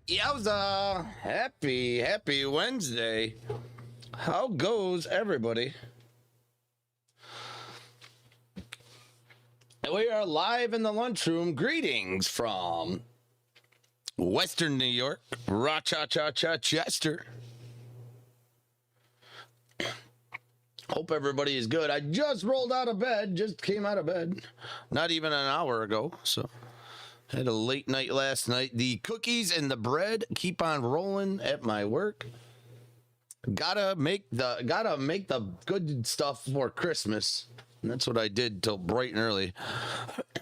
Yowza! Happy Wednesday. How goes everybody? We are live in the lunchroom. Greetings from Western New York, Rochester. Hope everybody is good. I just rolled out of bed, just came out of bed, not even an hour ago, so had a late night last night. The cookies and the bread keep on rolling at my work. Gotta make the good stuff for Christmas. And that's what I did till bright and early.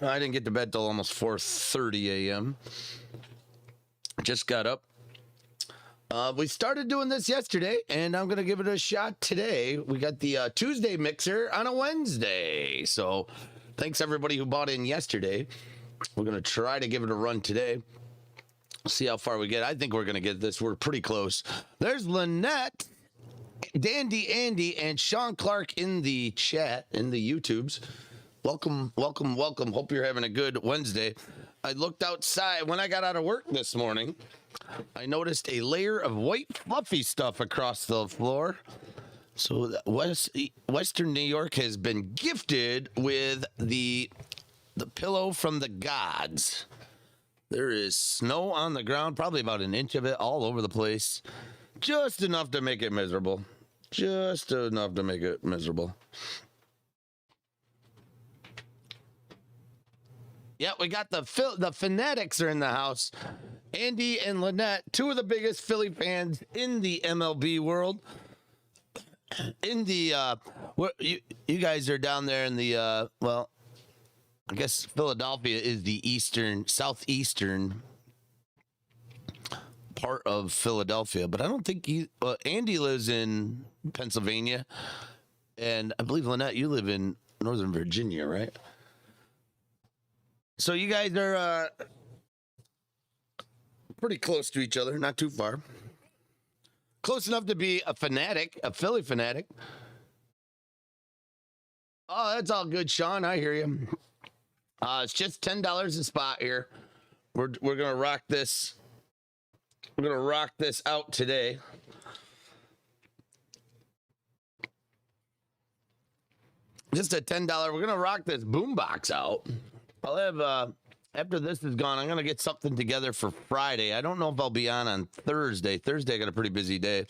I didn't get to bed till almost 4:30 a.m. Just got up. We started doing this yesterday, and I'm gonna give it a shot today. We got the Tuesday mixer on a Wednesday, so thanks everybody who bought in yesterday. We're going to try to give it a run today. See how far we get. I think we're going to get this. We're pretty close. There's Lynette, Dandy Andy, and Sean Clark in the chat, in the YouTubes. Welcome. Hope you're having a good Wednesday. I looked outside. When I got out of work this morning, I noticed a layer of white fluffy stuff across the floor. So Western New York has been gifted with the pillow from the gods. There is snow on the ground, probably about an inch of it all over the place. Just enough to make it miserable. Yeah, we got the Fanatics are in the house. Andy and Lynette, two of the biggest Philly fans in the MLB world. In the you guys are down there in the I guess Philadelphia is the southeastern part of Philadelphia, but I don't think Andy lives in Pennsylvania, and I believe Lynette, you live in Northern Virginia, right? So you guys are pretty close to each other, not too far. Close enough to be a fanatic, a Philly fanatic. Oh, that's all good, Sean. I hear you. It's just $10 a spot here. We're gonna rock this. We're gonna rock this out today. Just a $10. We're gonna rock this boombox out. I'll have after this is gone, I'm gonna get something together for Friday. I don't know if I'll be on Thursday. Thursday I got a pretty busy day.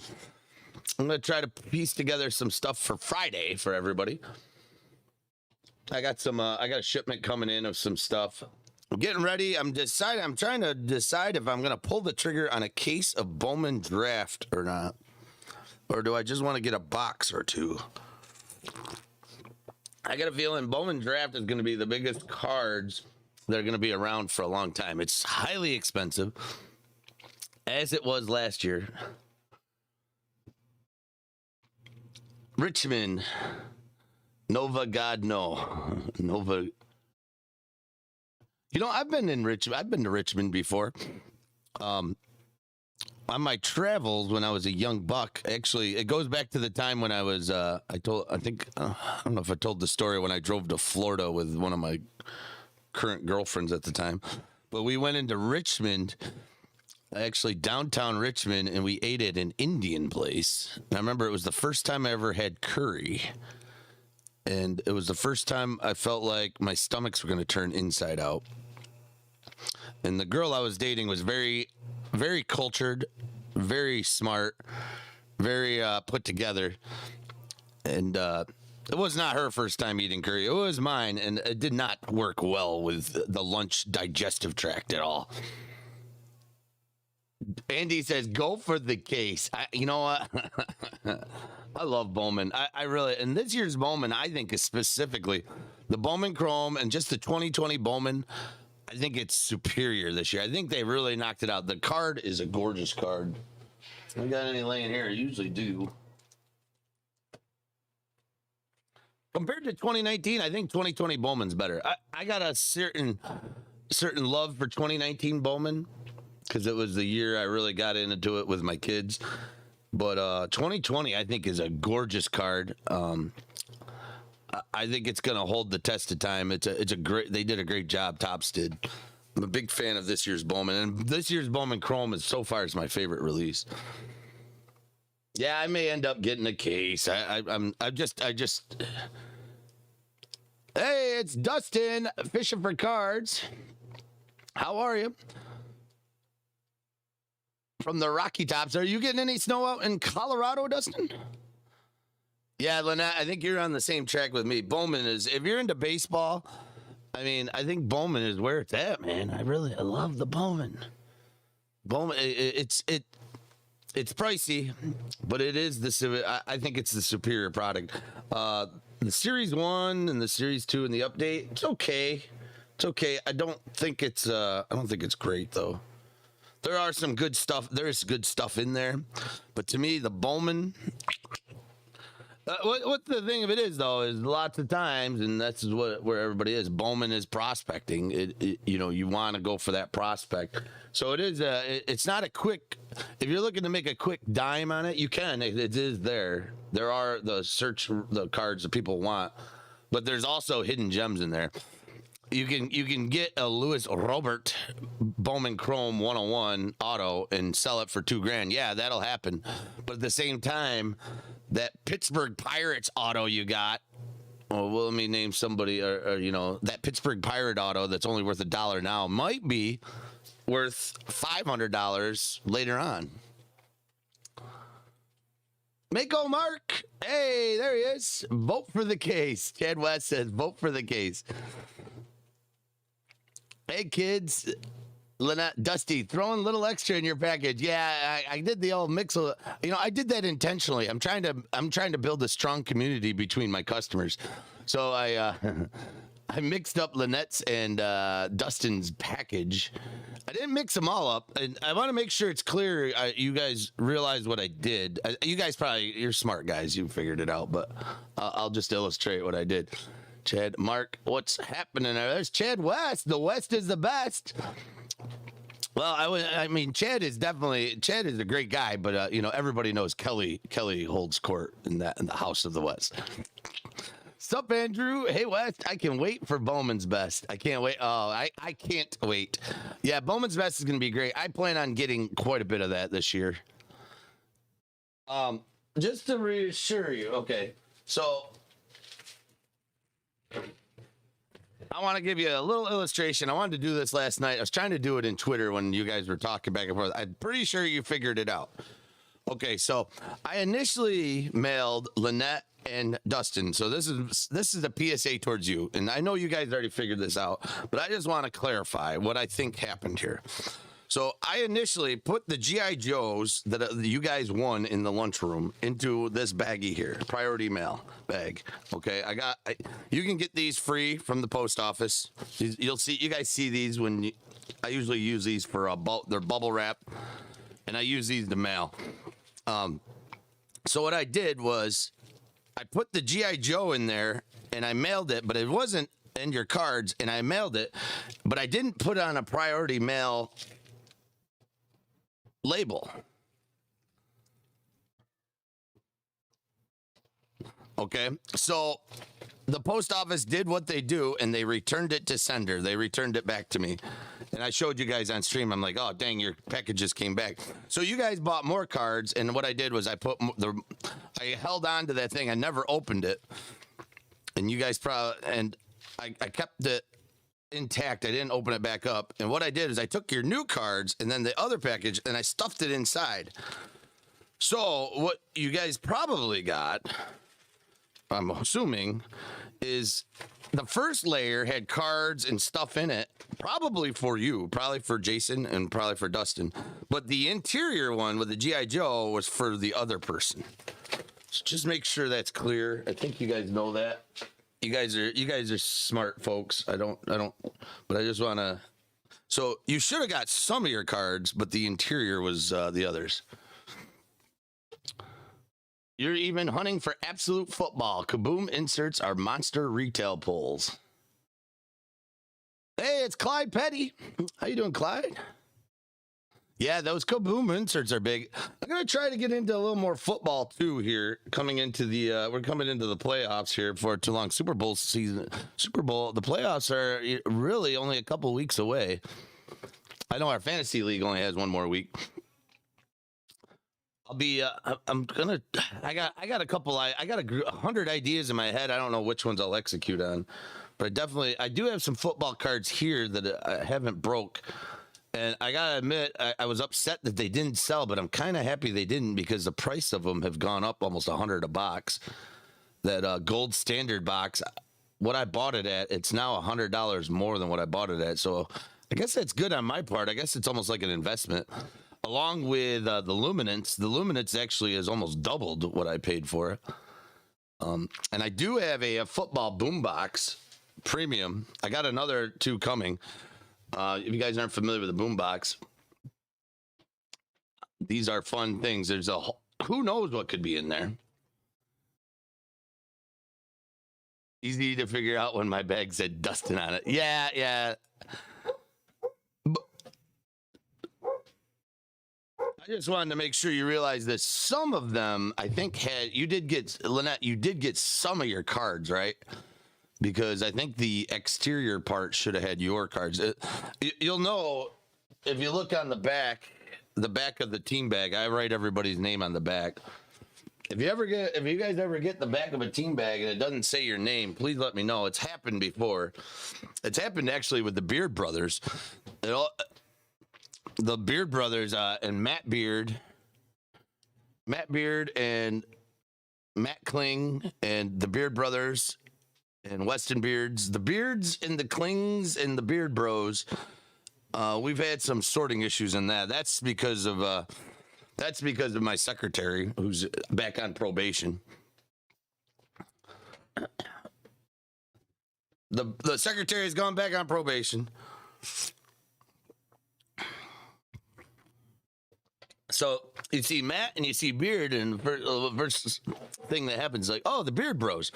I'm gonna try to piece together some stuff for Friday for everybody. I got a shipment coming in of some stuff. I'm getting ready. I'm trying to decide if I'm going to pull the trigger on a case of Bowman Draft or not. Or do I just want to get a box or two? I got a feeling Bowman Draft is going to be the biggest cards that are going to be around for a long time. It's highly expensive, as it was last year. Richmond. Nova God no. Nova. You know, I've been to Richmond before. On my travels when I was a young buck, actually, it goes back to the time when I was I don't know if I told the story when I drove to Florida with one of my current girlfriends at the time. But we went into Richmond, actually downtown Richmond, and we ate at an Indian place. And I remember it was the first time I ever had curry. And it was the first time I felt like my stomachs were going to turn inside out. And the girl I was dating was very, very cultured, very smart, very put together. And it was not her first time eating curry. It was mine, and it did not work well with the lunch digestive tract at all. Andy says, go for the case. You know what? I love Bowman. I really, and this year's Bowman, I think, is specifically the Bowman Chrome and just the 2020 Bowman. I think it's superior this year. I think they really knocked it out. The card is a gorgeous card. I got any laying here? I usually do. Compared to 2019, I think 2020 Bowman's better. I got a certain love for 2019 Bowman because it was the year I really got into it with my kids. But 2020, I think, is a gorgeous card. I think it's going to hold the test of time. It's a great. They did a great job. Topz did. I'm a big fan of this year's Bowman, and this year's Bowman Chrome is so far is my favorite release. Yeah, I may end up getting a case. I just. Hey, it's Dustin fishing for cards. How are you? From the Rocky Tops. Are you getting any snow out in Colorado, Dustin? Yeah, Lynette, I think you're on the same track with me. Bowman is, if you're into baseball, I mean, I think Bowman is where it's at, man. I love the Bowman. Bowman, it's pricey, but it is I think it's the superior product. The Series 1 and the Series 2 and the update, it's okay. It's okay. I don't think it's great though. There are some good stuff. There's good stuff in there, but to me, the Bowman. What the thing of it is though is lots of times, and that's where everybody is. Bowman is prospecting. You want to go for that prospect. So it is. It's not a quick. If you're looking to make a quick dime on it, you can. It is there. There are the cards that people want, but there's also hidden gems in there. You can get a Luis Robert Bowman Chrome 101 auto and sell it for $2,000. Yeah, that'll happen. But at the same time, that Pittsburgh Pirates auto you got. Well, let me name somebody. Or that Pittsburgh Pirate auto that's only worth $1 now might be worth $500 later on. Mako Mark. Hey, there he is. Vote for the case. Chad West says, vote for the case. Hey, kids. Lynette, Dusty, throwing a little extra in your package. Yeah, I did the old mix. I did that intentionally. I'm trying to build a strong community between my customers. So I mixed up Lynette's and Dustin's package. I didn't mix them all up, and I want to make sure it's clear. You guys realize what I did. You guys you're smart guys. You figured it out, but I'll just illustrate what I did. Chad, Mark, what's happening there? There's Chad West. The West is the best. Well, I mean, Chad is a great guy, but everybody knows Kelly holds court in the House of the West. Sup, Andrew? Hey, West. I can wait for Bowman's Best. I can't wait. Oh, I can't wait. Yeah, Bowman's Best is going to be great. I plan on getting quite a bit of that this year. Just to reassure you, okay, so I want to give you a little illustration. I wanted to do this last night. I was trying to do it in Twitter when you guys were talking back and forth. I'm pretty sure you figured it out. Okay, so I initially mailed Lynette and Dustin. So this is a PSA towards you. And I know you guys already figured this out, but I just want to clarify what I think happened here. So I initially put the G.I. Joes that you guys won in the lunchroom into this baggie here, priority mail bag. Okay, you can get these free from the post office. You guys see these I usually use these for they're bubble wrap, and I use these to mail. So what I did was I put the G.I. Joe in there and I mailed it, but it wasn't in your cards, and I mailed it, but I didn't put on a priority mail label. Okay, so the post office did what they do, and they returned it to sender. They returned it back to me, and I showed you guys on stream. I'm like, oh dang, your packages came back. So you guys bought more cards, and what I did was I held on to that thing. I never opened it, and you guys I kept it intact. I didn't open it back up. And what I did is I took your new cards and then the other package and I stuffed it inside. So what you guys probably got, I'm assuming, is the first layer had cards and stuff in it, probably for you, probably for Jason, and probably for Dustin. But the interior one with the G.I. Joe was for the other person. So just make sure that's clear. I think you guys know that. You guys are smart folks. I don't, but I just want to. So you should have got some of your cards, but the interior was the others. You're even hunting for absolute football. Kaboom inserts are monster retail pulls. Hey, it's Clyde Petty. How you doing, Clyde? Yeah, those Kaboom inserts are big. I'm gonna try to get into a little more football too here. Coming into the we're coming into the playoffs here before too long. Super Bowl season. Super Bowl. The playoffs are really only a couple weeks away. I know our fantasy league only has one more week. I'll be. I'm gonna. I got a couple. I got 100 ideas in my head. I don't know which ones I'll execute on, but I do have some football cards here that I haven't broke. And I gotta admit, I was upset that they didn't sell, but I'm kind of happy they didn't because the price of them have gone up almost 100 a box. That gold standard box, what I bought it at, it's now $100 more than what I bought it at. So I guess that's good on my part. I guess it's almost like an investment. Along with the Luminance actually has almost doubled what I paid for it. And I do have a football boombox premium. I got another 2 coming. If you guys aren't familiar with the boombox, these are fun things. There's who knows what could be in there. Easy to figure out when my bag said Dustin on it. Yeah. I just wanted to make sure you realize that some of them, I think, Lynette, you did get some of your cards, right? Because I think the exterior part should have had your cards. You'll know if you look on the back of the team bag. I write everybody's name on the back. If you guys ever get the back of a team bag and it doesn't say your name, please let me know. It's happened before. It's happened actually with the Beard Brothers. The Beard Brothers and Matt Beard and Matt Kling and the Beard Brothers. And Weston Beards, the Beards and the Klings and the Beard Bros. We've had some sorting issues in that. That's because of my secretary who's back on probation. The secretary has gone back on probation. So you see Matt and you see Beard, and the first thing that happens is like, oh, the Beard Bros.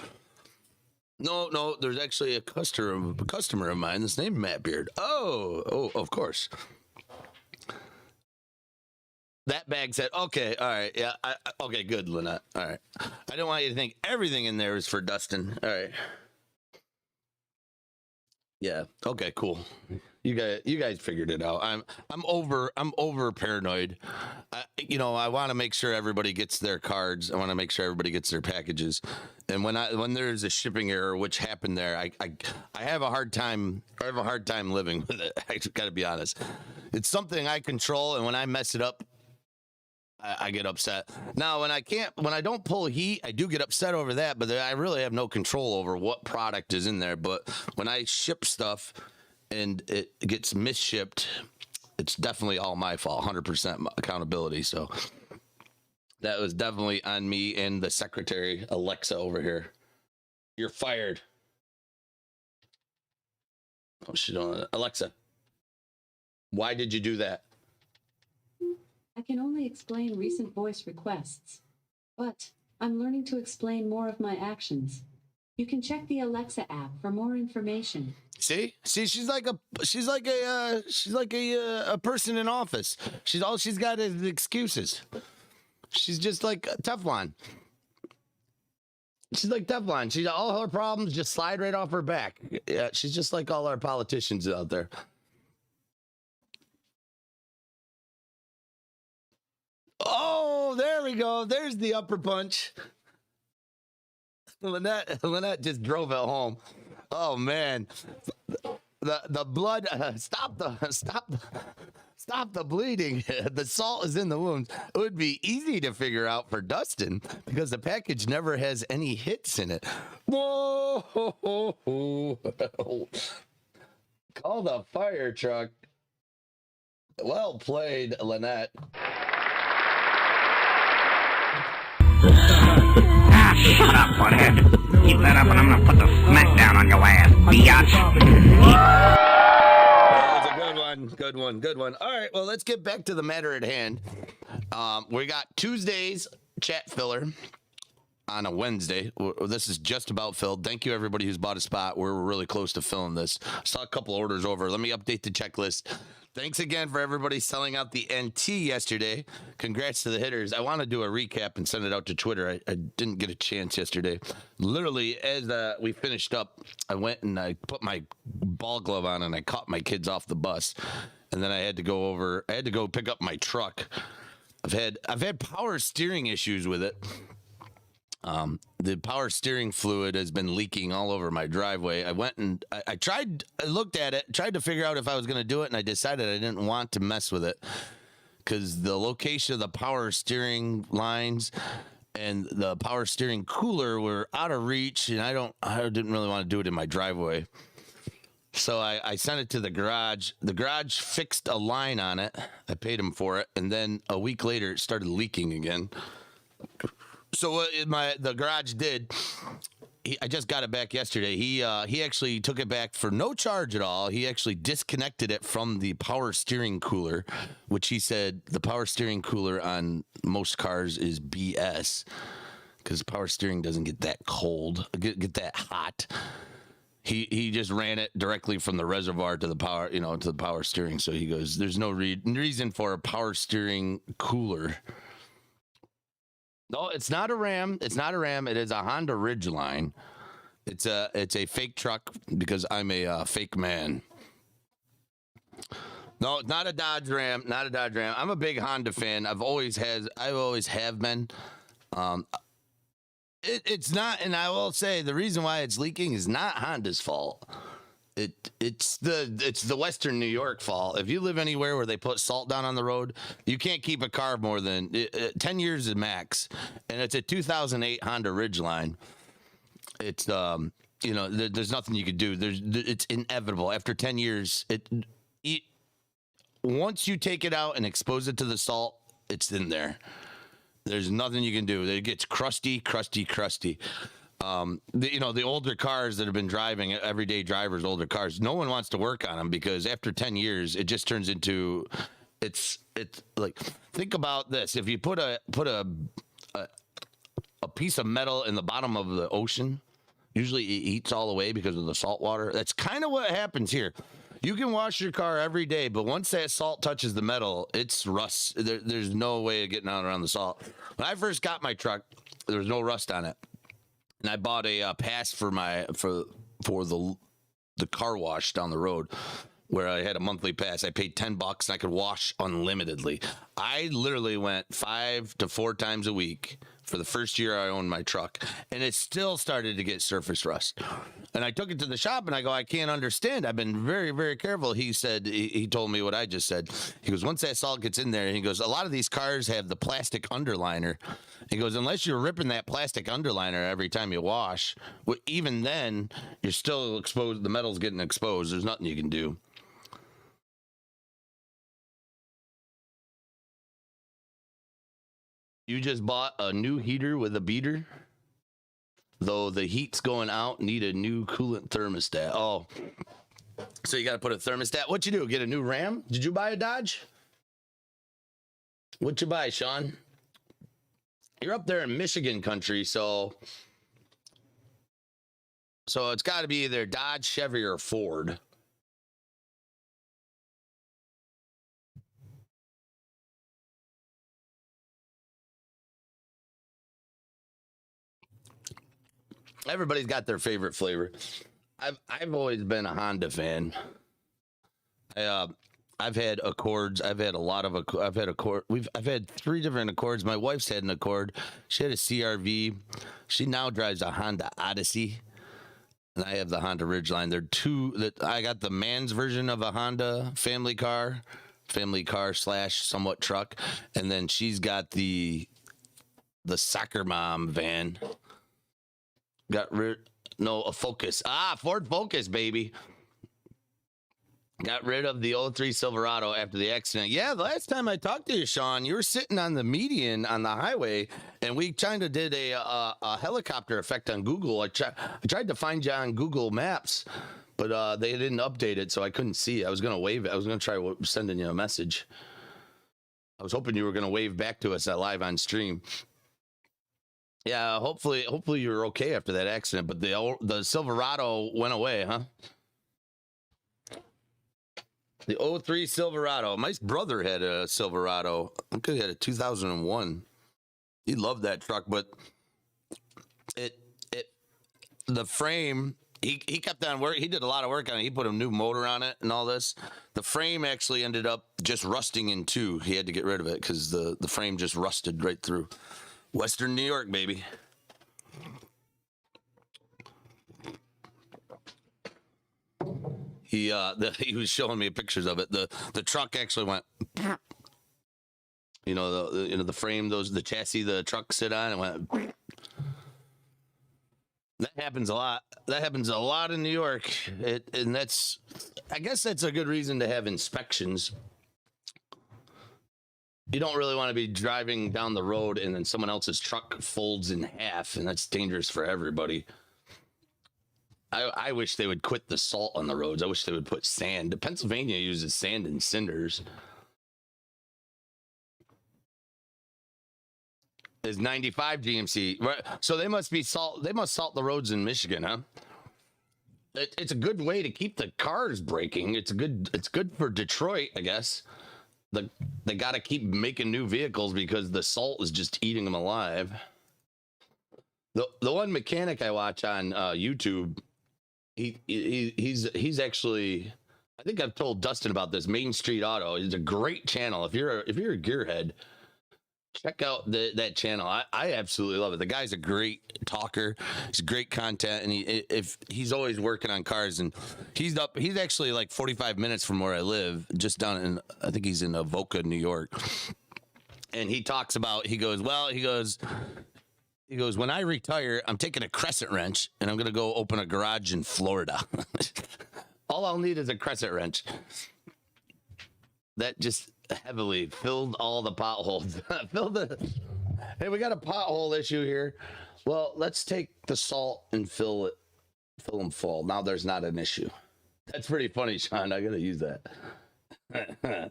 No, there's actually a customer of mine that's named Matt Beard. Oh, of course. That bag said, okay, all right, yeah, okay, good, Lynette. All right. I don't want you to think everything in there is for Dustin. All right. Yeah, okay, cool. You guys figured it out. I'm over paranoid. I want to make sure everybody gets their cards. I want to make sure everybody gets their packages. And when there's a shipping error, which happened there, I have a hard time. I have a hard time living with it. I got to be honest. It's something I control, and when I mess it up, I get upset. Now, when I don't pull heat, I do get upset over that. But I really have no control over what product is in there. But when I ship stuff and it gets misshipped, it's definitely all my fault. 100% accountability. So that was definitely on me and the secretary, Alexa, over here. You're fired. Oh, she don't. Alexa, why did you do that? I can only explain recent voice requests, but I'm learning to explain more of my actions. You can check the Alexa app for more information. See, she's like a person in office. All she's got is excuses. She's just like Teflon. She's like Teflon. She's all her problems just slide right off her back. Yeah, she's just like all our politicians out there. Oh, there we go. There's the upper punch. Lynette just drove it home. Oh man, the blood. Stop the bleeding. The salt is in the wounds. It would be easy to figure out for Dustin because the package never has any hits in it. Whoa! Call the fire truck. Well played, Lynette. Shut up, butthead. Keep that up and I'm gonna put the smack down on your ass, biatch. That was a good one. All right, well, let's get back to the matter at hand. We got Tuesday's chat filler. on a Wednesday. This is just about filled. Thank you, everybody who's bought a spot. We're really close to filling this. I saw a couple orders over. Let me update the checklist. Thanks again for everybody selling out the NT yesterday. Congrats to the hitters. I want to do a recap and send it out to Twitter. I didn't get a chance yesterday. Literally, as we finished up, I went and I put my ball glove on and I caught my kids off the bus. And then I had to go pick up my truck. I've had power steering issues with it. The power steering fluid has been leaking all over my driveway. I went and I looked at it, tried to figure out if I was going to do it, and I decided I didn't want to mess with it because the location of the power steering lines and the power steering cooler were out of reach, and I didn't really want to do it in my driveway. So I sent it to the garage. The garage fixed a line on it. I paid him for it, and then a week later it started leaking again. So what the garage did, I just got it back yesterday. He actually took it back for no charge at all. He actually disconnected it from the power steering cooler, which he said the power steering cooler on most cars is BS because power steering doesn't get that cold, get that hot. He just ran it directly from the reservoir to the power, to the power steering. So he goes, there's no reason for a power steering cooler. No, it's not a Ram. It's not a Ram. It is a Honda Ridgeline. It's a fake truck because I'm a fake man. No, not a Dodge Ram. Not a Dodge Ram. I'm a big Honda fan. I always have been. It's not, and I will say the reason why it's leaking is not Honda's fault. It's the Western New York fault. If you live anywhere where they put salt down on the road, you can't keep a car more than 10 years is max. And it's a 2008 Honda Ridgeline. It's there's nothing you could do. It's inevitable after 10 years. Once you take it out and expose it to the salt, it's in there. There's nothing you can do. It gets crusty. The older cars that have been driving, everyday drivers, older cars, no one wants to work on them because after 10 years, it just turns into, it's like, think about this. If you put a piece of metal in the bottom of the ocean, usually it eats all away because of the salt water. That's kind of what happens here. You can wash your car every day, but once that salt touches the metal, it's rust. There's no way of getting out around the salt. When I first got my truck, there was no rust on it. And I bought a pass for the car wash down the road where I had a monthly pass. I paid $10 and I could wash unlimitedly. I literally went 5 to 4 times a week for the first year I owned my truck, and it still started to get surface rust. And I took it to the shop and I go, I can't understand. I've been very, very careful. He said, he told me what I just said. He goes, once that salt gets in there, and he goes, a lot of these cars have the plastic underliner. He goes, unless you're ripping that plastic underliner every time you wash, even then, you're still exposed. The metal's getting exposed. There's nothing you can do. You just bought a new heater with a beater? Though the heat's going out, need a new coolant thermostat. Oh, so you got to put a thermostat. What you do? Get a new Ram? Did you buy a Dodge? What'd you buy, Sean? You're up there in Michigan country, so it's got to be either Dodge, Chevy, or Ford. Everybody's got their favorite flavor. I've always been a Honda fan. I've had Accords. I've had a lot of I've had Accord. I've had 3 different Accords. My wife's had an Accord. She had a CRV. She now drives a Honda Odyssey, and I have the Honda Ridgeline. They're 2 that I got the man's version of a Honda family car / somewhat truck, and then she's got the soccer mom van. A Focus. Ford Focus, baby. Got rid of the 03 Silverado after the accident. Yeah, the last time I talked to you, Sean, you were sitting on the median on the highway, and we kind of did a helicopter effect on Google. I tried to find you on Google Maps, but they didn't update it, so I couldn't see. I was going to wave it. I was going to try sending you a message. I was hoping you were going to wave back to us live on stream. Yeah, hopefully you're okay after that accident. But the Silverado went away, huh? The '03 Silverado. My brother had a Silverado. I think he had a 2001. He loved that truck, but it the frame. He kept on work. He did a lot of work on it. He put a new motor on it and all this. The frame actually ended up just rusting in two. He had to get rid of it because the frame just rusted right through. Western New York, baby. He was showing me pictures of it. The truck actually went. You know the frame, the chassis the truck sit on, it went. That happens a lot. That happens a lot in New York. I guess that's a good reason to have inspections. You don't really want to be driving down the road and then someone else's truck folds in half, and that's dangerous for everybody. I wish they would quit the salt on the roads. I wish they would put sand. Pennsylvania uses sand and cinders. Is 95 GMC, right? So they must salt the roads in Michigan, huh? It's a good way to keep the cars braking. It's good for Detroit, I guess. They got to keep making new vehicles because the salt is just eating them alive. The one mechanic I watch on YouTube, he's actually, I think I've told Dustin about this. Main Street Auto. It's a great channel. If you're a gearhead, check out that channel. I absolutely love it. The guy's a great talker. He's great content, and he's always working on cars. And he's actually like 45 minutes from where I live, just down in, I think he's in Avoca, New York. And he talks about, he goes, when I retire, I'm taking a crescent wrench and I'm gonna go open a garage in Florida. All I'll need is a crescent wrench. That just heavily filled all the potholes. Hey, we got a pothole issue here. Well, let's take the salt and fill them full. Now there's not an issue. That's pretty funny, Sean. I gotta use that.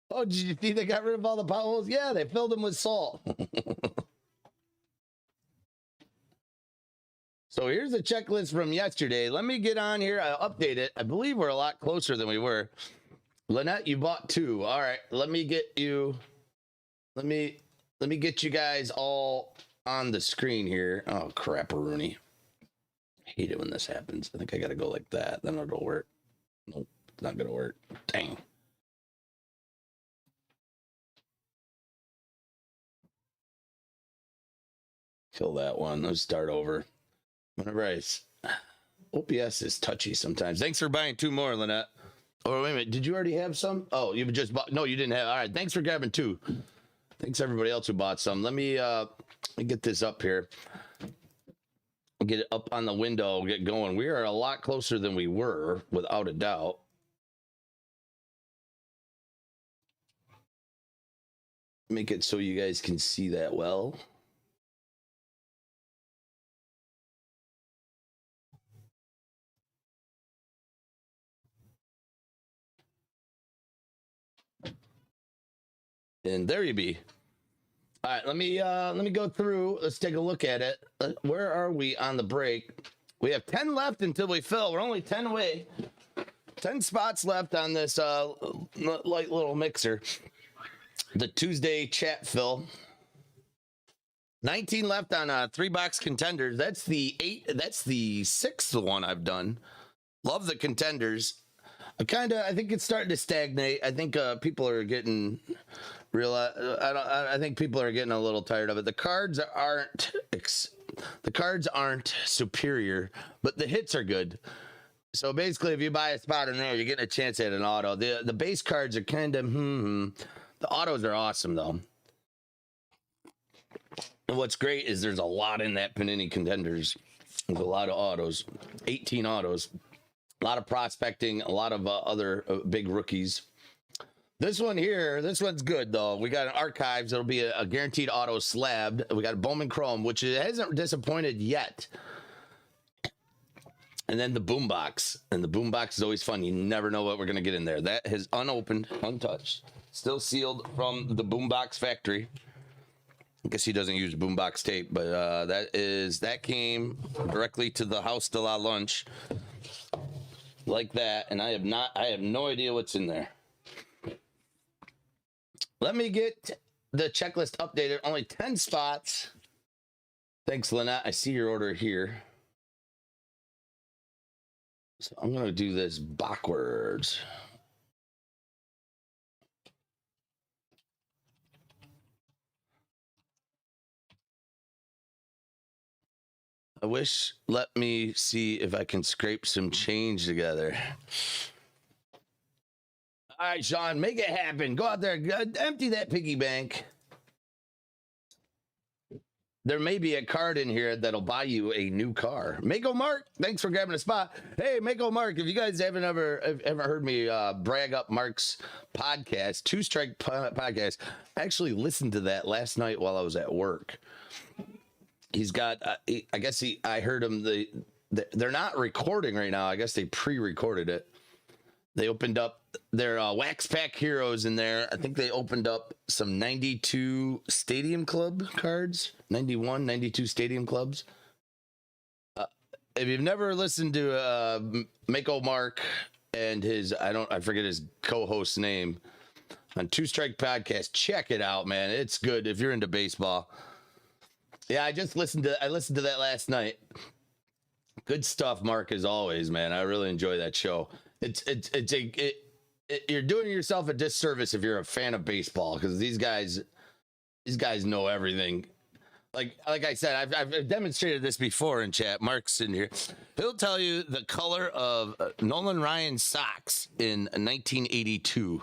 Oh, did you see they got rid of all the potholes? Yeah, they filled them with salt. So here's a checklist from yesterday. Let me get on here. I'll update it. I believe we're a lot closer than we were. Lynette, you bought 2. All right, let me get you guys all on the screen here. Oh, crap-a-rooney. I hate it when this happens. I think I got to go like that. Then it'll work. Nope, it's not going to work. Dang. Kill that one. Let's start over. Whenever OPS is touchy sometimes. Thanks for buying 2 more, Lynette. Oh, wait a minute. Did you already have some? Oh, you just bought. No, you didn't have. All right. Thanks for grabbing 2. Thanks everybody else who bought some. Let me get this up here. Get it up on the window. Get going. We are a lot closer than we were, without a doubt. Make it so you guys can see that well. And there you be. All right, let me go through. Let's take a look at it. Where are we on the break? We have 10 left until we fill. We're only 10 away. 10 spots left on this light little mixer. The Tuesday chat fill. 19 left on 3-box contenders. That's the 6th one I've done. Love the contenders. I think it's starting to stagnate. I think people are getting I think people are getting a little tired of it. The cards aren't superior, but the hits are good. So basically, if you buy a spot in there, you're getting a chance at an auto. The base cards are kind of The autos are awesome though. And what's great is there's a lot in that Panini Contenders. There's a lot of autos, 18 autos. A lot of prospecting, a lot of other big rookies. This one here, this one's good though. We got an archives. It'll be a guaranteed auto slabbed. We got a Bowman Chrome, which hasn't disappointed yet. And then the boombox, and the boombox is always fun. You never know what we're gonna get in there. That is unopened, untouched, still sealed from the boombox factory. I guess he doesn't use boombox tape, but that came directly to the house de la lunch like that, and I have no idea what's in there. Let me get the checklist updated. Only 10 spots. Thanks, Lynette. I see your order here. So I'm gonna do this backwards. Let me see if I can scrape some change together. All right, Sean, make it happen. Go out there, empty that piggy bank. There may be a card in here that'll buy you a new car. Mako Mark, thanks for grabbing a spot. Hey, Mako Mark, if you guys haven't ever heard me brag up Mark's podcast, Two Strike Podcast, I actually listened to that last night while I was at work. He's got, I heard him, they're not recording right now. I guess they pre-recorded it. They opened up their Wax Pack Heroes in there. I think they opened up some 92 Stadium Club cards, 91, 92 Stadium Clubs. If you've never listened to Mako Mark and I forget his co-host's name on Two Strike Podcast, check it out, man. It's good if you're into baseball. Yeah, I listened to that last night. Good stuff, Mark, as always, man. I really enjoy that show. You're doing yourself a disservice if you're a fan of baseball, because these guys know everything. Like I said, I've demonstrated this before in chat. Mark's in here. He'll tell you the color of Nolan Ryan's socks in 1982.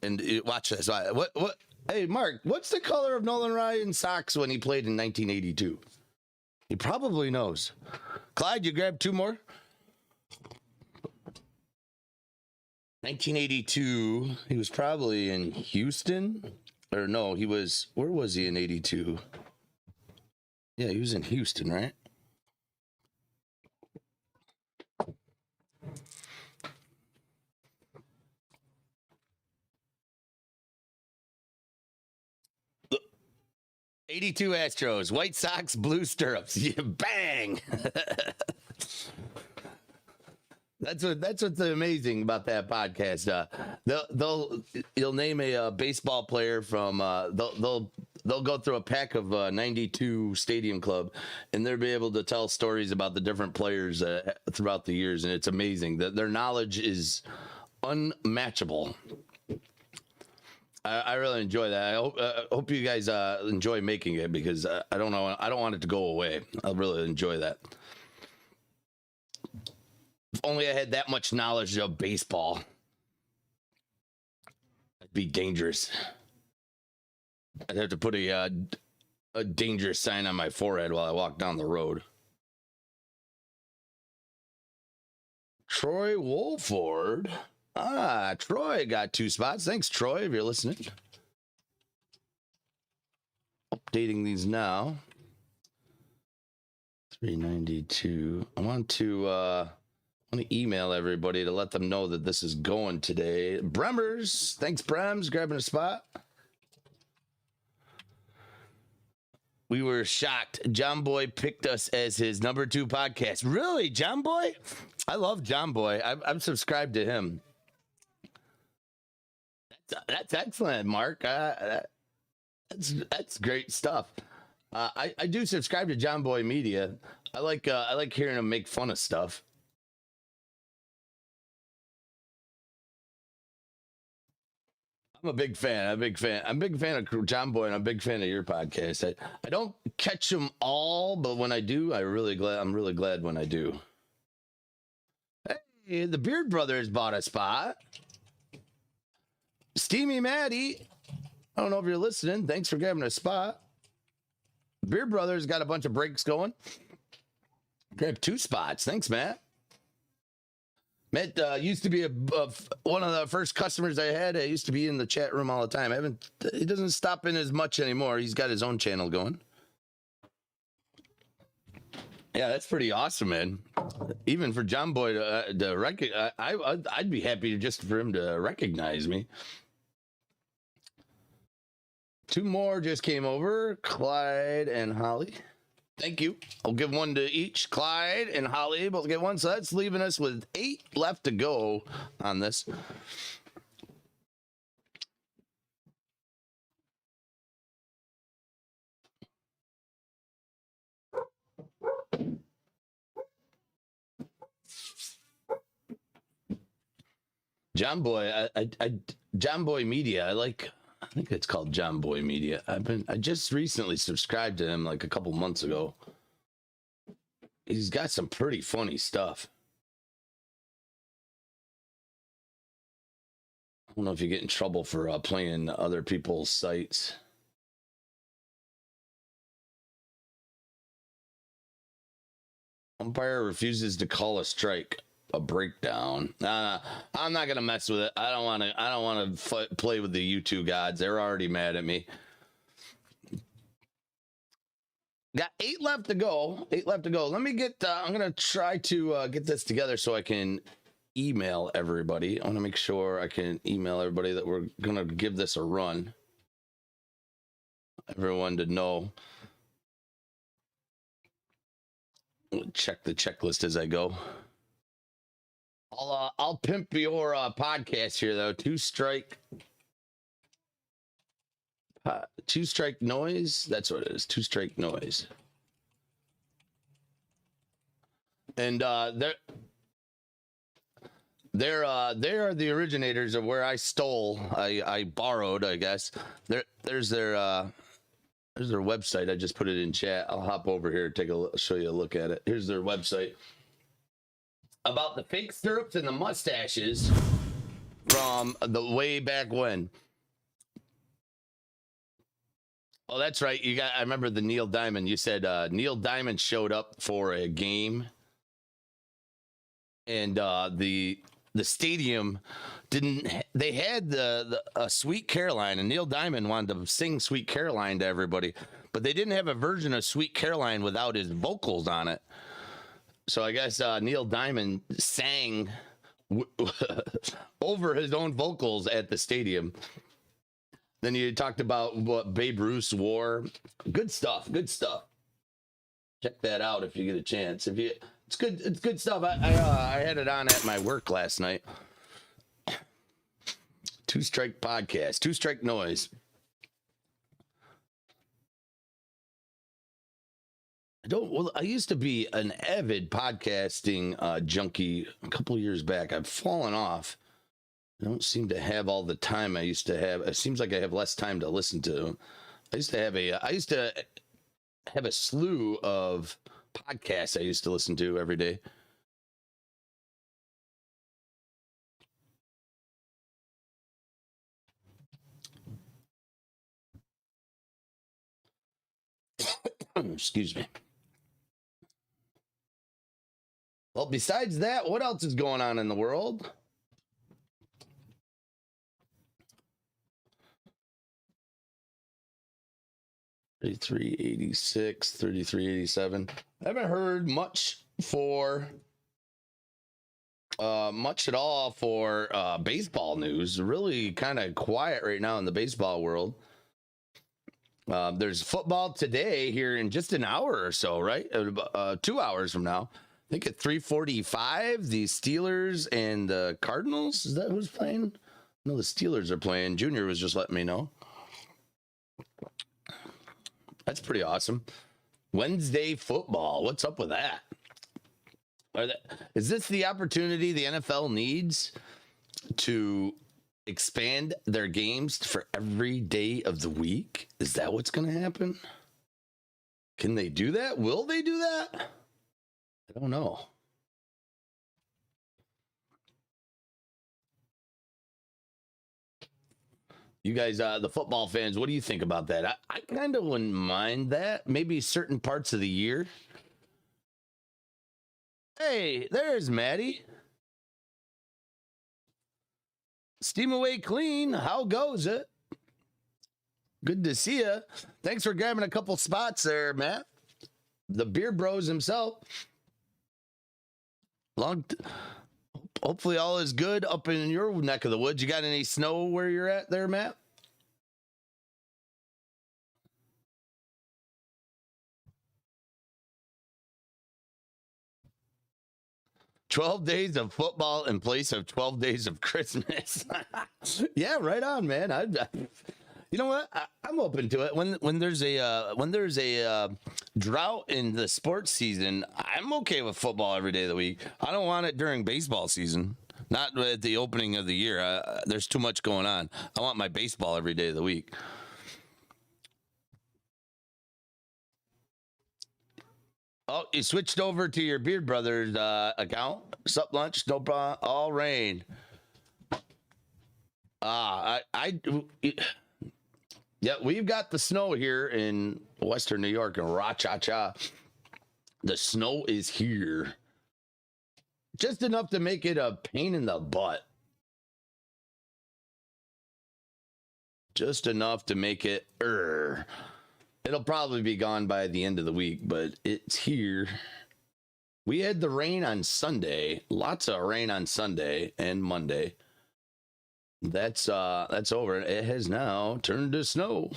And watch this. What? Hey, Mark, what's the color of Nolan Ryan's socks when he played in 1982? He probably knows. Clyde, you grab two more? 1982, he was probably in Houston. Or no, where was he in 82? Yeah, he was in Houston, right? Look, 82 Astros, White Sox, blue stirrups. Yeah, bang! That's what's amazing about that podcast. You'll name a baseball player from they'll go through a pack of 92 Stadium Club, and they'll be able to tell stories about the different players throughout the years, and it's amazing. Their knowledge is unmatchable. I really enjoy that. I hope you guys enjoy making it, because I don't want it to go away. I really enjoy that. If only I had that much knowledge of baseball. It'd be dangerous. I'd have to put a dangerous sign on my forehead while I walk down the road. Troy Wolford. Troy got 2 spots. Thanks, Troy, if you're listening. Updating these now. 392. I want to email everybody to let them know that this is going today. Bremers, thanks, Brems, grabbing a spot. We were shocked. John Boy picked us as his number 2 podcast. Really, John Boy? I love John Boy. I'm subscribed to him. That's excellent, Mark. That's great stuff. I do subscribe to John Boy Media. I like hearing him make fun of stuff. I'm a big fan. I'm a big fan of John Boy, and I'm a big fan of your podcast. I don't catch them all, but when I do, I'm really glad when I do. Hey, the Beard Brothers bought a spot. Steamy Maddie, I don't know if you're listening. Thanks for grabbing a spot. Beard Brothers got a bunch of breaks going. Grab 2 spots. Thanks, Matt. Matt used to be one of the first customers I had. I used to be in the chat room all the time. He doesn't stop in as much anymore. He's got his own channel going. Yeah, that's pretty awesome, man. Even for John Boy to recognize, I'd be happy just for him to recognize me. 2 more just came over, Clyde and Holly. Thank you. I'll give one to each. Clyde and Holly both get one, so that's leaving us with 8 left to go on this. John Boy, John Boy Media. I think it's called John Boy Media. I just recently subscribed to him like a couple months ago. He's got some pretty funny stuff. I don't know if you get in trouble for playing other people's sites. Umpire refuses to call a strike. A breakdown. I'm not gonna mess with it. I don't want to play with the YouTube gods. They're already mad at me. Got 8 left to go. 8 left to go. Let me get. I'm gonna try to get this together so I can email everybody. I want to make sure I can email everybody that we're gonna give this a run. Everyone to know. Check the checklist as I go. I'll pimp your podcast here though. Two strike noise. That's what it is. 2 strike noise. And they are the originators of where I stole. I borrowed, I guess. There's their website. I just put it in chat. I'll hop over here, take a look, show you a look at it. Here's their website. About the fake stirrups and the mustaches from the way back when. Oh, that's right. I remember the Neil Diamond. You said Neil Diamond showed up for a game, and the stadium didn't. They had the Sweet Caroline, and Neil Diamond wanted to sing Sweet Caroline to everybody, but they didn't have a version of Sweet Caroline without his vocals on it. So I guess Neil Diamond sang over his own vocals at the stadium. Then you talked about what Babe Ruth wore. Good stuff. Good stuff. Check that out if you get a chance. It's good. It's good stuff. I had it on at my work last night. 2 strike podcast. 2 strike noise. I used to be an avid podcasting junkie a couple of years back. I've fallen off. I don't seem to have all the time I used to have. It seems like I have less time to listen to them. I used to have a slew of podcasts I used to listen to every day. Excuse me. Well, besides that, what else is going on in the world? $33.86, $33.87. I haven't heard much at all for baseball news. Really kind of quiet right now in the baseball world. There's football today here in just an hour or so, right? 2 hours from now. I think at 3:45, the Steelers and the Cardinals. Is that who's playing? No, the Steelers are playing. Junior was just letting me know. That's pretty awesome. Wednesday football. What's up with that? Is this the opportunity the NFL needs to expand their games for every day of the week? Is that what's going to happen? Can they do that? Will they do that? I don't know. You guys, the football fans, what do you think about that? I kind of wouldn't mind that. Maybe certain parts of the year. Hey, there's Maddie. Steam away clean. How goes it? Good to see you. Thanks for grabbing a couple spots there, Matt. The Beer Bros himself. Hopefully all is good up in your neck of the woods. You got any snow where you're at there, Matt? 12 days of football in place of 12 days of Christmas. Yeah, right on, man. You know what? I'm open to it. When there's a drought in the sports season, I'm okay with football every day of the week. I don't want it during baseball season. Not at the opening of the year. There's too much going on. I want my baseball every day of the week. Oh, you switched over to your Beard Brothers account. Sup lunch, no problem. All rain. Yeah, we've got the snow here in Western New York and Rochester. The snow is here. Just enough to make it a pain in the butt. Just enough to make it It'll probably be gone by the end of the week, but it's here. We had the rain on Sunday. Lots of rain on Sunday and Monday. That's over. It has now turned to snow.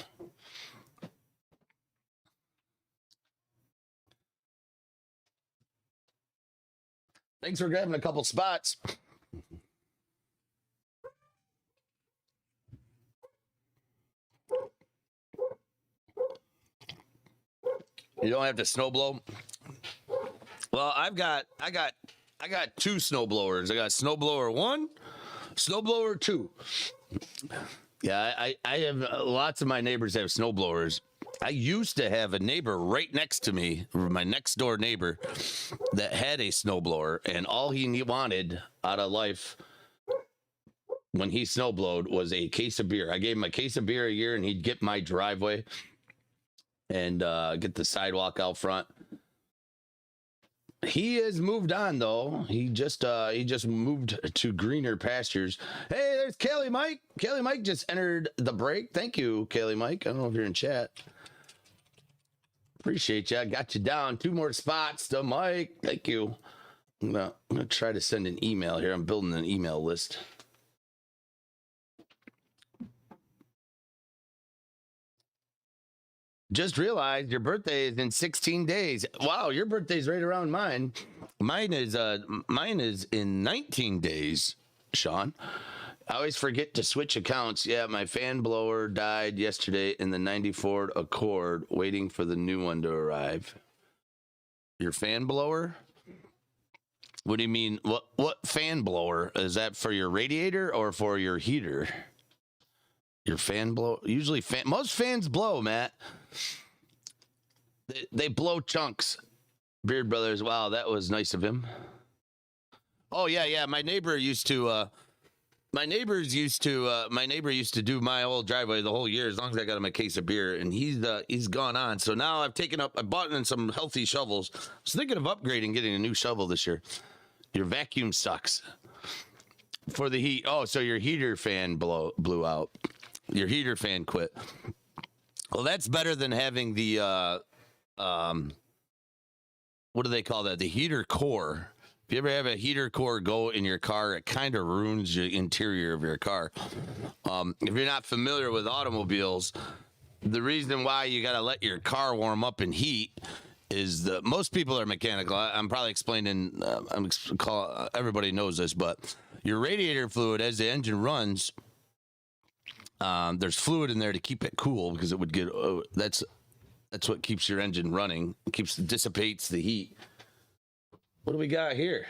Thanks for grabbing a couple spots. You don't have to snow blow. Well, I got two snow blowers. I got snow blower 1, snow blower 2. Yeah, I have lots of my neighbors have snow blowers. I used to have a neighbor right next to me, my next door neighbor, that had a snowblower, and all he wanted out of life when he snowblowed was a case of beer. I gave him a case of beer a year, and he'd get my driveway and get the sidewalk out front. He has moved on though. He just moved to greener pastures. Hey, there's Kelly Mike. Kelly Mike just entered the break. Thank you, Kelly Mike. I don't know if you're in chat. Appreciate you. I got you down 2 more spots to Mike. Thank you. I'm gonna try to send an email here. I'm building an email list. Just realized your birthday is in 16 days. Wow, your birthday's right around mine. Mine is in 19 days, Sean. I always forget to switch accounts. Yeah, my fan blower died yesterday in the 94 Accord, waiting for the new one to arrive. Your fan blower? What do you mean? What fan blower? Is that for your radiator or for your heater? Your fan blow? Usually most fans blow, Matt. They blow chunks. Beard Brothers. Wow, that was nice of him. Oh yeah. My neighbor used to do my old driveway the whole year as long as I got him a case of beer, and he's gone on. So now I bought in some healthy shovels. I was thinking of upgrading, getting a new shovel this year. Your vacuum sucks for the heat. Oh, so your heater fan blew out. Your heater fan quit. Well, that's better than having the what do they call that? The heater core. If you ever have a heater core go in your car, it kind of ruins the interior of your car. If you're not familiar with automobiles, the reason why you got to let your car warm up and heat is that most people are mechanical. I'm probably explaining, everybody knows this, but your radiator fluid, as the engine runs, there's fluid in there to keep it cool because it would get, that's what keeps your engine running. It dissipates the heat. What do we got here?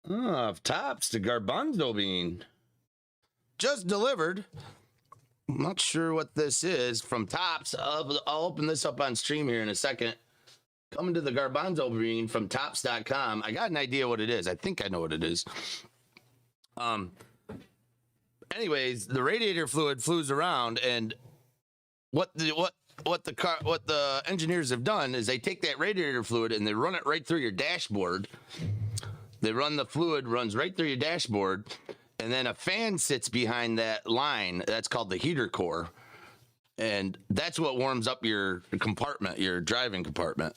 Oh, Topz, the garbanzo bean. Just delivered. I'm not sure what this is from Topz. I'll open this up on stream here in a second. Coming to the garbanzo bean from Topz.com. I got an idea what it is. I think I know what it is. Anyways, the radiator fluid flows around, and what the engineers have done is they take that radiator fluid and they run it right through your dashboard. The fluid runs right through your dashboard, and then a fan sits behind that line. That's called the heater core. And that's what warms up your compartment, your driving compartment.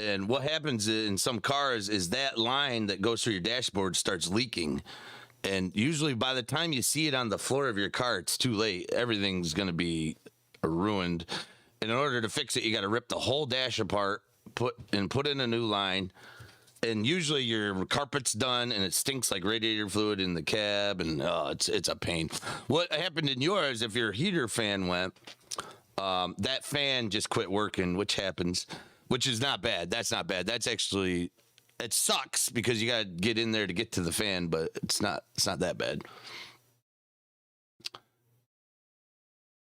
And what happens in some cars is that line that goes through your dashboard starts leaking. And usually by the time you see it on the floor of your car, it's too late. Everything's going to be ruined. And in order to fix it, you got to rip the whole dash apart put in a new line. And usually your carpet's done and it stinks like radiator fluid in the cab, and it's a pain. What happened in yours, if your heater fan went, that fan just quit working, which happens, which is not bad. That's not bad. That's actually, it sucks because you got to get in there to get to the fan, but it's not that bad.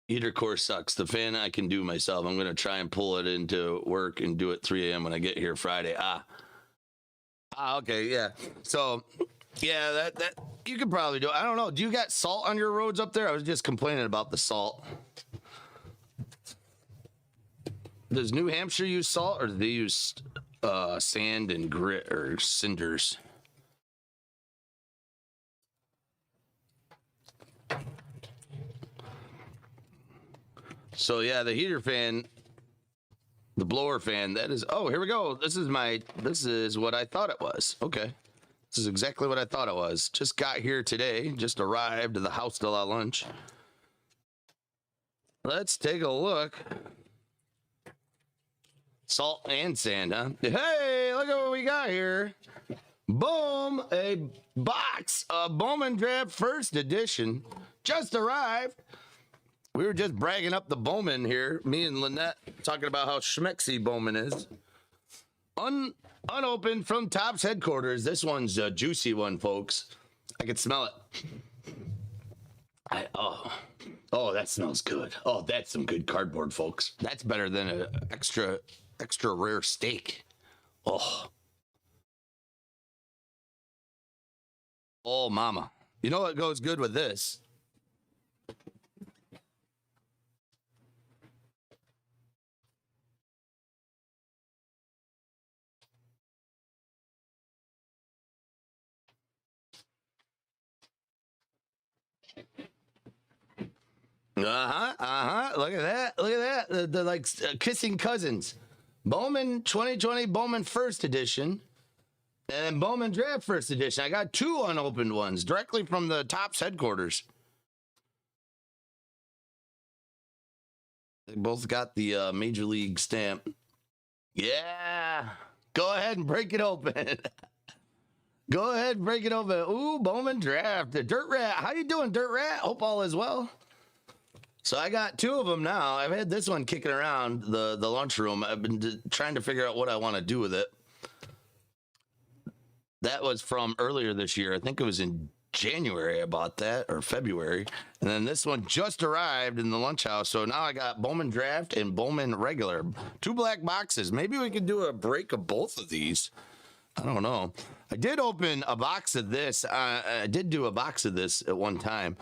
Heater core sucks. The fan I can do myself. I'm going to try and pull it into work and do it 3 a.m. when I get here Friday. Okay, yeah. So, yeah, that you could probably do it. I don't know. Do you got salt on your roads up there? I was just complaining about the salt. Does New Hampshire use salt, or do they use sand and grit or cinders? So, yeah, the heater fan, the blower fan, that is, oh, here we go. This is what I thought it was. Okay. This is exactly what I thought it was. Just got here today, just arrived at the house de la lunch. Let's take a look. Salt and sand, huh? Hey, look at what we got here. Boom, a box of Bowman Draft First Edition just arrived. We were just bragging up the Bowman here. Me and Lynette talking about how schmexy Bowman is. Unopened from Topz headquarters. This one's a juicy one, folks. I can smell it. Oh, that smells good. Oh, that's some good cardboard, folks. That's better than an extra rare steak. Oh, mama. You know what goes good with this? Look at that. The like kissing cousins. Bowman 2020 Bowman First Edition and Bowman Draft First Edition. I got 2 unopened ones directly from the Topz headquarters. They both got the Major League stamp. Yeah. Go ahead and break it open. Go ahead and break it open. Ooh, Bowman Draft. The Dirt Rat. How you doing, Dirt Rat? Hope all is well. So I got 2 of them now. I've had this one kicking around the lunchroom. I've been trying to figure out what I want to do with it. That was from earlier this year. I think it was in January I bought that, or February. And then this one just arrived in the lunch house. So now I got Bowman Draft and Bowman Regular. 2 black boxes. Maybe we could do a break of both of these. I don't know. I did open a box of this. I did do a box of this at one time.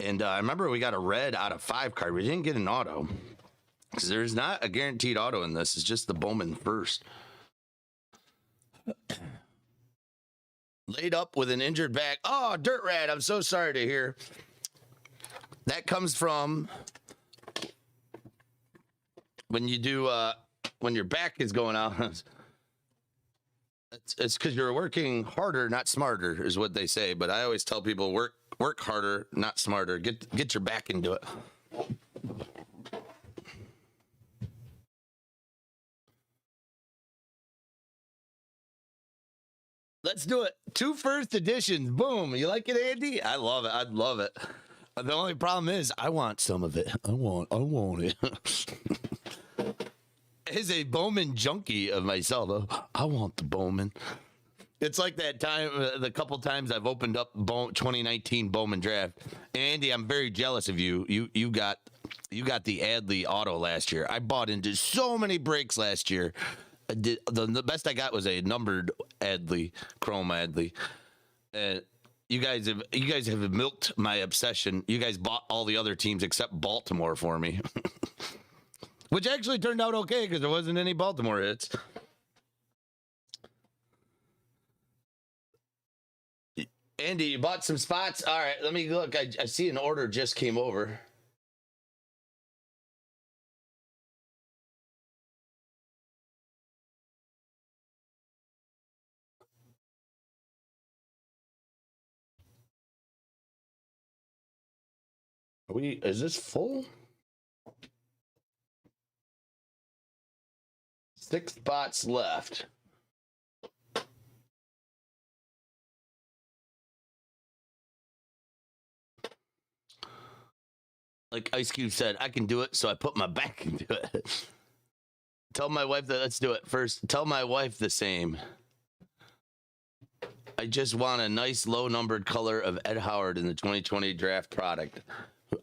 And I remember we got a red out of 5 card. We didn't get an auto because there's not a guaranteed auto in this. It's just the Bowman First. Laid up with an injured back. Oh, Dirt Rat, I'm so sorry to hear. That comes from when you do, when your back is going out. It's because you're working harder, not smarter, is what they say. But I always tell people work harder, not smarter. Get your back into it. Let's do it. 2 first editions. Boom. You like it, Andy? I love it. I love it. The only problem is I want some of it. I want it. As a Bowman junkie of myself, I want the Bowman. It's like that time, the couple times I've opened up 2019 Bowman Draft. Andy, I'm very jealous of you. You got the Adley auto last year. I bought into so many breaks last year. The best I got was a numbered Adley, Chrome Adley. You guys have milked my obsession. You guys bought all the other teams except Baltimore for me. Which actually turned out okay because there wasn't any Baltimore hits. Andy, you bought some spots? All right, let me look. I see an order just came over. Is this full? 6 spots left. Like Ice Cube said, I can do it, so I put my back into it. Tell my wife that, let's do it first. Tell my wife the same. I just want a nice low numbered color of Ed Howard in the 2020 draft product.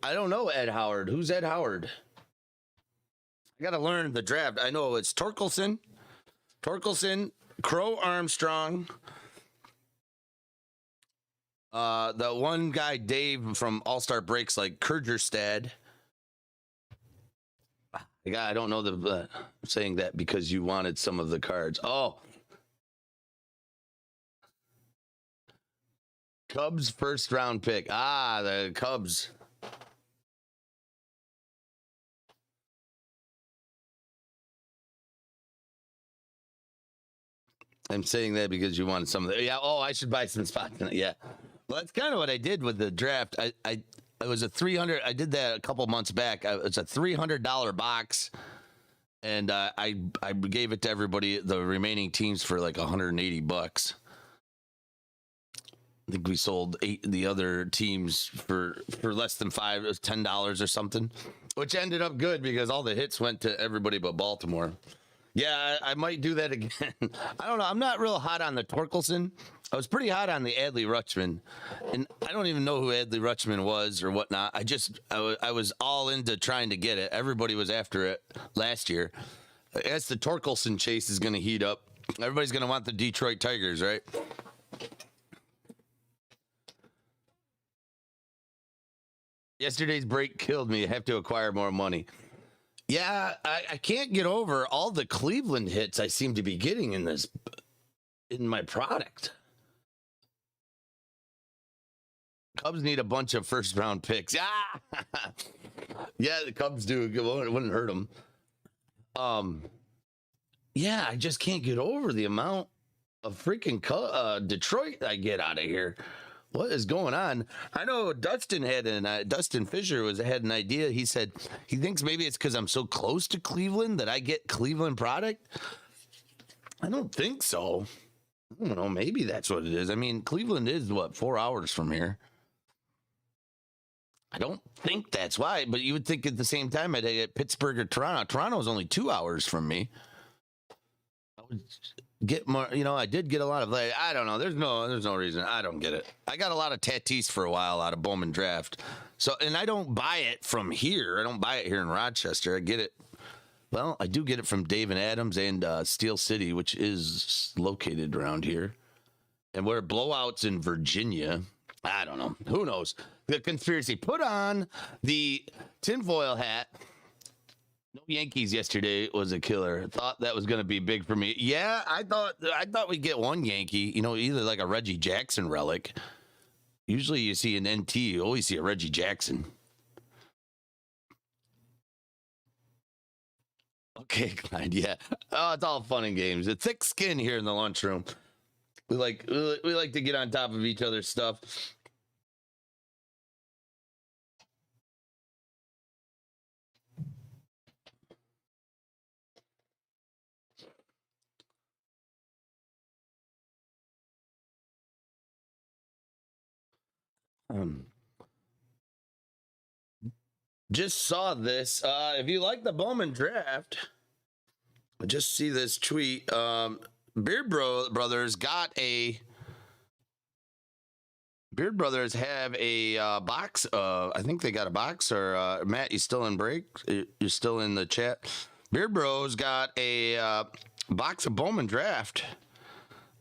I don't know Ed Howard. Who's Ed Howard? I got to learn the draft. I know it's Torkelson, Crow Armstrong, the one guy, Dave from All-Star Breaks, like Kurgerstad. I don't know the saying that because you wanted some of the cards. Oh, Cubs first round pick. Ah, the Cubs. I'm saying that because you wanted some of the. Yeah. Oh, I should buy some spots in it. Yeah. Well, that's kind of what I did with the draft. It was a 300. I did that a couple months back. It's a $300 box, and I gave it to everybody, the remaining teams, for like $180. I think we sold 8 of the other teams for less than $5, $10 or something, which ended up good because all the hits went to everybody but Baltimore. Yeah, I might do that again. I don't know. I'm not real hot on the Torkelson. I was pretty hot on the Adley Rutschman, and I don't even know who Adley Rutschman was or whatnot. I was all into trying to get it. Everybody was after it last year. I guess the Torkelson chase is going to heat up. Everybody's going to want the Detroit Tigers, right? Yesterday's break killed me. I have to acquire more money. Yeah, I can't get over all the Cleveland hits I seem to be getting in my product. Cubs need a bunch of first round picks. Ah! Yeah, the Cubs do. It wouldn't hurt them. Yeah, I just can't get over the amount of freaking Detroit I get out of here. What is going on? I know Dustin Fisher had an idea. He said he thinks maybe it's because I'm so close to Cleveland that I get Cleveland product. I don't think so. I don't know. Maybe that's what it is. I mean, Cleveland is 4 hours from here. I don't think that's why, but you would think at the same time I'd get Pittsburgh or Toronto. Toronto's only 2 hours from me. I would get more, I did get a lot of, I don't know. There's no reason. I don't get it. I got a lot of Tatis for a while out of Bowman Draft. So, and I don't buy it from here. I don't buy it here in Rochester. I get it. Well, I do get it from Dave and Adams and Steel City, which is located around here. And we're blowouts in Virginia. I don't know. Who knows? The conspiracy. Put on the tinfoil hat. No Yankees yesterday was a killer. Thought that was going to be big for me. Yeah, I thought we'd get one Yankee, either like a Reggie Jackson relic. Usually you see an NT, you always see a Reggie Jackson. Okay, Clyde, yeah. Oh, it's all fun and games. A thick skin here in the lunchroom. We like to get on top of each other's stuff. Just saw this. If you like the Bowman Draft, just see this tweet. Beard Brothers have a box. I think they got a box. Or Matt, you still in break? You're still in the chat. Beard Bros got a box of Bowman Draft.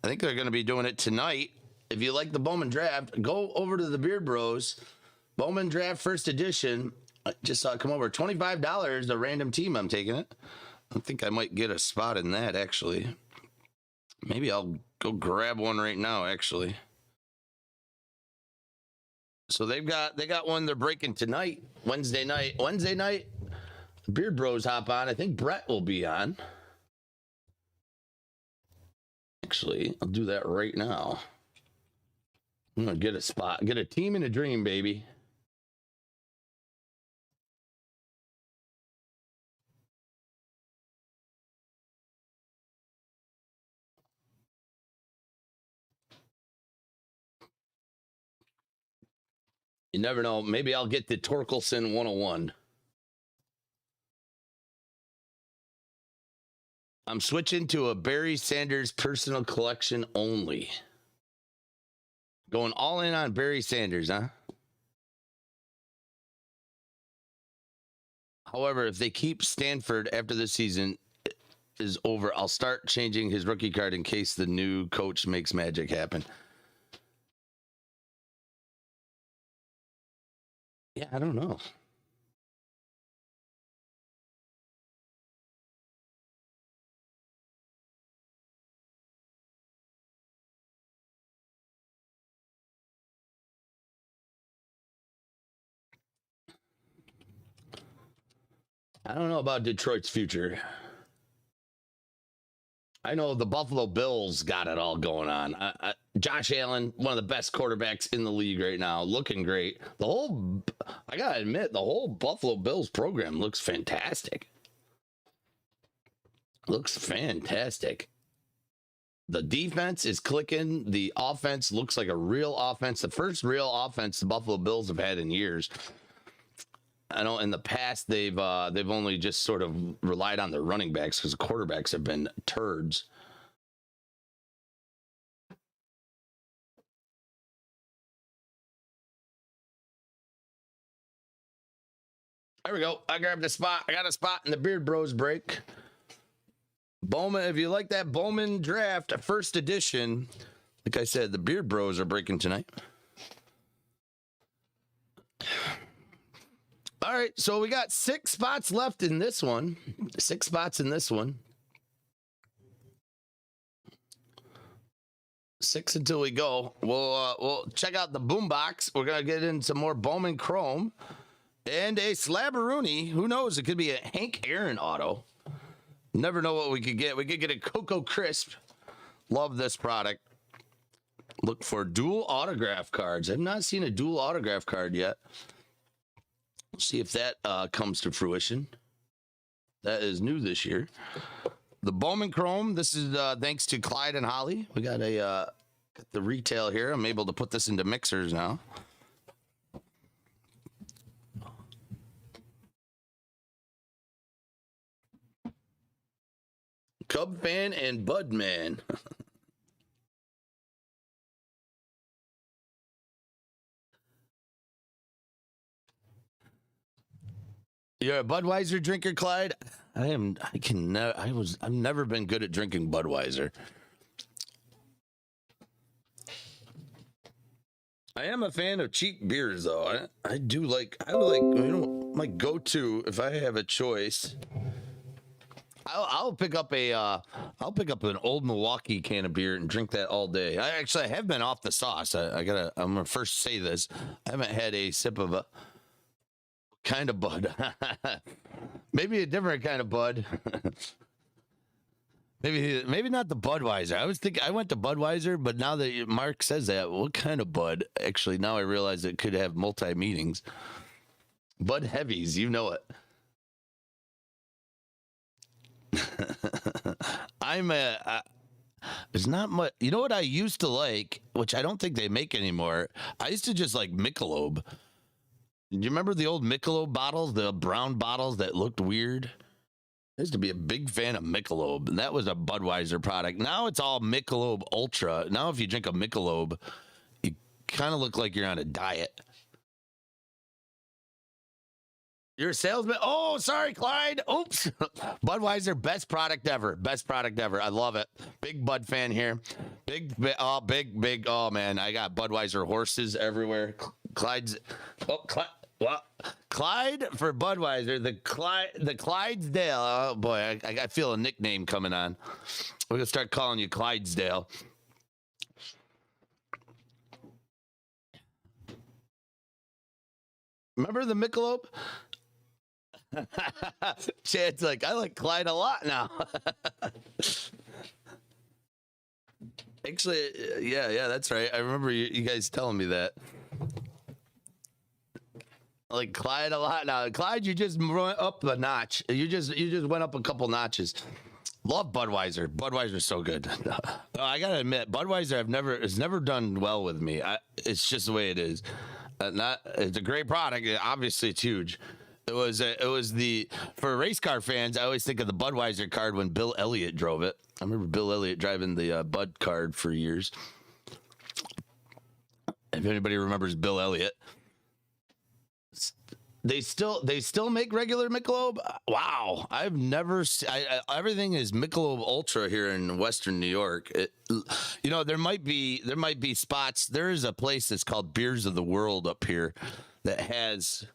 I think they're going to be doing it tonight. If you like the Bowman Draft, go over to the Beard Bros. Bowman Draft First Edition. I just saw it come over. $25, a random team. I'm taking it. I think I might get a spot in that, actually. Maybe I'll go grab one right now, actually. So they got one they're breaking tonight, Wednesday night. Wednesday night, Beard Bros hop on. I think Brett will be on. Actually, I'll do that right now. I'm going to get a spot. Get a team in a dream, baby. You never know. Maybe I'll get the Torkelson 101. I'm switching to a Barry Sanders personal collection only. Going all in on Barry Sanders, huh? However, if they keep Stanford after the season is over, I'll start changing his rookie card in case the new coach makes magic happen. Yeah, I don't know. I don't know about Detroit's future. I know the Buffalo Bills got it all going on. Josh Allen, one of the best quarterbacks in the league right now, looking great. I got to admit, the whole Buffalo Bills program looks fantastic. Looks fantastic. The defense is clicking. The offense looks like a real offense. The first real offense the Buffalo Bills have had in years. I know in the past they've only just sort of relied on their running backs because the quarterbacks have been turds. There we go. I grabbed a spot. I got a spot in the Beard Bros break. Bowman, if you like that Bowman draft, first edition, like I said, the Beard Bros are breaking tonight. All right, so we got 6 spots left in this one. 6 spots in this one. 6 until we go. We'll check out the boombox. We're gonna get in some more Bowman Chrome and a Slabberoonie. Who knows? It could be a Hank Aaron auto. Never know what we could get. We could get a Cocoa Crisp. Love this product. Look for dual autograph cards. I've not seen a dual autograph card yet. We'll see if that comes to fruition. That is new this year. The Bowman Chrome. This is thanks to Clyde and Holly. We got got the retail here. I'm able to put this into mixers now. Cub fan and Bud man. You're a Budweiser drinker, Clyde? I've never been good at drinking Budweiser. I am a fan of cheap beers, though. I like, my go-to if I have a choice. I'll pick up an old Milwaukee can of beer and drink that all day. I have been off the sauce. I'm gonna first say this. I haven't had a sip of a kind of Bud. Maybe a different kind of Bud. maybe not the Budweiser. I went to Budweiser, but now that Mark says that, what kind of Bud? Actually, now I realize it could have multi meanings. Bud Heavies, you know it. There's not much. You know what I used to like, which I don't think they make anymore. I used to just like Michelob. Do you remember the old Michelob bottles, the brown bottles that looked weird? I used to be a big fan of Michelob, and that was a Budweiser product. Now it's all Michelob Ultra. Now if you drink a Michelob, you kind of look like you're on a diet. You're a salesman? Oh, sorry, Clyde. Oops. Budweiser, best product ever. Best product ever. I love it. Big Bud fan here. Big. Oh, man. I got Budweiser horses everywhere. Clyde's. Oh, Clyde for Budweiser. The Clydesdale. Oh, boy. I feel a nickname coming on. We're going to start calling you Clydesdale. Remember the Michelob? Chad's like, I like Clyde a lot now. Actually, yeah, that's right. I remember you guys telling me that. I like Clyde a lot now. Clyde, you just went up a notch. You just went up a couple notches. Love Budweiser. Budweiser's so good. I gotta admit, Budweiser has never done well with me. It's just the way it is. Not it's a great product. Obviously, it's huge. It was the for race car fans. I always think of the Budweiser card when Bill Elliott drove it. I remember Bill Elliott driving the Bud card for years. If anybody remembers Bill Elliott, they still make regular Michelob. Wow, I've never. Everything is Michelob Ultra here in Western New York. There might be spots. There is a place that's called Beers of the World up here that has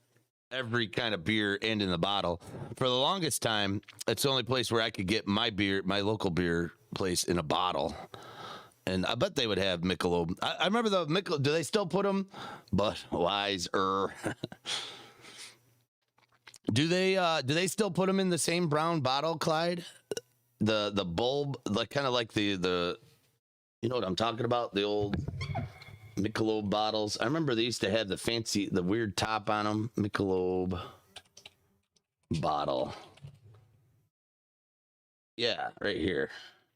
every kind of beer and in the bottle. For the longest time, it's the only place where I could get my beer, my local beer place, in a bottle. And I bet they would have Michelob. I remember the Michelob. Do they still put them? Budweiser. Do they still put them in the same brown bottle, Clyde? The bulb, like kind of like the you know what I'm talking about? The old Michelob bottles. I remember they used to have the weird top on them. Michelob bottle. Yeah, right here.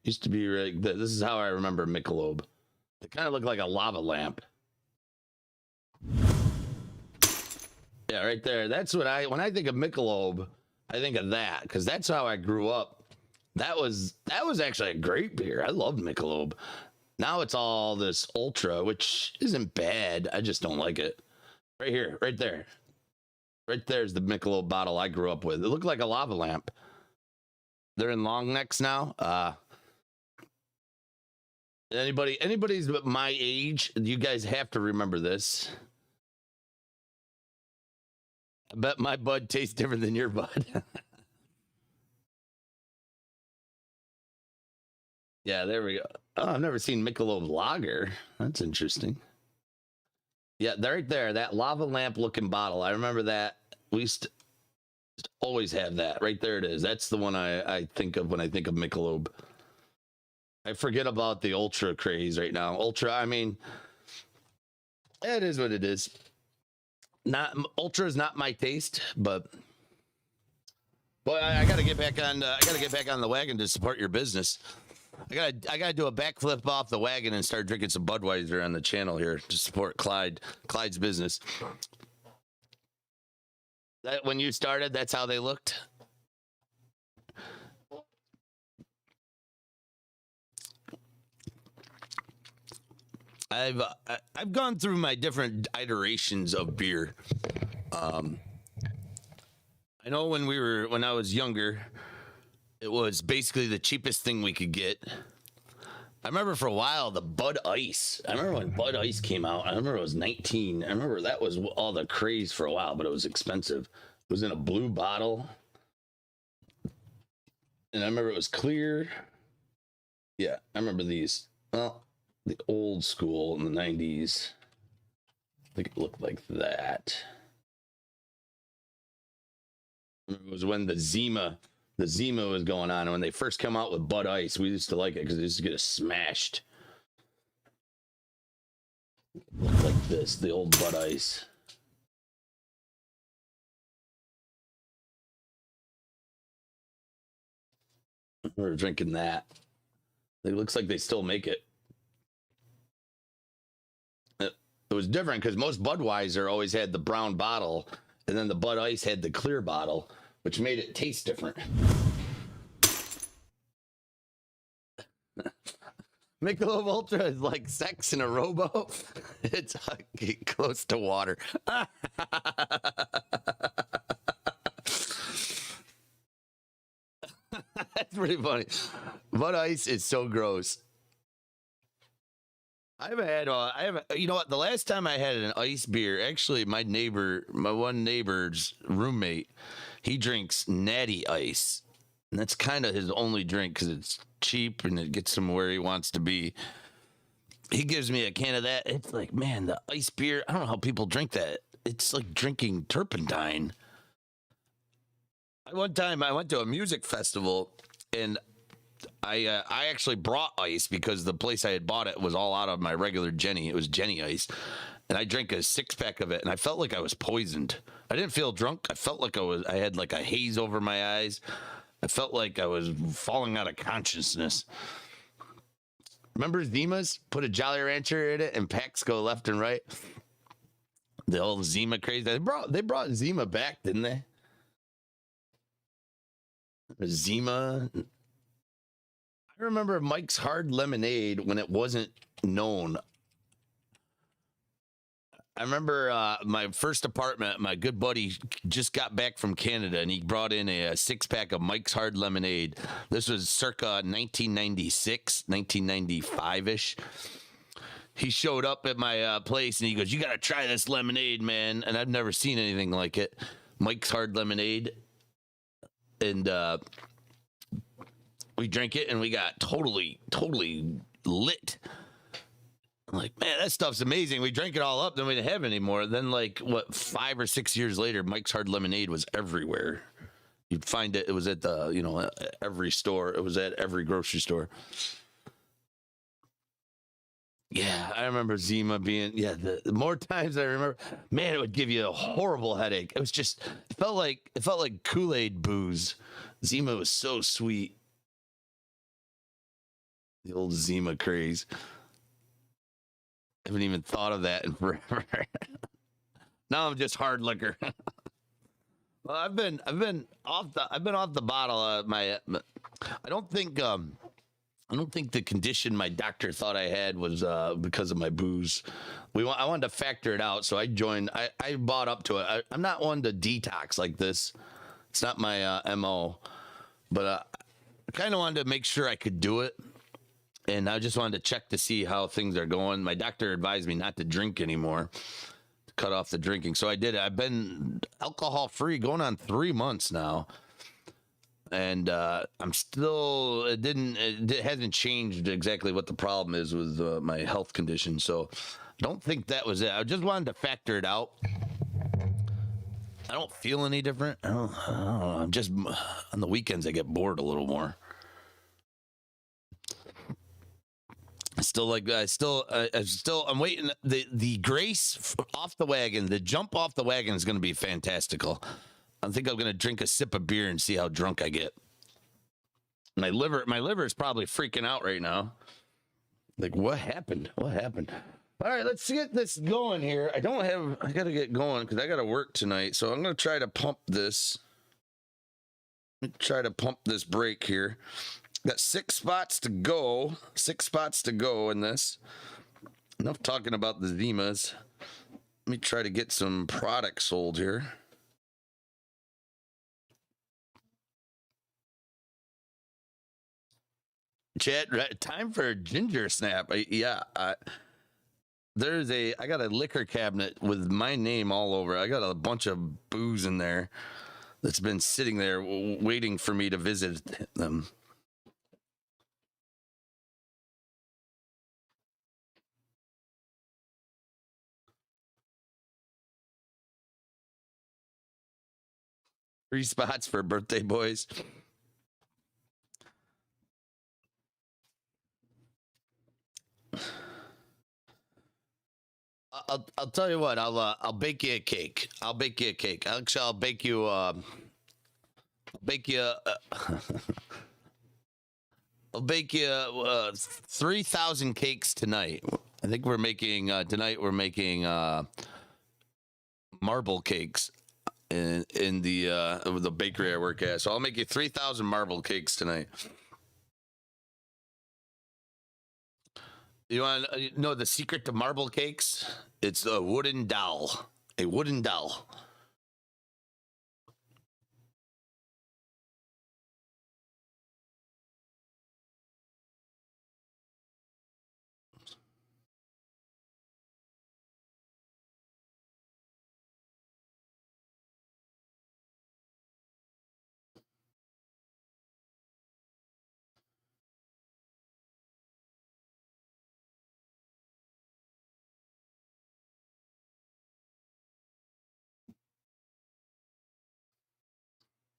Used to be right. This is how I remember Michelob. They kind of look like a lava lamp. Yeah, right there. That's what when I think of Michelob, I think of that because that's how I grew up. That was actually a great beer. I loved Michelob. Now it's all this Ultra, which isn't bad. I just don't like it. Right here, right there. Right there's the Michelob bottle I grew up with. It looked like a lava lamp. They're in long necks now. Anybody's my age, you guys have to remember this. I bet my Bud tastes different than your Bud. Yeah, there we go. Oh, I've never seen Michelob Lager. That's interesting. Yeah, right there, that lava lamp looking bottle. I remember that. We used to always have that. Right there it is. That's the one I think of when I think of Michelob. I forget about the Ultra craze right now. Ultra, I mean, it is what it is. Not Ultra is not my taste, but I got to get back on. I got to get back on the wagon to support your business. I gotta do a backflip off the wagon and start drinking some Budweiser on the channel here to support Clyde's business. That when you started, that's how they looked. I've gone through my different iterations of beer. I know when I was younger, it was basically the cheapest thing we could get. I remember for a while the Bud Ice. I remember when Bud Ice came out. I remember it was 19. I remember that was all the craze for a while, but it was expensive. It was in a blue bottle. And I remember it was clear. Yeah, I remember these. Well, the old school in the 90s. I think it looked like that. It was when the Zima was going on, and when they first come out with Bud Ice, we used to like it because it used to get us smashed. It looked like this, the old Bud Ice. We were drinking that. It looks like they still make it. It was different because most Budweiser always had the brown bottle, and then the Bud Ice had the clear bottle, which made it taste different. Michelob Ultra is like sex in a rowboat. It's close to water. That's pretty funny. Bud Ice is so gross. I haven't, you know what? The last time I had an ice beer, actually, my one neighbor's roommate, he drinks Natty Ice. And that's kind of his only drink because it's cheap and it gets him where he wants to be. He gives me a can of that. It's like, man, the ice beer, I don't know how people drink that. It's like drinking turpentine. One time I went to a music festival and I actually brought ice because the place I had bought it was all out of my regular Jenny. It was Jenny Ice. And I drank a 6-pack of it and I felt like I was poisoned. I didn't feel drunk. I felt like I had like a haze over my eyes. I felt like I was falling out of consciousness. Remember Zimas? Put a Jolly Rancher in it and packs go left and right. The old Zima craze. They brought Zima back, didn't they? Zima. I remember Mike's Hard Lemonade when it wasn't known. I remember my first apartment, my good buddy just got back from Canada and he brought in a 6-pack of Mike's Hard Lemonade. This was circa 1996, 1995-ish. He showed up at my place and he goes, "You got to try this lemonade, man." And I've never seen anything like it. Mike's Hard Lemonade. And we drank it and we got totally lit. I'm like, man, that stuff's amazing. We drank it all up, then we didn't have it anymore. Then, like, 5 or 6 years later, Mike's Hard Lemonade was everywhere. You'd find it. It was at every store. It was at every grocery store. Yeah, I remember Zima being, the more times I remember, man, it would give you a horrible headache. It was just, it felt like Kool-Aid booze. Zima was so sweet. The old Zima craze. I haven't even thought of that in forever. Now I'm just hard liquor. Well, I've been off the bottle. I don't think the condition my doctor thought I had was because of my booze. I wanted to factor it out, so I joined. I bought up to it. I'm not one to detox like this. It's not my MO, but I kind of wanted to make sure I could do it. And I just wanted to check to see how things are going. My doctor advised me not to drink anymore, to cut off the drinking. So I did it. I've been alcohol free going on 3 months now. And I'm still, it hasn't changed exactly what the problem is with my health condition. So I don't think that was it. I just wanted to factor it out. I don't feel any different. I don't know. I'm just, on the weekends, I get bored a little more. I'm waiting. The grace off the wagon, the jump off the wagon is going to be fantastical. I think I'm going to drink a sip of beer and see how drunk I get. My liver is probably freaking out right now. Like, what happened? All right, let's get this going here. I got to get going because I got to work tonight. So I'm going to try to pump this. Break here. Got 6 spots to go. 6 spots to go in this. Enough talking about the Zimas. Let me try to get some products sold here. Chat, time for a ginger snap. I got a liquor cabinet with my name all over. I got a bunch of booze in there that's been sitting there waiting for me to visit them. Three spots for birthday boys. I'll tell you what. I'll bake you a cake. Actually, I'll bake you 3,000 cakes tonight. I think we're making tonight. We're making marble cakes in the bakery I work at. So I'll make you 3,000 marble cakes tonight. You want to know the secret to marble cakes? It's a wooden dowel. A wooden dowel.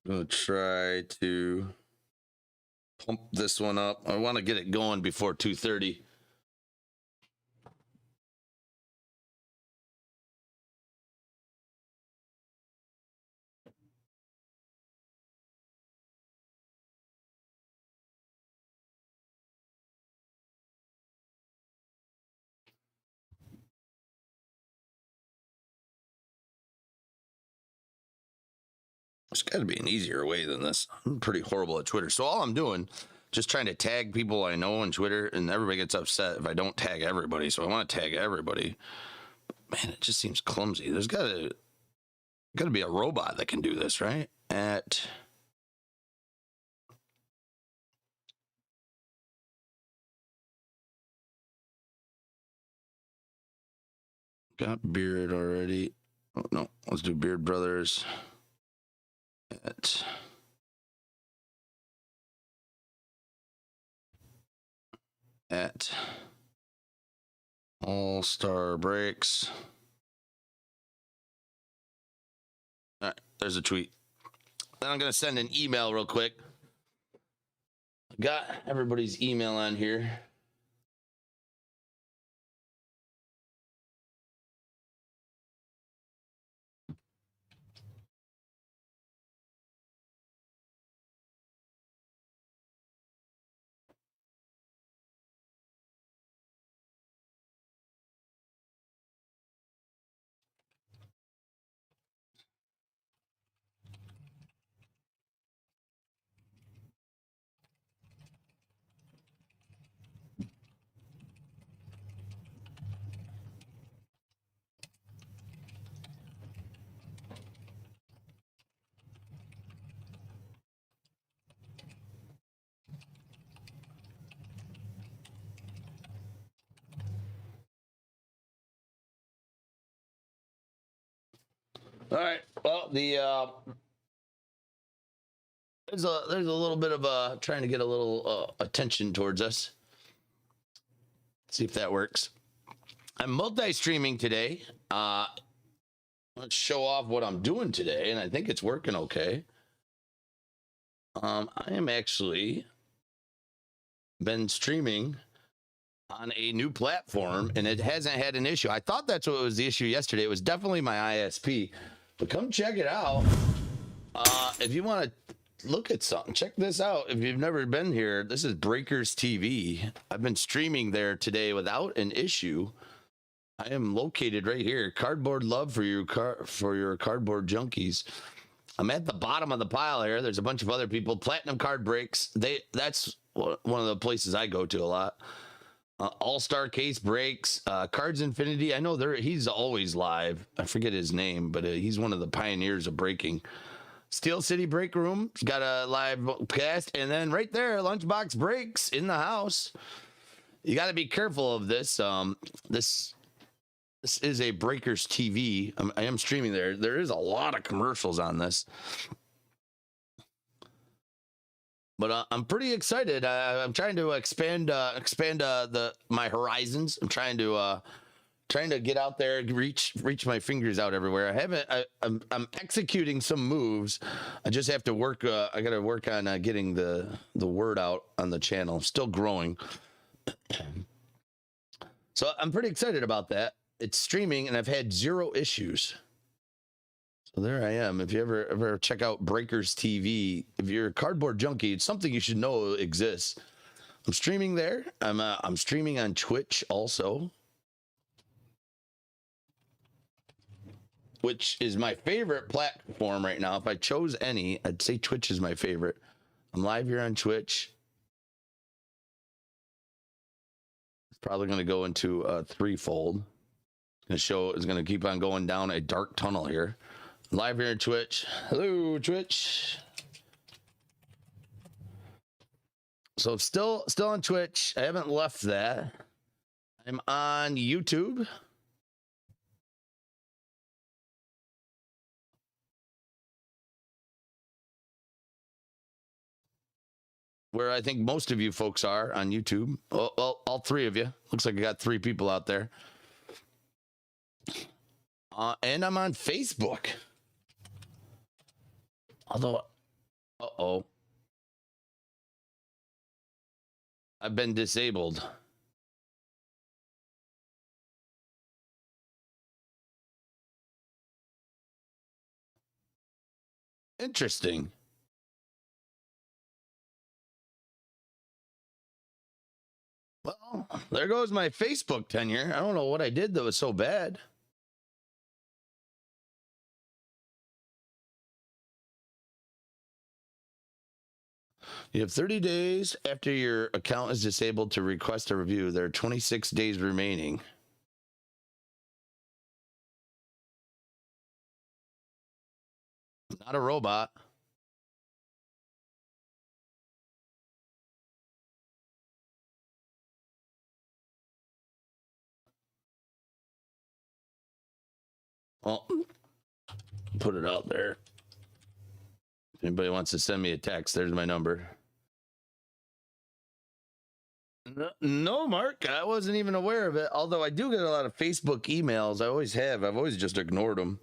I'm gonna try to pump this one up. I want to get it going before 2:30. There's got to be an easier way than this. I'm pretty horrible at Twitter. So all I'm doing, just trying to tag people I know on Twitter, and everybody gets upset if I don't tag everybody. So I want to tag everybody. Man, it just seems clumsy. There's got to be a robot that can do this, right? Got Beard already. Oh, no, let's do Beard Brothers. At All Star Breaks. All right, there's a tweet. Then I'm going to send an email real quick. Got everybody's email on here. All right. Well, there's a little bit of trying to get a little attention towards us. See if that works. I'm multi-streaming today. Let's show off what I'm doing today, and I think it's working okay. I am actually been streaming on a new platform, and it hasn't had an issue. I thought that's what was the issue yesterday. It was definitely my ISP, but come check it out. If you want to look at something, check this out. If you've never been here, this is Breakers TV. I've been streaming there today without an issue. I am located right here. Cardboard love for your cardboard junkies. I'm at the bottom of the pile here. There's a bunch of other people. Platinum Card Breaks. That's one of the places I go to a lot. All-Star Case Breaks. Cards Infinity. I know he's always live. I forget his name, but he's one of the pioneers of breaking. Steel City Break Room. He's got a live cast. And then right there, Lunchbox Breaks in the house. You got to be careful of this. This is a Breakers TV. I am streaming there. There is a lot of commercials on this, but I'm pretty excited. I'm trying to expand my horizons. I'm trying to get out there, reach my fingers out everywhere. I'm executing some moves. I just have to work. I got to work on getting the word out on the channel. I'm still growing, so I'm pretty excited about that. It's streaming, and I've had 0 issues. So there I am. If you ever check out Breakers TV, if you're a cardboard junkie, it's something you should know exists. I'm streaming there. I'm streaming on Twitch also, which is my favorite platform right now. If I chose any, I'd say Twitch is my favorite. I'm live here on Twitch. It's probably going to go into a threefold. It's going to keep on going down a dark tunnel here. Live here on Twitch. Hello, Twitch. So still on Twitch. I haven't left that. I'm on YouTube. Where I think most of you folks are on YouTube. Well, all 3 of you. Looks like I got 3 people out there. And I'm on Facebook. Although, I've been disabled. Interesting. Well, there goes my Facebook tenure. I don't know what I did that was so bad. You have 30 days after your account is disabled to request a review. There are 26 days remaining. Not a robot. Well, put it out there. If anybody wants to send me a text, there's my number. No, Mark, I wasn't even aware of it. Although I do get a lot of Facebook emails. I always have. I've always just ignored them.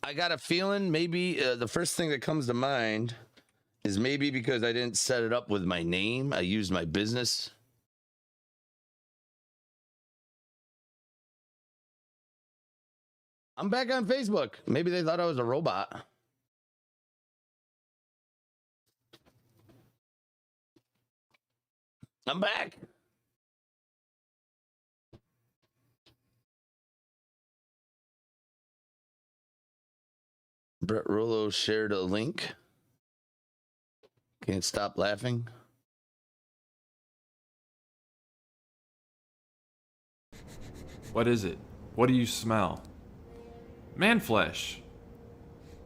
I got a feeling maybe the first thing that comes to mind is maybe because I didn't set it up with my name. I used my business. I'm back on Facebook. Maybe they thought I was a robot. I'm back. Brett Rollo shared a link. Can't stop laughing. What is it? What do you smell? Man flesh.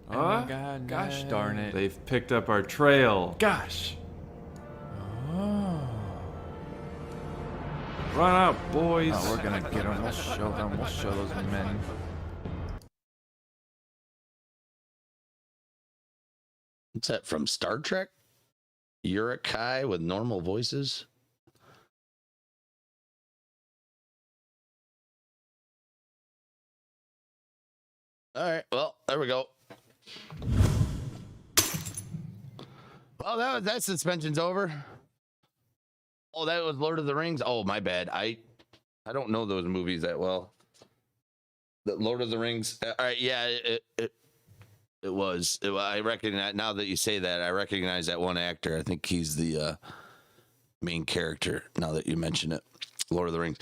Oh my God, Gosh no. darn it. They've picked up our trail. Gosh. Oh. Run out, boys. Oh, we're gonna get them. We'll show them. We'll show those men. What's that from Star Trek? Urukai with normal voices? All right, well, there we go. Well, that suspension's over. Oh, that was Lord of the Rings. Oh, my bad. I don't know those movies that well. The Lord of the Rings. All right, yeah, it was. I recognize now that you say that. I recognize that one actor. I think he's the main character. Now that you mention it, Lord of the Rings.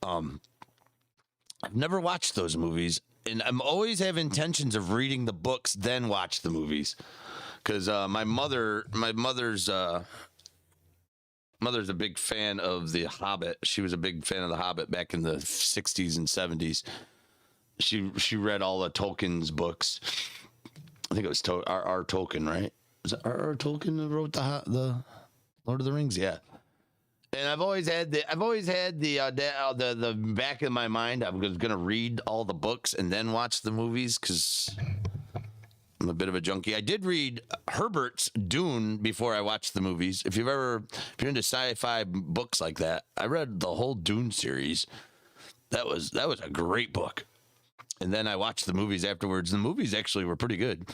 I've never watched those movies, and I'm always have intentions of reading the books then watch the movies, because my mother's a big fan of The Hobbit. She was a big fan of The Hobbit back in the 60s and 70s. She read all of Tolkien's books. I think it was R.R. Tolkien, right? Was it R.R. Tolkien who wrote the Lord of the Rings? Yeah. And I've always had the back of my mind. I was gonna read all the books and then watch the movies because I'm a bit of a junkie. I did read Herbert's Dune before I watched the movies. If you're into sci-fi books like that, I read the whole Dune series. That was a great book. And then I watched the movies afterwards. The movies actually were pretty good.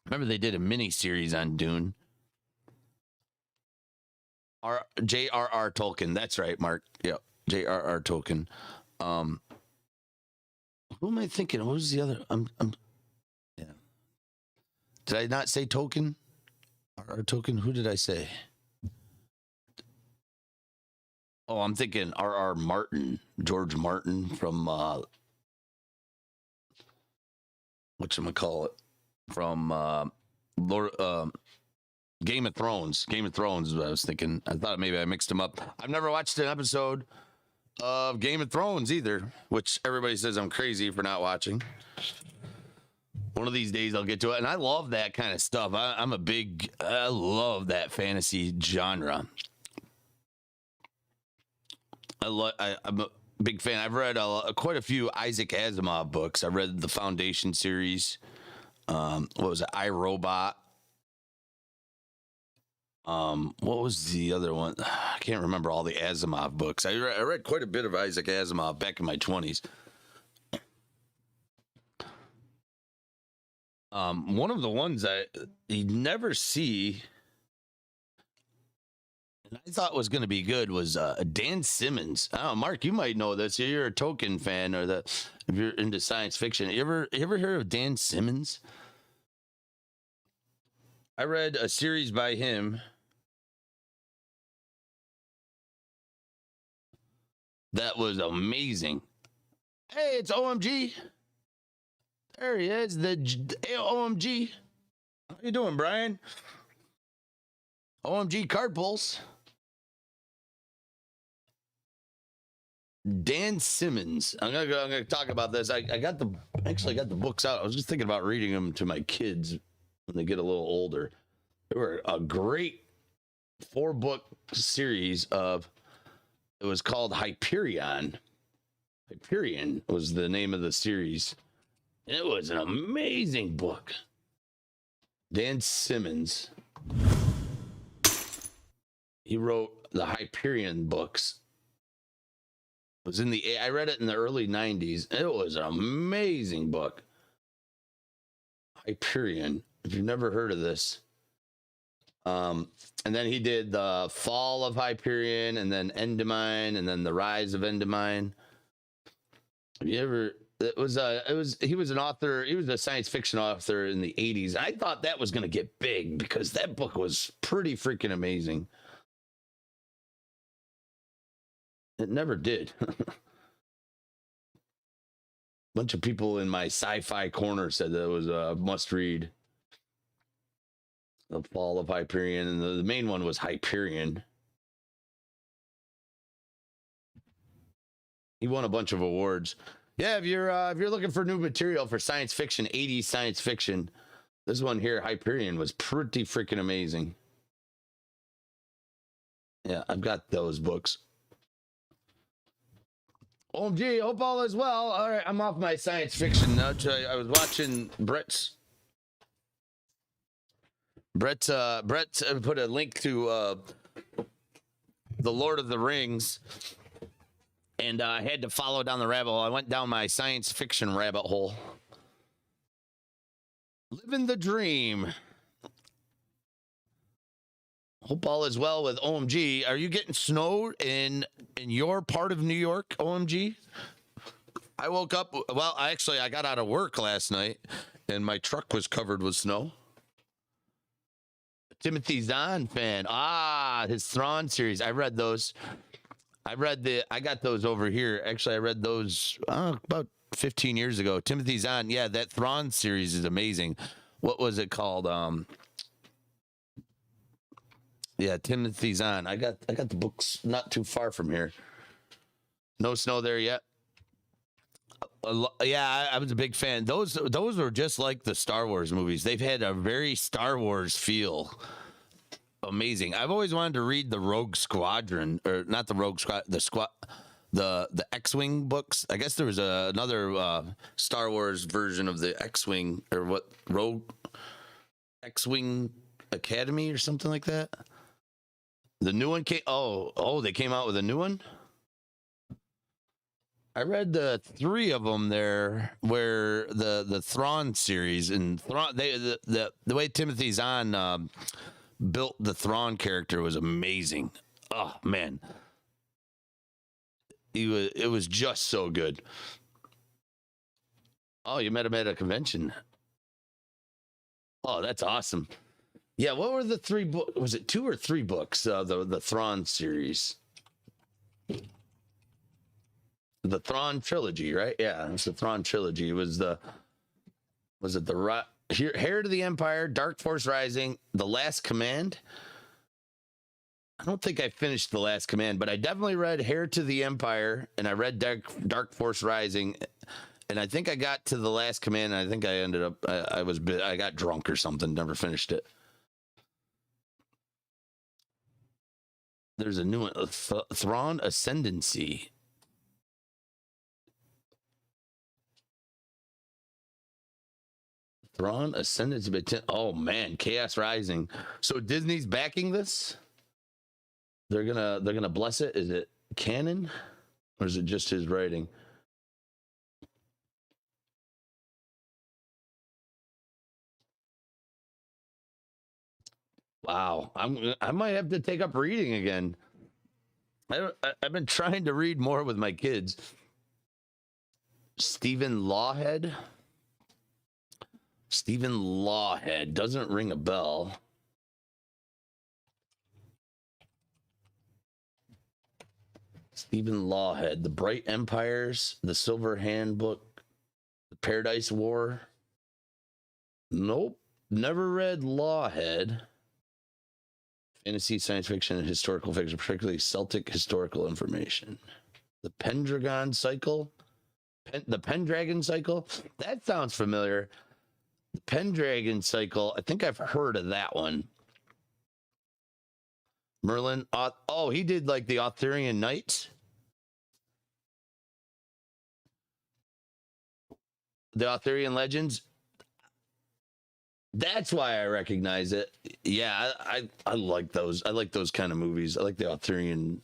Remember they did a mini series on Dune. J.R.R. Tolkien. That's right, Mark. Yep. J.R.R. Tolkien. Who am I thinking? What was the other? Yeah. Did I not say Tolkien? R.R. Tolkien? Who did I say? Oh, I'm thinking R.R. Martin. George Martin from whatchamacallit? From Game of Thrones. Game of Thrones is what I was thinking. I thought maybe I mixed them up. I've never watched an episode of Game of Thrones either, which everybody says I'm crazy for not watching. One of these days I'll get to it. And I love that kind of stuff. I love that fantasy genre. I'm a big fan. I've read quite a few Isaac Asimov books. I read the Foundation series. What was it? I, Robot. What was the other one? I can't remember all the Asimov books. I read quite a bit of Isaac Asimov back in my 20s. One of the ones you never see, and I thought was going to be good, was Dan Simmons. I don't know, Mark, you might know this. You're a Tolkien fan, or if you're into science fiction. You ever heard of Dan Simmons? I read a series by him that was amazing. Hey, it's OMG. There he is, the OMG. How you doing, Brian? OMG card pulls. Dan Simmons. I'm gonna talk about this. I got the books out. I was just thinking about reading them to my kids when they get a little older. They were a great 4-book series of. It was called Hyperion. Hyperion was the name of the series. And it was an amazing book. Dan Simmons. He wrote the Hyperion books. I read it in the early 90s. It was an amazing book. Hyperion. If you've never heard of this. And then he did the Fall of Hyperion, and then Endemine, and then the Rise of Endemine. Have you ever? He was an author. He was a science fiction author in the 80s. I thought that was going to get big because that book was pretty freaking amazing. It never did. Bunch of people in my sci-fi corner said that it was a must-read. The Fall of Hyperion, and the main one was Hyperion. He won a bunch of awards. Yeah, if you're looking for new material for science fiction, 80s science fiction, this one here, Hyperion, was pretty freaking amazing. Yeah, I've got those books. OMG, hope all is well. All right, I'm off my science fiction now. I was watching Brett's put a link to The Lord of the Rings, and I had to follow down the rabbit hole. I went down my science fiction rabbit hole. Living the dream. Hope all is well with OMG. Are you getting snowed in your part of New York, OMG? I woke up, well, I got out of work last night, and my truck was covered with snow. Timothy Zahn fan. His Thrawn series. I read those. I got those over here. Actually, I read those about 15 years ago. Timothy Zahn. Yeah, that Thrawn series is amazing. What was it called? Yeah, Timothy Zahn. I got the books not too far from here. No snow there yet. Yeah, I was a big fan. Those were just like the Star Wars movies. They've had a very Star Wars feel. Amazing. I've always wanted to read the Rogue Squadron, or not the Rogue Squad, the X-Wing books. I guess there was another Star Wars version of the X-Wing, or what, Rogue X-Wing Academy or something like that. The new one came. They came out with a new one. I read the 3 of them there, where the Thrawn series and Thrawn. The way Timothy Zahn built the Thrawn character was amazing. Oh man, it was just so good. Oh, you met him at a convention. Oh, that's awesome. Yeah, what were the 3 books? Was it 2 or 3 books? The Thrawn series. The Thrawn trilogy, right? Yeah, it's the Thrawn trilogy. It was Heir to the Empire, Dark Force Rising, The Last Command. I don't think I finished The Last Command, but I definitely read Heir to the Empire, and I read Dark Force Rising, and I think I got to The Last Command, and I think I ended up, I got drunk or something, never finished it. There's a new one, Thrawn Ascendancy. Thrawn Ascendancy. Oh man, Chaos Rising. So Disney's backing this? They're gonna bless it. Is it canon, or is it just his writing? Wow, I might have to take up reading again. I've been trying to read more with my kids. Stephen Lawhead. Stephen Lawhead doesn't ring a bell. Stephen Lawhead, The Bright Empires, The Silver Handbook, The Paradise War. Nope, never read Lawhead. Fantasy, science fiction, and historical fiction, particularly Celtic historical information. The Pendragon cycle? The Pendragon cycle? That sounds familiar. The Pendragon cycle, I think I've heard of that one. Merlin, oh, he did like the Arthurian Knights. The Arthurian Legends. That's why I recognize it. Yeah, I like those. I like those kind of movies. I like the Arthurian,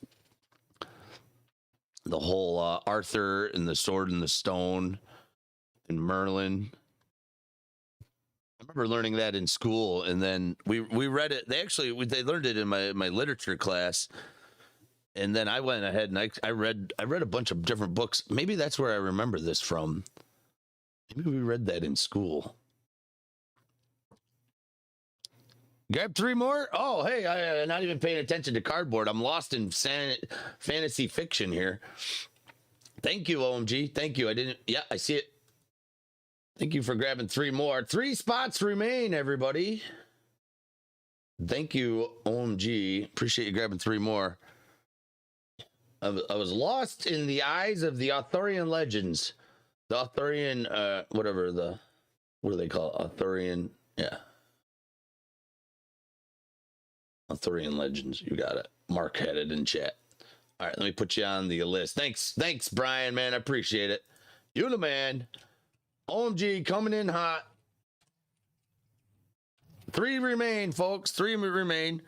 the whole Arthur and the Sword and the Stone and Merlin. I remember learning that in school, and then we read it. They learned it in my literature class, and then I went ahead and I read a bunch of different books. Maybe that's where I remember this from. Maybe we read that in school. Grab 3 more? Oh, hey, I'm not even paying attention to cardboard. I'm lost in fantasy fiction here. Thank you, OMG. Thank you. I see it. Thank you for grabbing 3 more. 3 spots remain, everybody. Thank you, OMG. Appreciate you grabbing 3 more. I was lost in the eyes of the Arthurian legends. The Arthurian, what do they call it? Arthurian, yeah. Arthurian legends. You got it. Mark had it in chat. All right, let me put you on the list. Thanks, Brian, man. I appreciate it. You the man. OMG coming in hot. 3 remain, folks. 3 remain.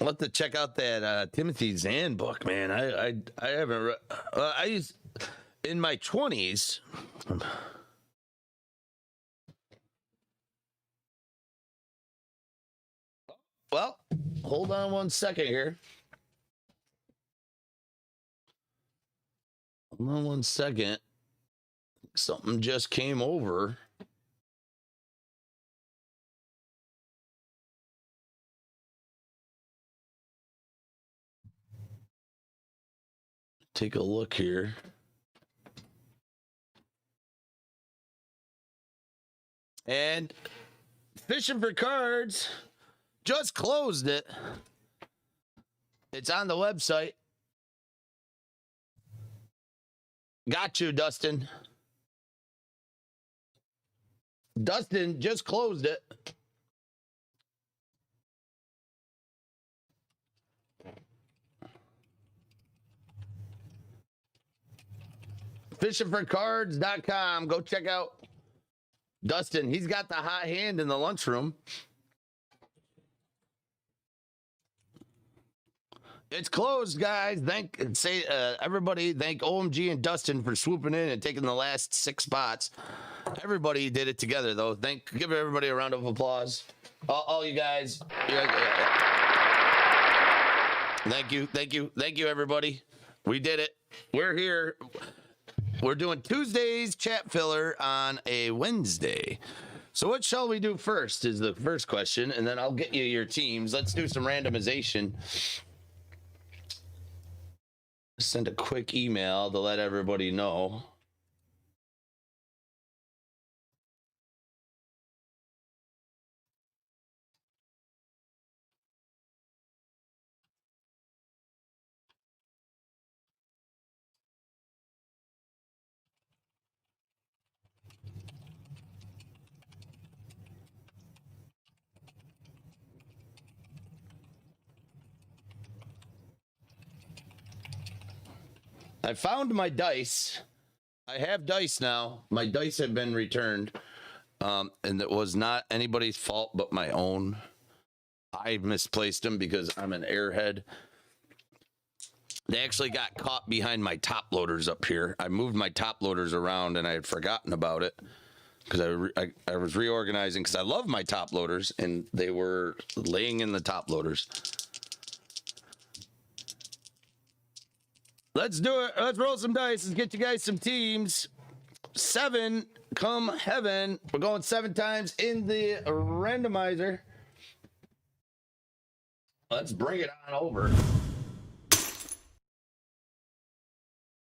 I'll have to check out that Timothy Zahn book, man. I haven't read. I used in my 20s. Well, hold on 1 second here. Hold on 1 second. Something just came over. Take a look here. And Fishing for Cards just closed it. It's on the website. Got you, Dustin. Dustin just closed it. FishingForCards.com. Go check out Dustin. He's got the hot hand in the lunchroom. It's closed, guys. Everybody thank OMG and Dustin for swooping in and taking the last 6 spots. Everybody did it together, though. Give everybody a round of applause. All you guys. Thank you, everybody. We did it. We're here. We're doing Tuesday's chat filler on a Wednesday. So what shall we do first is the first question, and then I'll get you your teams. Let's do some randomization. Send a quick email to let everybody know. I found my dice. I have dice now. My dice have been returned. And it was not anybody's fault but my own. I misplaced them because I'm an airhead. They actually got caught behind my top loaders up here. I moved my top loaders around and I had forgotten about it because I was reorganizing because I love my top loaders and they were laying in the top loaders. Let's do it. Let's roll some dice. Let's get you guys some teams. 7, come heaven. We're going 7 times in the randomizer. Let's bring it on over.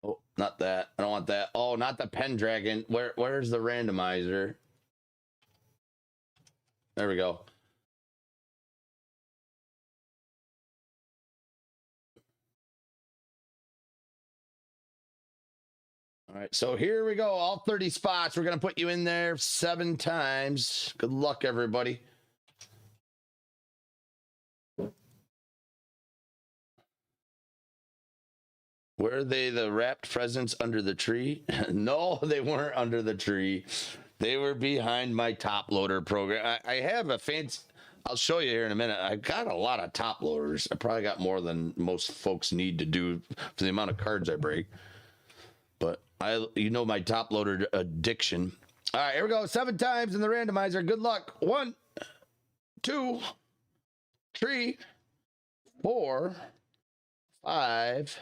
Oh, Not that. I don't want that. Oh, not the Pendragon. Where's the randomizer? There we go. All right, so here we go. All 30 spots. We're going to put you in there 7 times. Good luck, everybody. Were they the wrapped presents under the tree? No, they weren't under the tree. They were behind my top loader program. I have a fancy... I'll show you here in a minute. I've got a lot of top loaders. I probably got more than most folks need to do for the amount of cards I break. But you know my top loader addiction. All right, here we go. 7 times in the randomizer. Good luck. 1, 2, 3, 4, 5,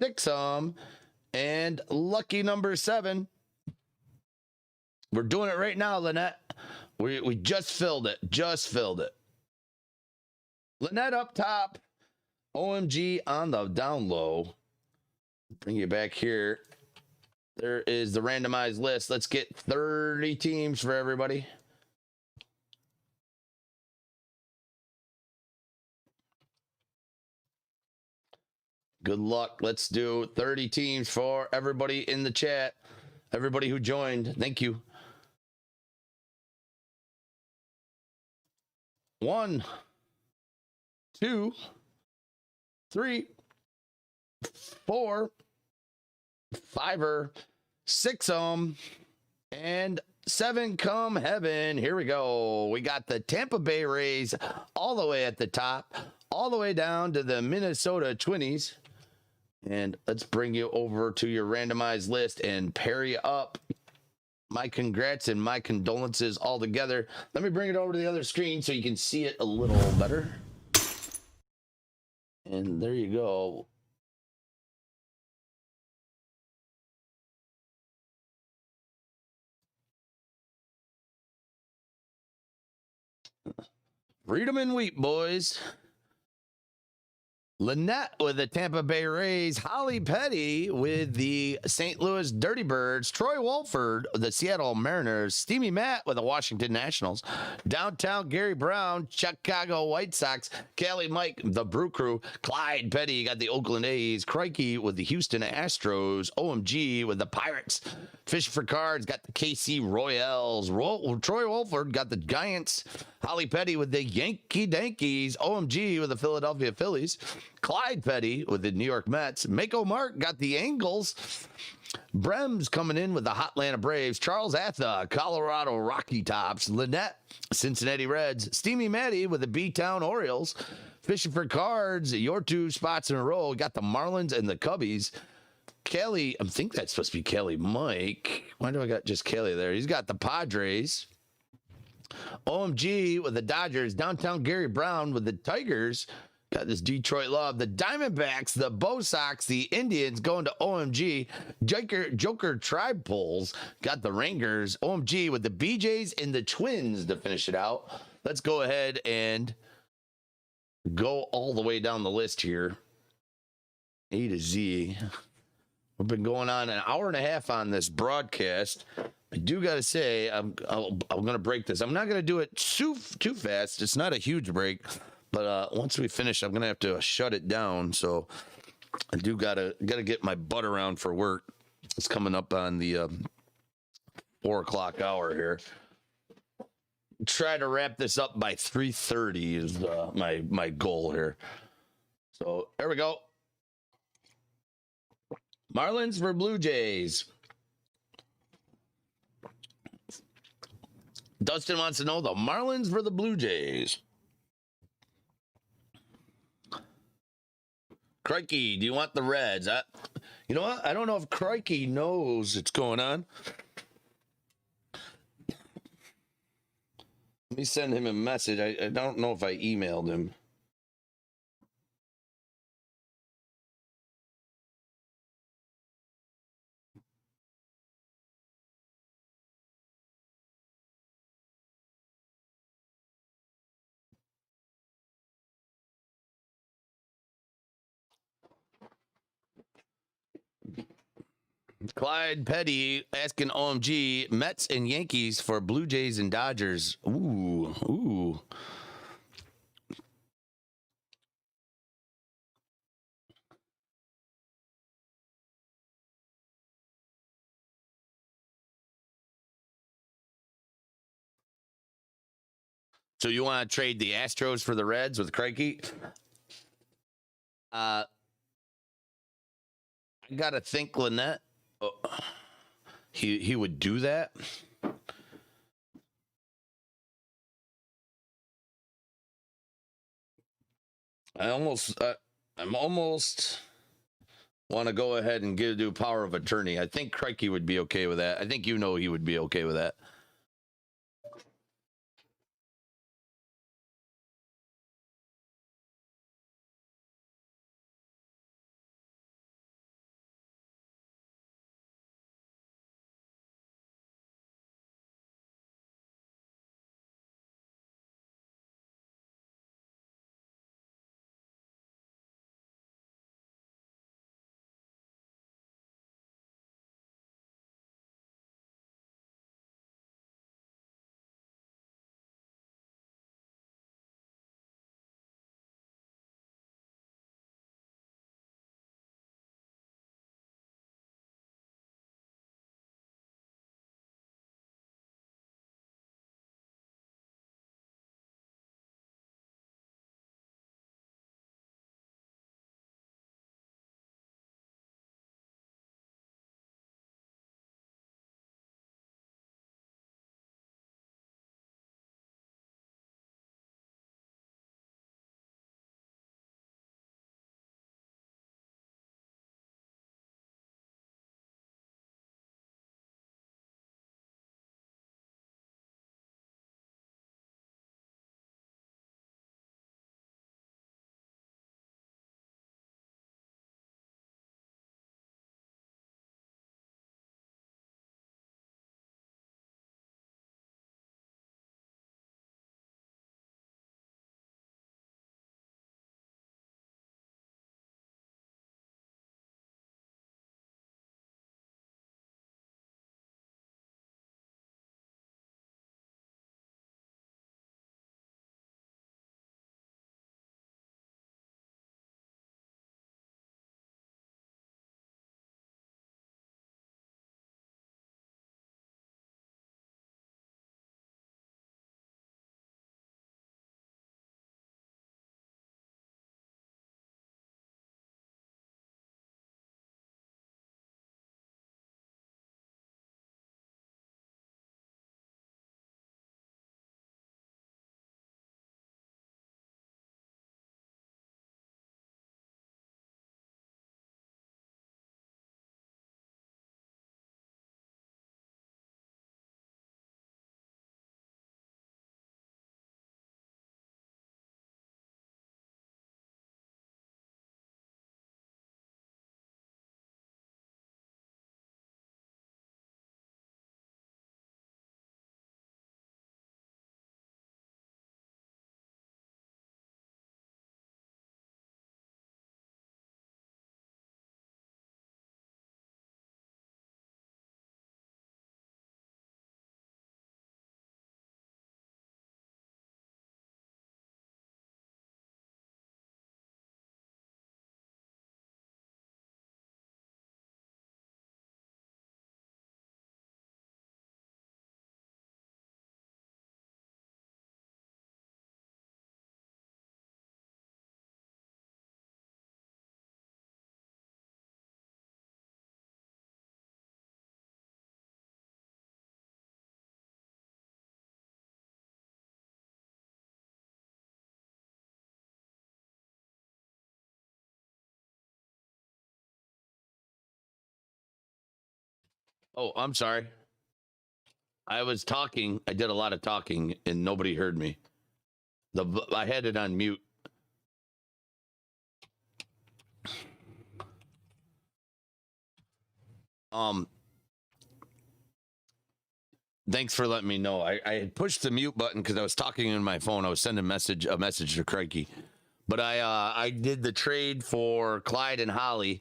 6 and lucky number 7. We're doing it right now, Lynette. We just filled it. Just filled it. Lynette up top. OMG on the down low. Bring you back here. There is the randomized list. Let's get 30 teams for everybody. Good luck. Let's do 30 teams for everybody in the chat. Everybody who joined. Thank you. 1, 2, 3, 4, 5, 6 and 7 come heaven. Here we go. We got the Tampa Bay Rays all the way at the top, all the way down to the Minnesota Twinnies. And let's bring you over to your randomized list and pair you up. My congrats and my condolences all together. Let me bring it over to the other screen so you can see it a little better. And there you go. Freedom and wheat, boys. Lynette with the Tampa Bay Rays, Holly Petty with the St. Louis Dirty Birds, Troy Wolford, the Seattle Mariners, Steamy Matt with the Washington Nationals, Downtown Gary Brown, Chicago White Sox, Cali Mike, the Brew Crew, Clyde Petty, got the Oakland A's, Crikey with the Houston Astros, OMG with the Pirates, Fish for Cards, got the KC Royals, Troy Wolford got the Giants, Holly Petty with the Yankee Dankies, OMG with the Philadelphia Phillies, Clyde Petty with the New York Mets, Mako Mark got the Angles, Brems coming in with the Hotlanta Braves, Charles Atha, Colorado Rocky Tops, Lynette, Cincinnati Reds, Steamy Matty with the B-Town Orioles, Fishing for Cards, your 2 spots in a row, got the Marlins and the Cubbies, Kelly, I think that's supposed to be Kelly Mike. Why do I got just Kelly there? He's got the Padres. OMG with the Dodgers. Downtown Gary Brown with the Tigers. Got this Detroit love. The Diamondbacks, the Bo Sox, the Indians going to OMG. Joker Tribe Polls. Got the Rangers. OMG with the BJs and the Twins to finish it out. Let's go ahead and go all the way down the list here. A to Z. We've been going on an hour and a half on this broadcast. I do got to say, I'm going to break this. I'm not going to do it too fast. It's not a huge break, but once we finish, I'm going to have to shut it down. So I do got to get my butt around for work. It's coming up on the 4 o'clock hour here. Try to wrap this up by 3:30 is my goal here. So there we go. Marlins for Blue Jays. Dustin wants to know the Marlins for the Blue Jays. Crikey, do you want the Reds? You know what? I don't know if Crikey knows what's going on. Let me send him a message. I don't know if I emailed him. Clyde Petty asking OMG Mets and Yankees for Blue Jays and Dodgers. Ooh. So you want to trade the Astros for the Reds with Crikey? I gotta think Lynette. He would do that. I'm almost want to go ahead and do power of attorney. I think Crikey would be okay with that. I think he would be okay with that. Oh, I'm sorry. I was talking. I did a lot of talking, and nobody heard me. I had it on mute. Thanks for letting me know. I had pushed the mute button because I was talking in my phone. I was sending a message to Crikey. But I did the trade for Clyde and Holly,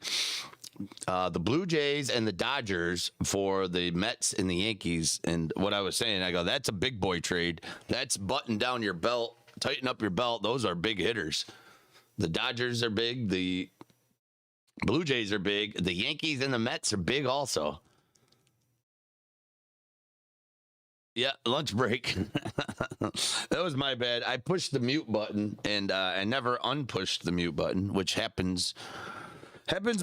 the Blue Jays and the Dodgers for the Mets and the Yankees. And what I was saying, I go, that's a big boy trade. That's button down your belt, tighten up your belt. Those are big hitters. The Dodgers are big. The Blue Jays are big. The Yankees and the Mets are big also. Yeah, lunch break. That was my bad. I pushed the mute button and I never unpushed the mute button, which happens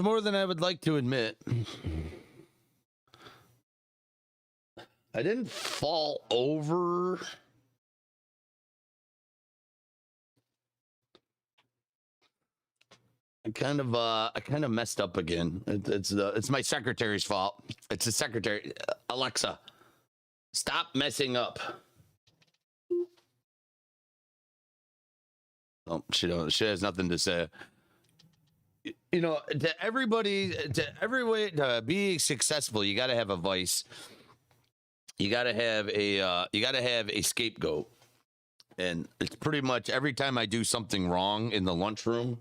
more than I would like to admit. I didn't fall over. I kind of messed up again. It's my secretary's fault. It's the secretary. Alexa, stop messing up. Oh, she has nothing to say. You know, to every way to be successful, you got to have a vice. You got to have a scapegoat. And it's pretty much every time I do something wrong in the lunchroom,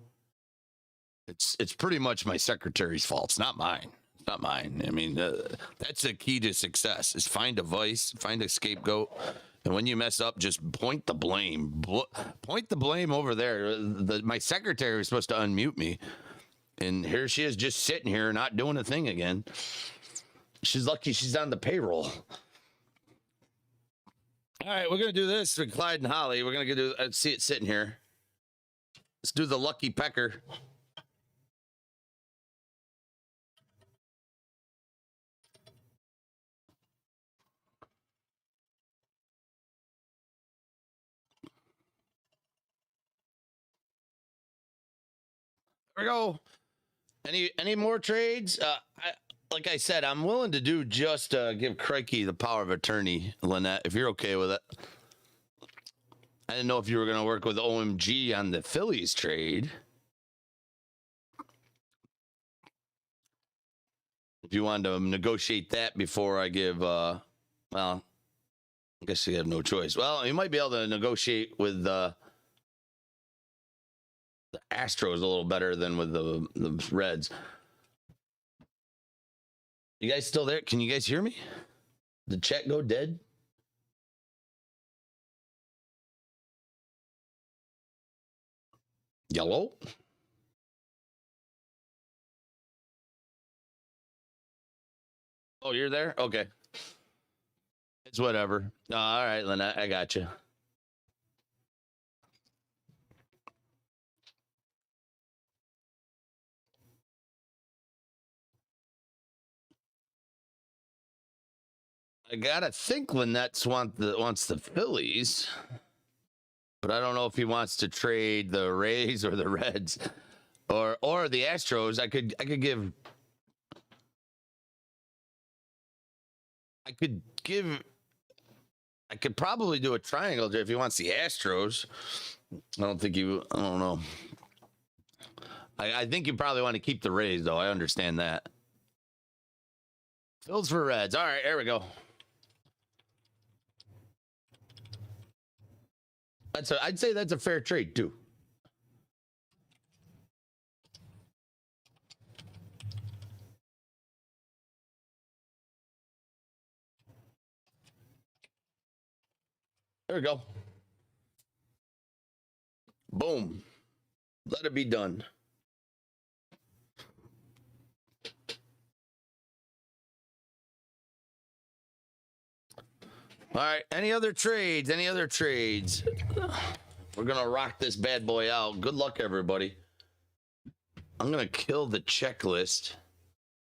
it's pretty much my secretary's fault. It's not mine. It's not mine. I mean, that's the key to success: is find a vice, find a scapegoat, and when you mess up, just point the blame. Point the blame over there. My secretary was supposed to unmute me, and here she is, just sitting here, not doing a thing again. She's lucky she's on the payroll. All right, we're gonna do this with Clyde and Holly. We're gonna do. I see it sitting here. Let's do the lucky pecker. There we go. Any more trades? Like I said, I'm willing to do just give Crikey the power of attorney, Lynette, if you're okay with it. I didn't know if you were going to work with OMG on the Phillies trade. If you wanted to negotiate that before I give, well, I guess you have no choice. Well, you might be able to negotiate with the Astros a little better than with the Reds. You guys still there? Can you guys hear me? Did chat go dead? Yellow? Oh, you're there? Okay. It's whatever. All right, Lynette, I got you. I gotta think Lynette wants the Phillies, but I don't know if he wants to trade the Rays or the Reds or the Astros. I could probably do a triangle if he wants the Astros. I don't know. I think you probably want to keep the Rays though. I understand that. Phils for Reds. All right, here we go. I'd say that's a fair trade too. There we go. Boom. Let it be done. All right. Any other trades? We're going to rock this bad boy out. Good luck, everybody. I'm going to kill the checklist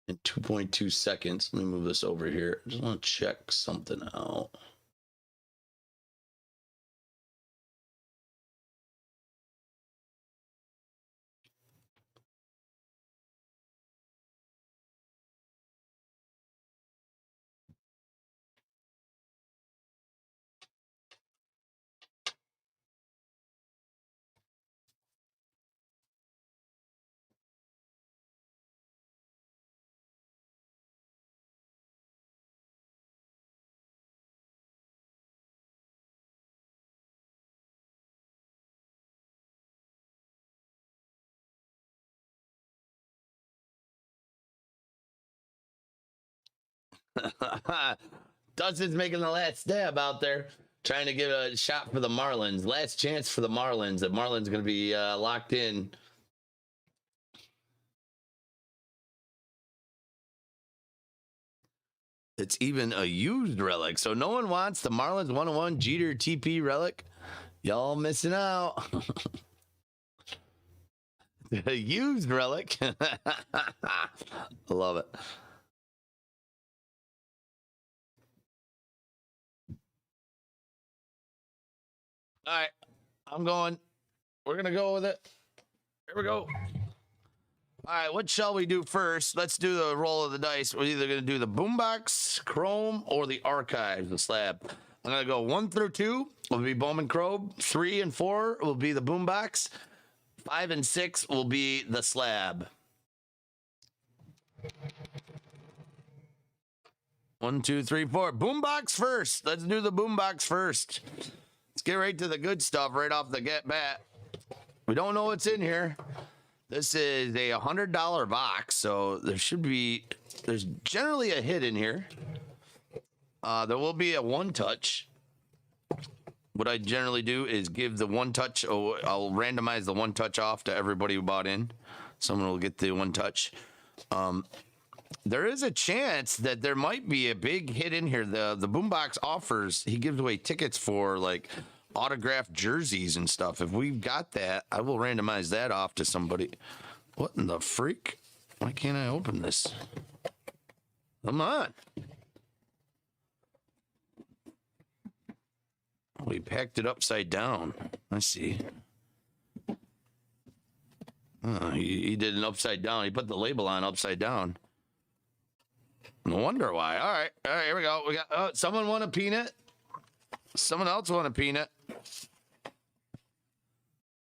in 2.2 seconds. Let me move this over here. I just want to check something out. Dustin's making the last stab out there, trying to get a shot for the Marlins. Last chance for the Marlins. The Marlins going to be locked in. It's even a used relic. So no one wants the Marlins 101 Jeter TP relic. Y'all missing out. A used relic. I love it. All right, I'm going. We're going to go with it. Here we go. All right, what shall we do first? Let's do the roll of the dice. We're either going to do the boombox, chrome, or the archives, the slab. I'm going to go 1 through 2 will be Bowman Chrome. 3 and 4 will be the boombox. 5 and 6 will be the slab. 1, 2, 3, 4. Boombox first. Let's do the boombox first. Let's get right to the good stuff right off the get bat. We don't know what's in here. This is a $100 box, so there's generally a hit in here. There will be a one touch. What I generally do is give the one touch. I'll randomize the one touch off to everybody who bought in. Someone will get the one touch. There is a chance that there might be a big hit in here. The boombox offers, he gives away tickets for like autographed jerseys and stuff. If we've got that, I will randomize that off to somebody. What in the freak? Why can't I open this? Come on. Oh, he packed it upside down. I see. Oh, he did an upside down. He put the label on upside down. No wonder why. All right, here we go. We got someone want a peanut. Someone else want a peanut.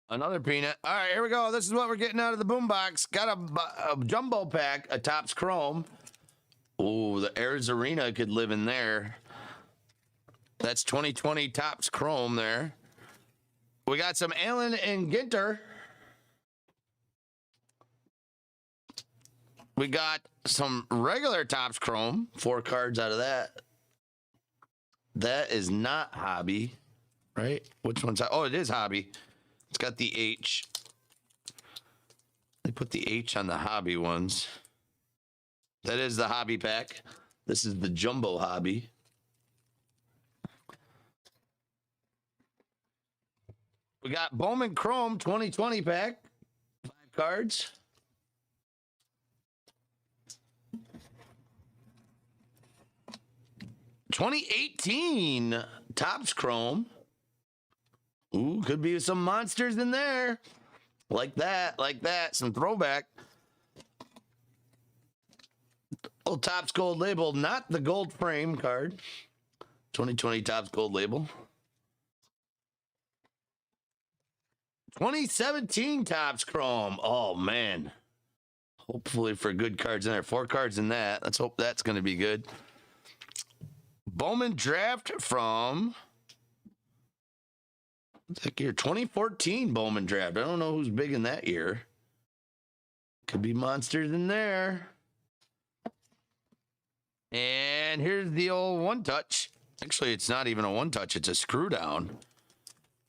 Another peanut. All right, here we go. This is what we're getting out of the boombox. Got a jumbo pack, a Topz Chrome. Oh, the Airs Arena could live in there. That's 2020 Topz Chrome there. We got some Allen and Ginter. We got some regular Topz Chrome. 4 cards out of that. That is not Hobby, right? Which one's? Oh, it is Hobby. It's got the H. They put the H on the Hobby ones. That is the Hobby pack. This is the Jumbo Hobby. We got Bowman Chrome 2020 pack. 5 cards. '18 Topz Chrome. Ooh, could be some monsters in there. Like that, like that. Some throwback. Oh, Topps Gold Label, not the gold frame card. 2020 Topps Gold Label. 2017 Topps Chrome. Oh, man. Hopefully for good cards in there. 4 cards in that. Let's hope that's going to be good. Bowman Draft from that year, 2014 Bowman Draft. I don't know who's big in that year. Could be monsters in there. And here's the old one touch. Actually, it's not even a one touch. It's a screw down.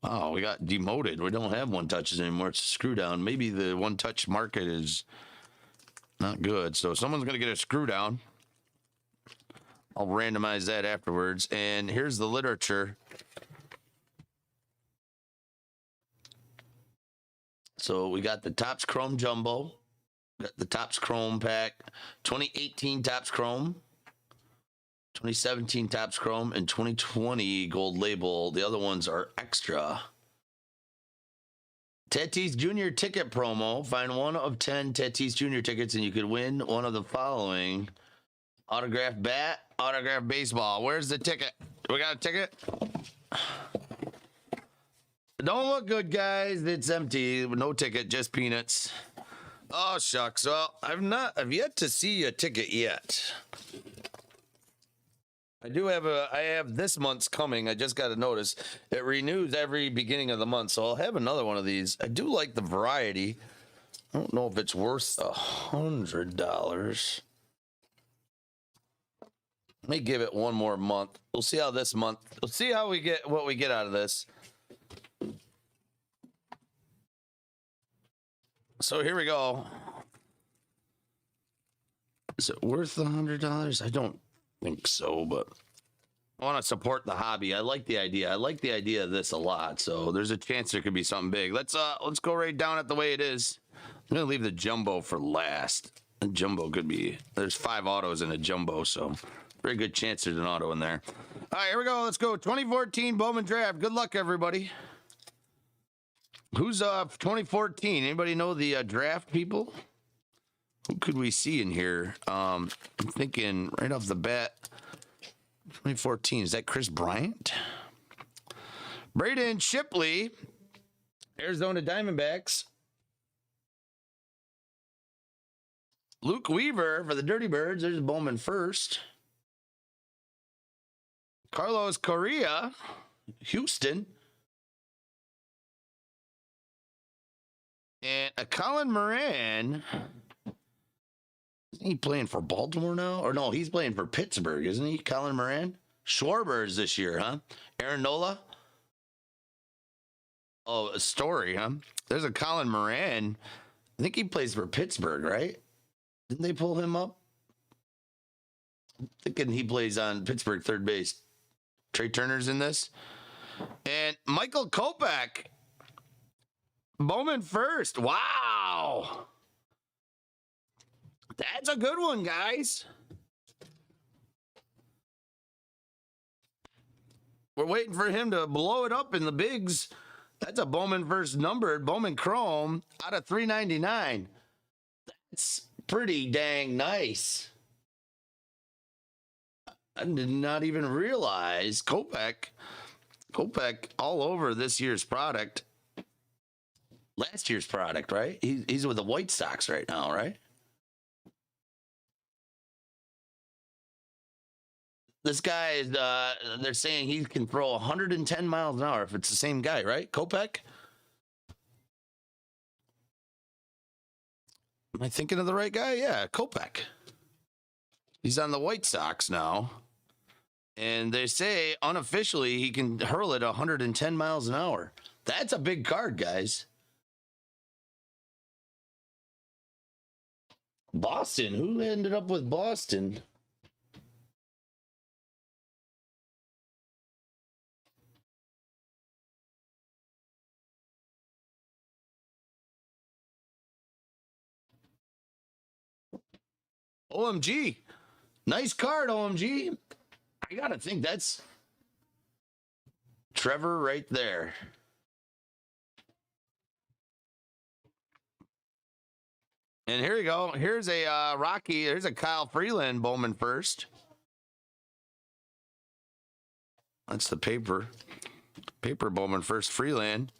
Oh, we got demoted. We don't have one touches anymore. It's a screw down. Maybe the one touch market is not good. So someone's going to get a screw down. I'll randomize that afterwards. And here's the literature. So we got the Topps Chrome Jumbo, got the Topps Chrome pack, 2018 Topps Chrome, 2017 Topps Chrome, and 2020 Gold Label. The other ones are extra. Tatis Jr. ticket promo. Find 1 of 10 Tatis Jr. tickets and you could win one of the following. Autographed bat, autographed baseball. Where's the ticket? We got a ticket? Don't look good, guys. It's empty. No ticket, just peanuts. Oh, shucks. Well, I've yet to see a ticket yet. I have this month's coming. I just got to notice it renews every beginning of the month. So I'll have another one of these. I do like the variety. I don't know if it's worth $100. Let me give it one more month. We'll see how this month. We'll see how we get what we get out of this. So here we go. Is it worth $100? I don't think so, but I want to support the hobby. I like the idea. I like the idea of this a lot. So there's a chance there could be something big. Let's go right down it the way it is. I'm gonna leave the jumbo for last. The jumbo could be. There's 5 autos in a jumbo, so very good chance there's an auto in there. All right, here we go. Let's go. 2014 Bowman Draft. Good luck, everybody. Who's 2014? Anybody know the draft people? Who could we see in here? I'm thinking right off the bat, 2014. Is that Chris Bryant? Braden Shipley, Arizona Diamondbacks. Luke Weaver for the Dirty Birds. There's Bowman first. Carlos Correa, Houston. And a Colin Moran. Isn't he playing for Baltimore now? Or no, he's playing for Pittsburgh, isn't he? Colin Moran? Schwarbers this year, huh? Aaron Nola? Oh, a Story, huh? There's a Colin Moran. I think he plays for Pittsburgh, right? Didn't they pull him up? I'm thinking he plays on Pittsburgh third base. Trey Turner's in this. And Michael Kopech. Bowman first. Wow. That's a good one, guys. We're waiting for him to blow it up in the bigs. That's a Bowman first numbered. Bowman Chrome out of 399. That's pretty dang nice. I did not even realize Kopech all over this year's product. Last year's product, right? He's with the White Sox right now, right? This guy is, they're saying he can throw 110 miles an hour if it's the same guy, right? Kopech? Am I thinking of the right guy? Yeah, Kopech. He's on the White Sox now. And they say unofficially he can hurl it 110 miles an hour. That's a big card, guys. Boston. Who ended up with Boston? OMG. Nice card, OMG. I gotta think that's Trevor right there. And here you go. Here's a Rocky. Here's a Kyle Freeland Bowman first. That's the paper. Paper Bowman first. Freeland.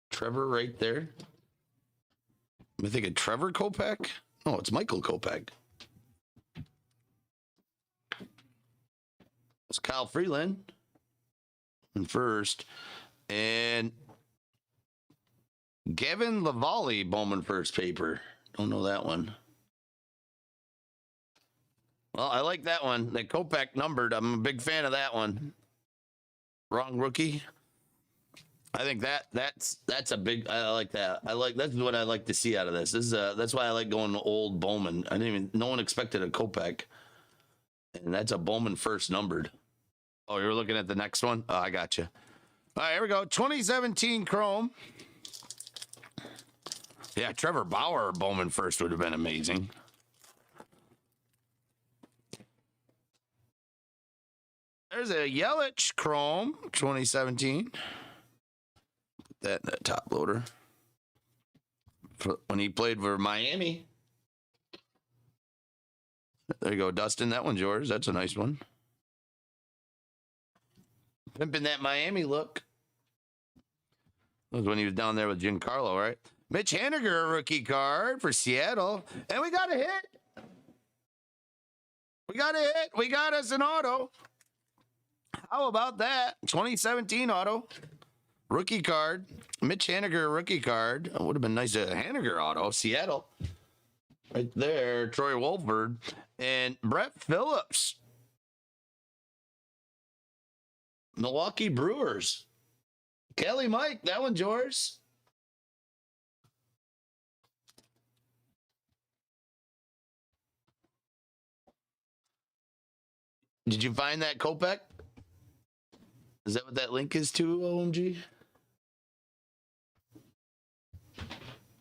Trevor right there. Am I thinking Trevor Kopech? No, it's Michael Kopech. It's Kyle Freeland in first. And Gavin Lavallee Bowman first paper. Don't know that one. Well, I like that one. The Kopech numbered. I'm a big fan of that one. Wrong rookie. I think that's a big. I like that. That's what I like to see out of this. That's why I like going to old Bowman. No one expected a Kopech, and that's a Bowman first numbered. Oh, you were looking at the next one? Oh, I got you. All right, here we go. 2017 Chrome. Yeah, Trevor Bauer Bowman first would have been amazing. There's a Yelich Chrome 2017. Put that in that top loader. When he played for Miami. There you go, Dustin. That one's yours. That's a nice one. Pimping that Miami look. That was when he was down there with Giancarlo, right? Mitch Haniger, rookie card for Seattle. And we got a hit. We got a hit. We got us an auto. How about that? 2017 auto. Rookie card. Mitch Haniger, rookie card. It would have been nice to Haniger auto. Seattle. right there. Troy Wolford and Brett Phillips. Milwaukee Brewers. Kelly Mike, that one's yours. Did you find that Kopech? Is that what that link is to, OMG?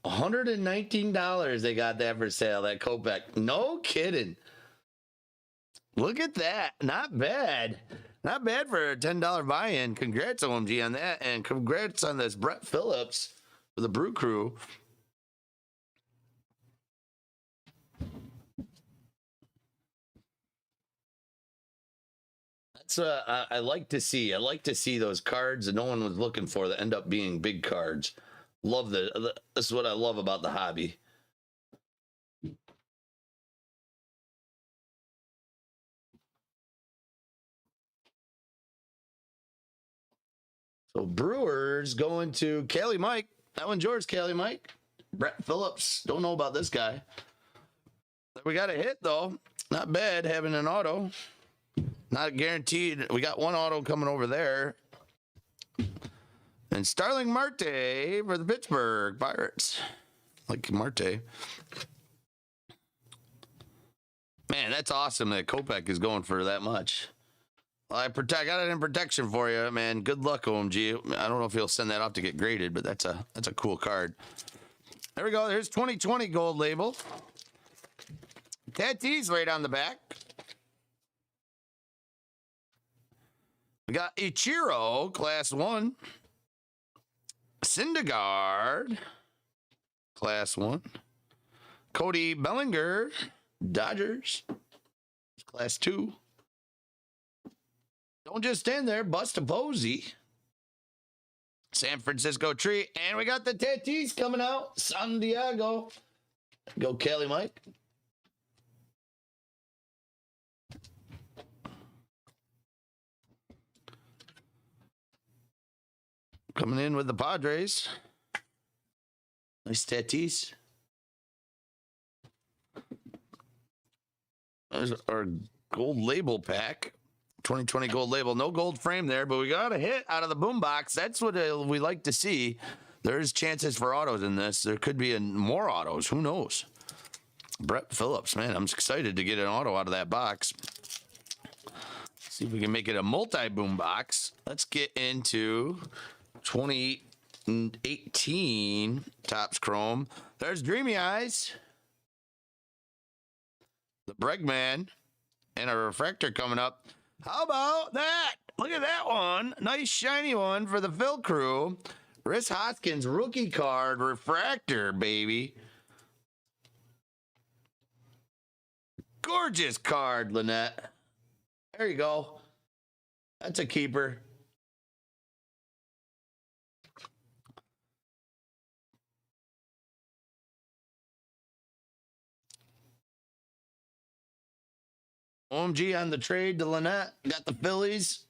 $119 they got that for sale, that Kopech. No kidding. Look at that. Not bad. Not bad for a $10 buy-in. Congrats, OMG, on that. And congrats on this Brett Phillips for the Brew Crew. That's I like to see. I like to see those cards that no one was looking for that end up being big cards. Love this is what I love about the hobby. So Brewers going to Kelly Mike. That one's yours, Kelly Mike. Brett Phillips. Don't know about this guy. We got a hit, though. Not bad having an auto. Not guaranteed. We got one auto coming over there. And Starling Marte for the Pittsburgh Pirates. Like Marte. Man, that's awesome that Kopech is going for that much. Well, I got it in protection for you, man. Good luck, OMG. I don't know if he'll send that off to get graded, but that's a cool card. There we go. There's 2020 gold label. Tatis right on the back. We got Ichiro, Class 1. Syndergaard, Class 1. Cody Bellinger, Dodgers, Class 2. Don't just stand there, bust a Posey. San Francisco Tree. And we got the Tatis coming out. San Diego. Go Kelly Mike. Coming in with the Padres. Nice Tatis. There's our gold label pack. 2020 gold label. No gold frame there, but we got a hit out of the boombox. That's what we like to see. There's chances for autos in this. There could be more autos. Who knows? Brett Phillips, man, I'm excited to get an auto out of that box. See if we can make it a multi-boom box. Let's get into 2018 Topps Chrome. There's Dreamy Eyes. The Bregman. And a refractor coming up. How about that? Look at that one. Nice shiny one for the Phil crew. Rhys Hoskins rookie card refractor, baby. Gorgeous card, Lynette. There you go. That's a keeper. OMG on the trade to Lynette. Got the Phillies.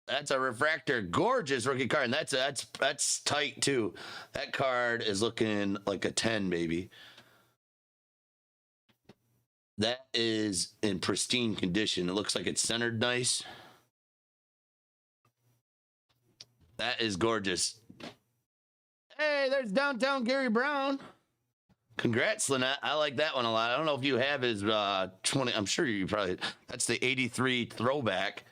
That's a refractor. Gorgeous rookie card. And that's tight too. That card is looking like a 10, baby. That is in pristine condition. It looks like it's centered nice. That is gorgeous. Hey, there's downtown Gary Brown. Congrats, Lynette. I like that one a lot. I don't know if you have his 20. I'm sure you probably. That's the 83 throwback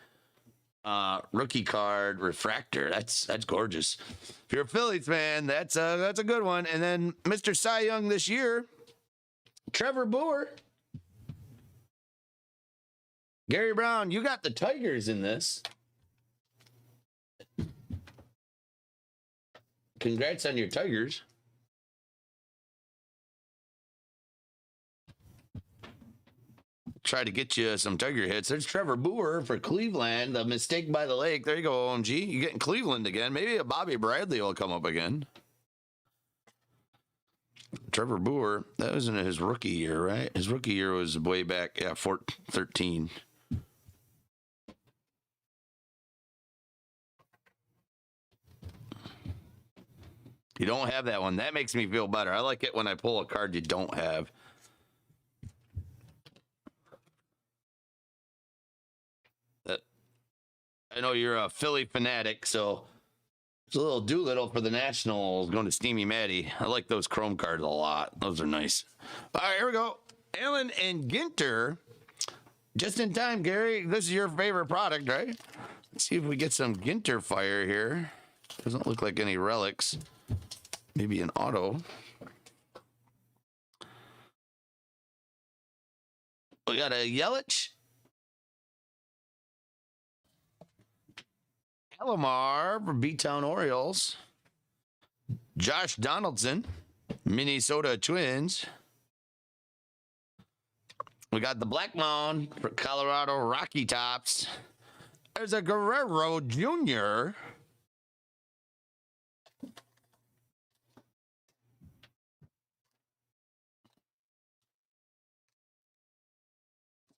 rookie card refractor. That's gorgeous. If you're a Phillies fan, that's a good one. And then Mr. Cy Young this year, Trevor Boer. Gary Brown, you got the Tigers in this. Congrats on your Tigers. Try to get you some Tiger hits. There's Trevor Boer for Cleveland. The mistake by the lake. There you go, OMG. You're getting Cleveland again. Maybe a Bobby Bradley will come up again. Trevor Boer, that was in his rookie year, right? His rookie year was way back, 13. You don't have that one. That makes me feel better. I like it when I pull a card you don't have. I know you're a Philly fanatic, so it's a little Doolittle for the Nationals going to Steamy Maddie. I like those Chrome cards a lot. Those are nice. All right, here we go. Allen and Ginter. Just in time, Gary. This is your favorite product, right? Let's see if we get some Ginter fire here. Doesn't look like any relics. Maybe an auto. We got a Yelich. Alomar for B-Town Orioles. Josh Donaldson, Minnesota Twins. We got the Black Mound for Colorado Rocky Tops. There's a Guerrero Jr.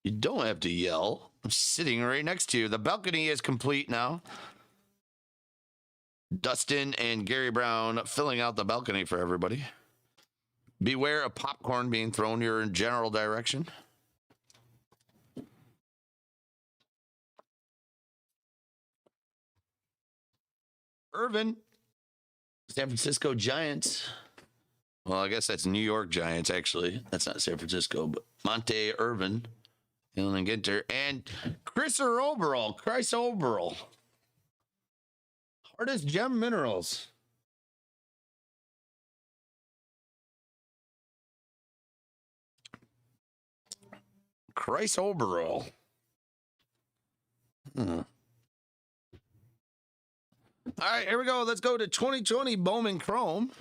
You don't have to yell. I'm sitting right next to you. The balcony is complete now. Dustin and Gary Brown filling out the balcony for everybody. Beware of popcorn being thrown your general direction. Irvin, San Francisco Giants. Well, I guess that's New York Giants, actually. That's not San Francisco, but Monte Irvin, Allen and Ginter, and Chris Oberl. Hardest Gem Minerals. Chris Oberl. All right, here we go. Let's go to 2020 Bowman Chrome.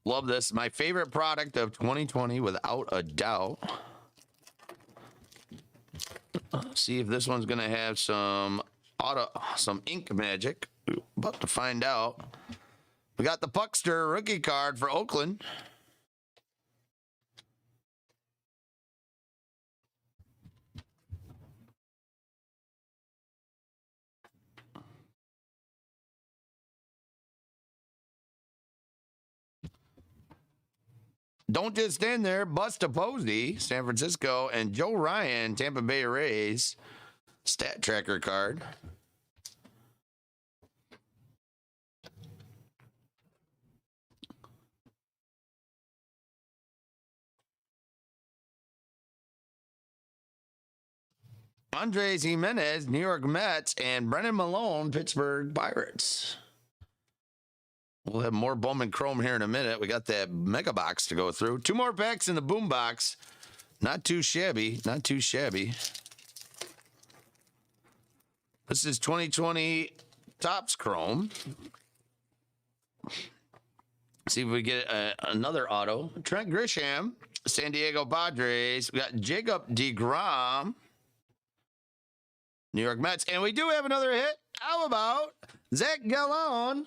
Love this. My favorite product of 2020, without a doubt. See if this one's going to have some ink magic. About to find out. We got the Puckster rookie card for Oakland. Don't just stand there. Busta Posey, San Francisco, and Joe Ryan, Tampa Bay Rays. Stat tracker card. Andres Jimenez, New York Mets, and Brennan Malone, Pittsburgh Pirates. We'll have more Bowman Chrome here in a minute. We got that mega box to go through. 2 more packs in the boom box. Not too shabby. Not too shabby. This is 2020 Topz Chrome. See if we get another auto. Trent Grisham, San Diego Padres. We got Jacob deGrom, New York Mets. And we do have another hit. How about Zach Gallen?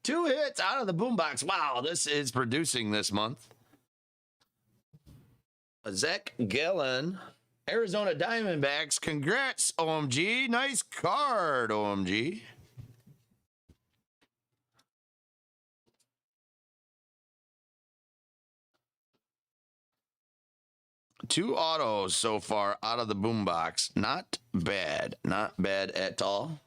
2 hits out of the boombox. Wow, this is producing this month. Zach Gallen, Arizona Diamondbacks. Congrats, OMG. Nice card, OMG. Two autos so far out of the boombox. Not bad. Not bad at all.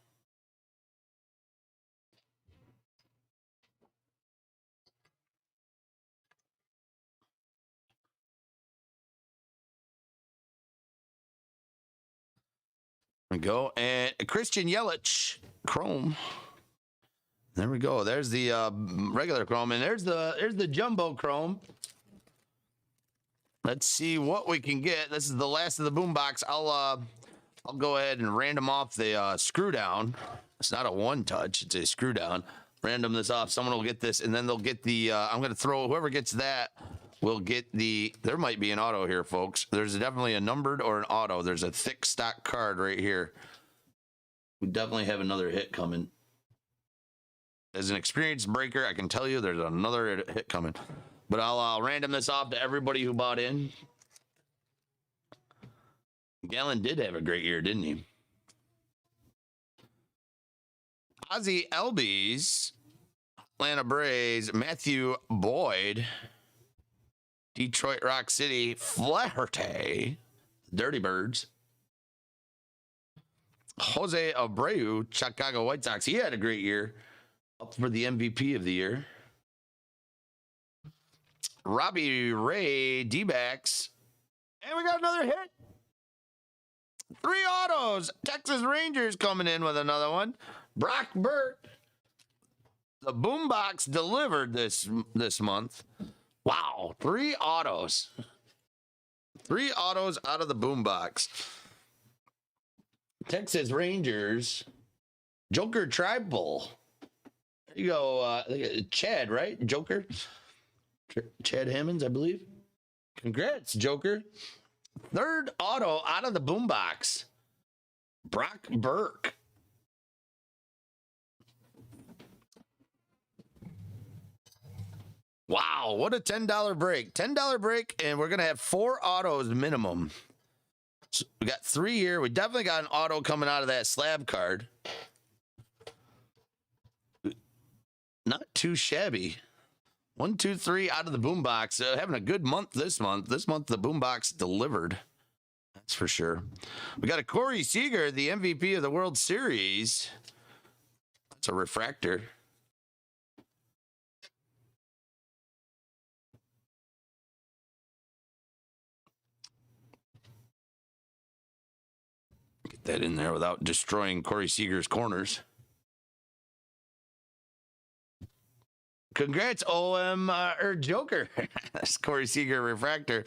We go, and Christian Yelich Chrome. There we go. There's the regular Chrome, and there's the jumbo Chrome. Let's see what we can get. This is the last of the boombox. I'll go ahead and random off the screw down. It's not a one touch; it's a screw down. Random this off. Someone will get this, and then they'll get the. I'm going to throw whoever gets that. We'll get the, there might be an auto here, folks. There's definitely a numbered or an auto. There's a thick stock card right here. We definitely have another hit coming. As an experienced breaker, I can tell you there's another hit coming. But I'll random this off to everybody who bought in. Gallen did have a great year, didn't he? Ozzie Albies, Atlanta Braves, Matthew Boyd. Detroit Rock City, Flaherty, Dirty Birds. Jose Abreu, Chicago White Sox. He had a great year. Up for the MVP of the year. Robbie Ray, D-backs. And we got another hit. 3 autos. Texas Rangers coming in with another one. Brock Burt. The boombox delivered this month. Wow, 3 autos. 3 autos out of the boombox. Texas Rangers. Joker Tribal. There you go. Chad, right? Joker. Chad Hammonds, I believe. Congrats, Joker. 3rd auto out of the boombox. Brock Burke. Wow, what a $10 break. $10 break, and we're going to have 4 autos minimum. So we got 3 here. We definitely got an auto coming out of that slab card. Not too shabby. 1, 2, 3 out of the boombox. Having a good month this month. This month, the boombox delivered. That's for sure. We got a Corey Seager, the MVP of the World Series. That's a refractor. Get that in there without destroying Corey Seager's corners. Congrats, Joker. That's Corey Seager refractor.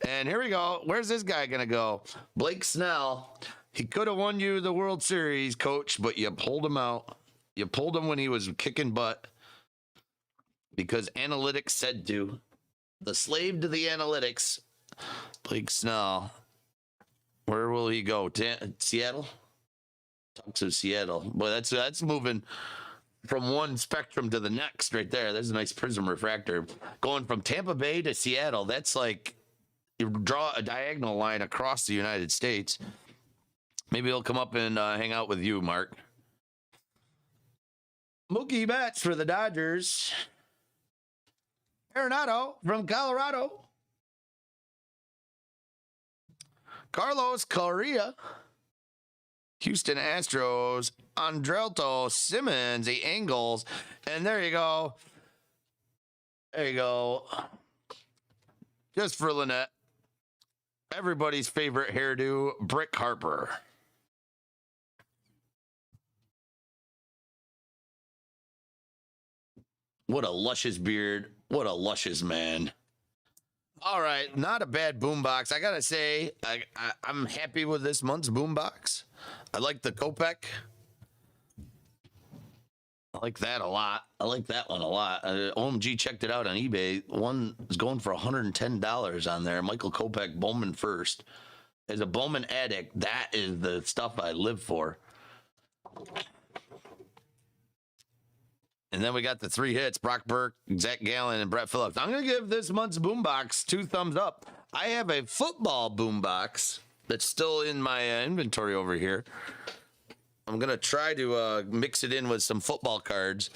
And here we go. Where's this guy going to go? Blake Snell. He could have won you the World Series, coach, but you pulled him out. You pulled him when he was kicking butt because analytics said to. The slave to the analytics. Blake Snell. Where will he go? Seattle? Talks of Seattle. Boy, that's moving from one spectrum to the next right there. There's a nice prism refractor. Going from Tampa Bay to Seattle, that's like you draw a diagonal line across the United States. Maybe he'll come up and hang out with you, Mark. Mookie Betts for the Dodgers. Arenado from Colorado. Carlos Correa. Houston Astros, Andrelto Simmons, the Angles, and there you go. There you go. Just for Lynette. Everybody's favorite hairdo, Brick Harper. What a luscious beard. What a luscious man. All right, not a bad boombox. I got to say, I'm happy with this month's boombox. I like the Kopech. I like that a lot. I like that one a lot. OMG checked it out on eBay. One is going for $110 on there. Michael Kopech, Bowman first. As a Bowman addict, that is the stuff I live for. And then we got the 3 hits, Brock Burke, Zach Gallen, and Brett Phillips. I'm going to give this month's boombox 2 thumbs up. I have a football boombox that's still in my inventory over here. I'm going to try to mix it in with some football cards.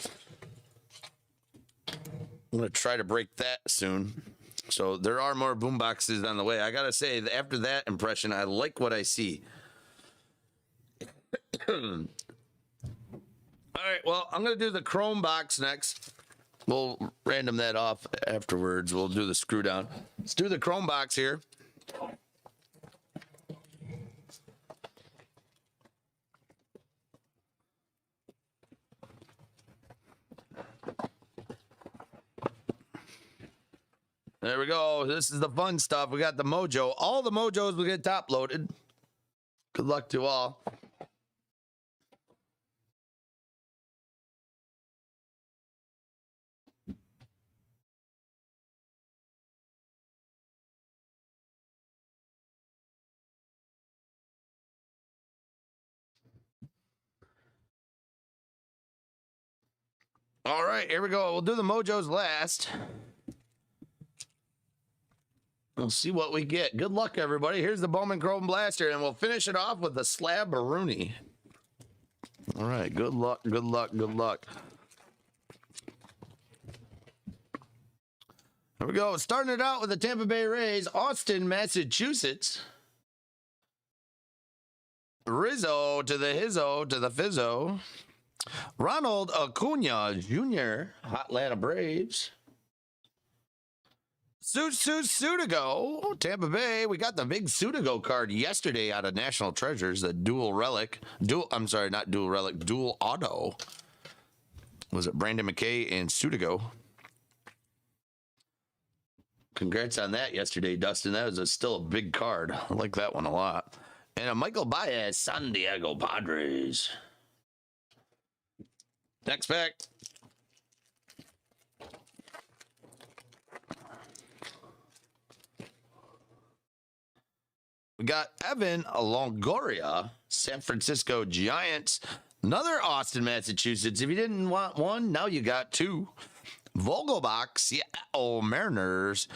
I'm going to try to break that soon. So there are more boomboxes on the way. I got to say, after that impression, I like what I see. All right, well, I'm going to do the Chrome box next. We'll random that off afterwards. We'll do the screw down. Let's do the Chrome box here. There we go. This is the fun stuff. We got the Mojo. All the Mojos will get top loaded. Good luck to all. All right, here we go. We'll do the Mojos last. We'll see what we get. Good luck, everybody. Here's the Bowman Chrome Blaster, and we'll finish it off with the Slab Rooney. All right, good luck, good luck, good luck. There we go. Starting it out with the Tampa Bay Rays, Austin, Massachusetts. Rizzo to the Hizzo to the Fizzo. Ronald Acuna Jr., Atlanta Braves. Sudigo, Tampa Bay. We got the big Sudigo card yesterday out of National Treasures, the dual relic. I'm sorry, not dual relic, dual auto. Was it Brandon McKay and Sudigo? Congrats on that yesterday, Dustin. That was still a big card. I like that one a lot. And a Michael Baez, San Diego Padres. Next pack. We got Evan Longoria, San Francisco Giants. Another Austin, Massachusetts. If you didn't want one, now you got two. Vogelbach, Seattle Mariners.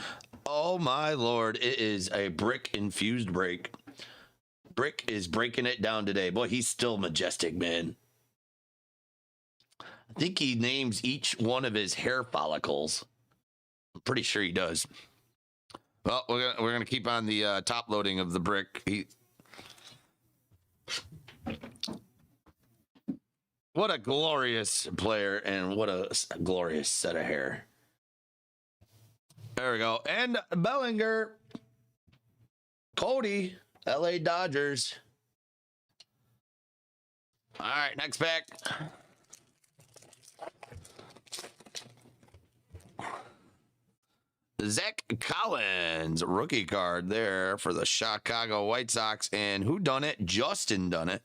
Oh, my Lord. It is a brick-infused break. Brick is breaking it down today. Boy, he's still majestic, man. I think he names each one of his hair follicles. I'm pretty sure he does. Well, we're gonna keep on the top loading of the brick. What a glorious player and what a glorious set of hair. There we go. And Bellinger, Cody, LA Dodgers. All right, next pack. Zach Collins, rookie card there for the Chicago White Sox. And who done it? Justin done it.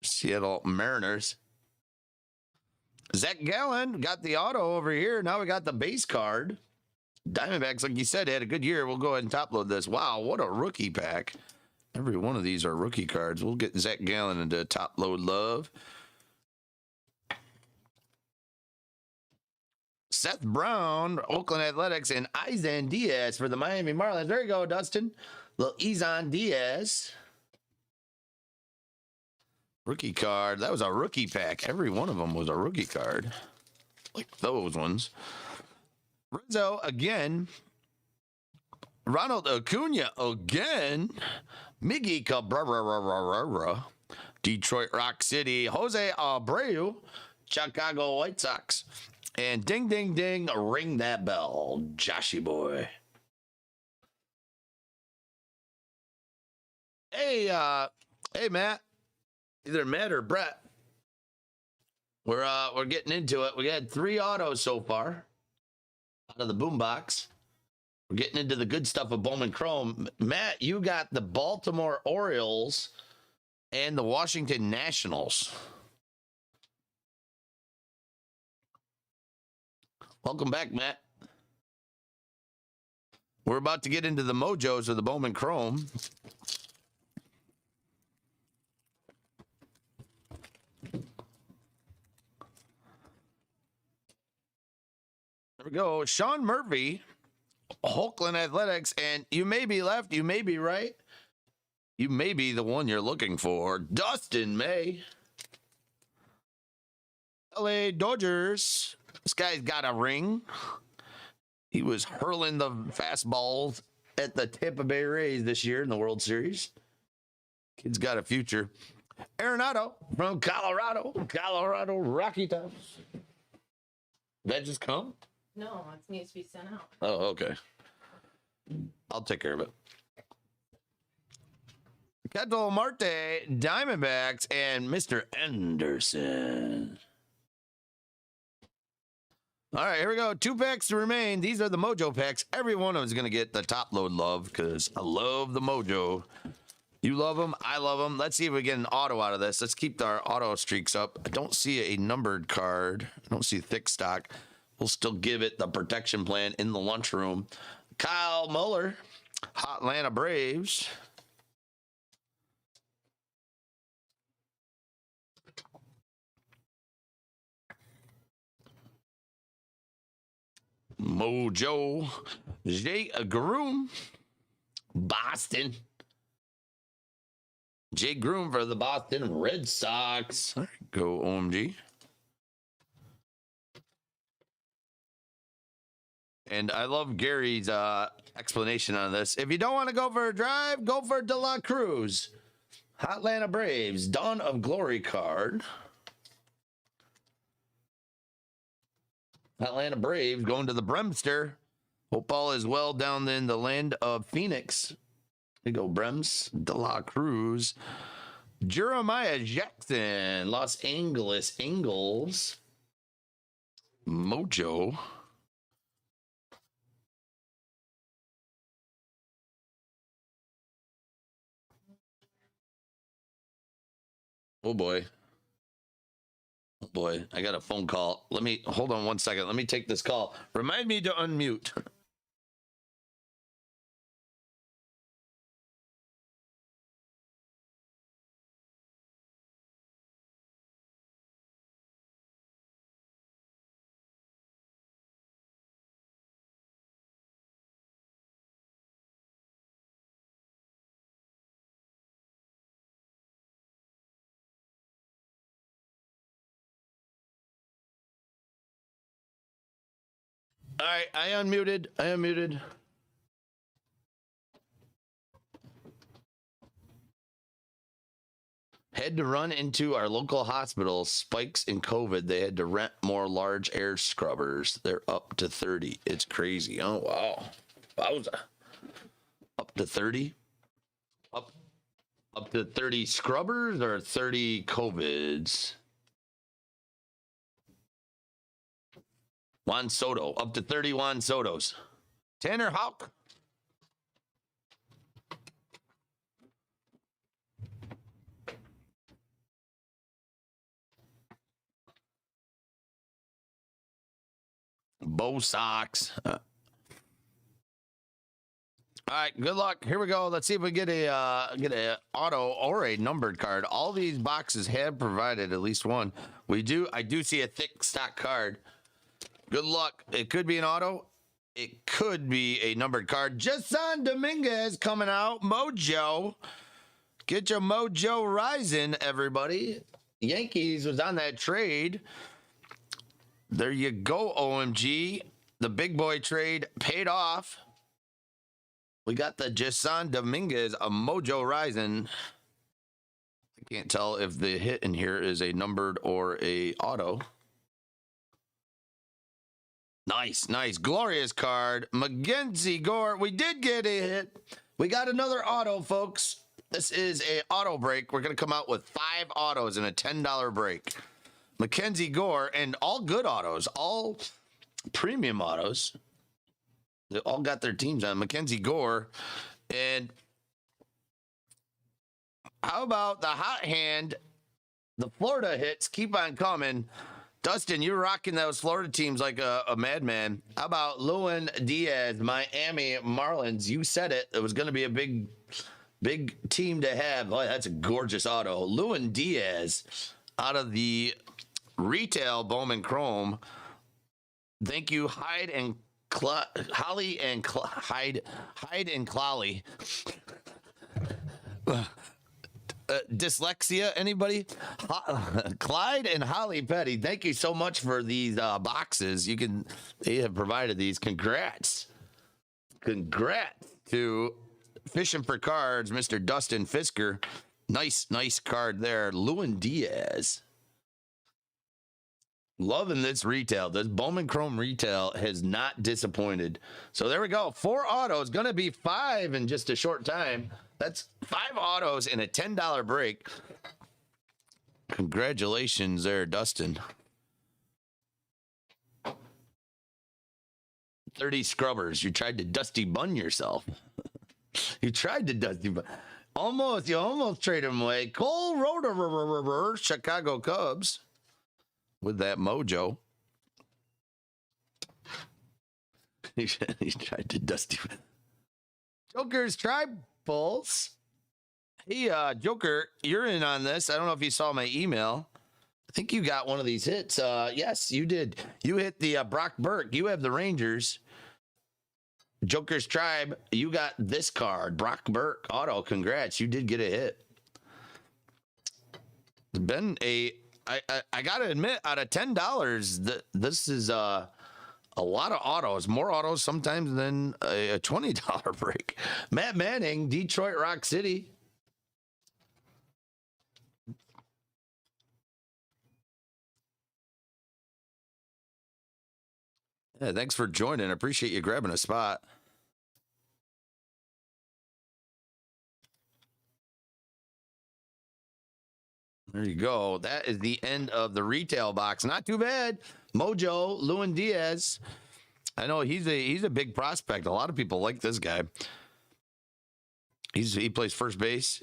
Seattle Mariners. Zach Gallen got the auto over here. Now we got the base card. Diamondbacks, like you said, had a good year. We'll go ahead and top load this. Wow, what a rookie pack. Every one of these are rookie cards. We'll get Zach Gallen into top load love. Seth Brown, Oakland Athletics, and Izan Diaz for the Miami Marlins. There you go, Dustin. Little Izan Diaz. Rookie card. That was a rookie pack. Every one of them was a rookie card. Like those ones. Rizzo again. Ronald Acuna again. Miggy Cabrera. Detroit Rock City. Jose Abreu. Chicago White Sox. And ding, ding, ding, ring that bell, Joshy boy. Hey, Matt. Either Matt or Brett. We're getting into it. We had 3 autos so far out of the boombox. We're getting into the good stuff of Bowman Chrome. Matt, you got the Baltimore Orioles and the Washington Nationals. Welcome back, Matt. We're about to get into the mojos of the Bowman Chrome. There we go. Sean Murphy, Oakland Athletics, and you may be left, you may be right. You may be the one you're looking for. Dustin May. LA Dodgers. This guy's got a ring. He was hurling the fastballs at the Tampa Bay Rays this year in the World Series. Kid's got a future. Arenado from Colorado. Colorado Rocky Tops. That just come? No, it needs to be sent out. Oh, okay. I'll take care of it. Ketel Marte, Diamondbacks, and Mr. Anderson. All right, here we go. 2 packs to remain. These are the mojo packs. Every one of them is going to get the top load love because I love the mojo. You love them. I love them. Let's see if we get an auto out of this. Let's keep our auto streaks up. I don't see a numbered card. I don't see thick stock. We'll still give it the protection plan in the lunchroom. Kyle Muller, Atlanta Braves. Mojo, Jay Groom, Boston. Jay Groom for the Boston Red Sox. There you go, OMG. And I love Gary's explanation on this. If you don't want to go for a drive, go for De La Cruz. Atlanta Braves, Dawn of Glory card. Atlanta Braves going to the Bremster. Hope all is well down in the land of Phoenix. There you go, Brems. De La Cruz. Jeremiah Jackson, Los Angeles Angels. Mojo. Oh boy. Oh boy, I got a phone call. Let me hold on 1 second. Let me take this call. Remind me to unmute. All right, I unmuted. Had to run into our local hospital. Spikes in COVID. They had to rent more large air scrubbers. They're up to 30. It's crazy. Oh, wow. Wowza. Up to 30? Up to 30 scrubbers or 30 COVIDs? Juan Soto, up to 30 Juan Sotos. Tanner Houck. Bo Sox. All right, good luck. Here we go. Let's see if we get a auto or a numbered card. All these boxes have provided at least one. I do see a thick stock card. Good luck. It could be an auto. It could be a numbered card. Jason Dominguez coming out. Mojo. Get your mojo rising, everybody. Yankees was on that trade. There you go, OMG. The big boy trade paid off. We got the Jason Dominguez, a mojo rising. I can't tell if the hit in here is a numbered or a auto. Nice. Glorious card. Mackenzie Gore. We did get a hit. We got another auto, folks. This is a auto break. We're going to come out with 5 autos in a $10 break. Mackenzie Gore, and all good autos, all premium autos. They all got their teams on. Mackenzie Gore. And how about the hot hand? The Florida hits keep on coming. Dustin, you're rocking those Florida teams like a madman. How about Lewin Diaz, Miami Marlins? You said it. It was going to be a big team to have. Oh, that's a gorgeous auto. Lewin Diaz out of the retail Bowman Chrome. Thank you, Hyde and Holly and Hyde and Clolly. Dyslexia, anybody? Clyde and Holly Petty, thank you so much for these boxes. They have provided these. Congrats to Fishing for Cards, Mr. Dustin Fisker. Nice card there. Lewin Diaz. Loving this retail. This Bowman Chrome retail has not disappointed. So there we go. 4 autos, going to be 5 in just a short time. That's 5 autos in a $10 break. Congratulations there, Dustin. 30 scrubbers. You tried to Dusty Bun yourself. You tried to Dusty Bun. You almost traded him away. Cole Roder, Chicago Cubs. With that mojo. He tried to Dusty Bun. Joker's Tribals. Hey, Joker, you're in on this. I don't know if you saw my email. I think you got one of these hits. Yes, you did. You hit the Brock Burke. You have the Rangers. Joker's Tribe, you got this card. Brock Burke auto. Congrats. You did get a hit. It's been I got to admit, out of $10, this is A lot of autos, more autos sometimes than a $20 break. Matt Manning, Detroit Rock City. Yeah, thanks for joining. I appreciate you grabbing a spot. There you go. That is the end of the retail box. Not too bad. Mojo, Lewin Diaz. I know he's a big prospect. A lot of people like this guy. He plays first base.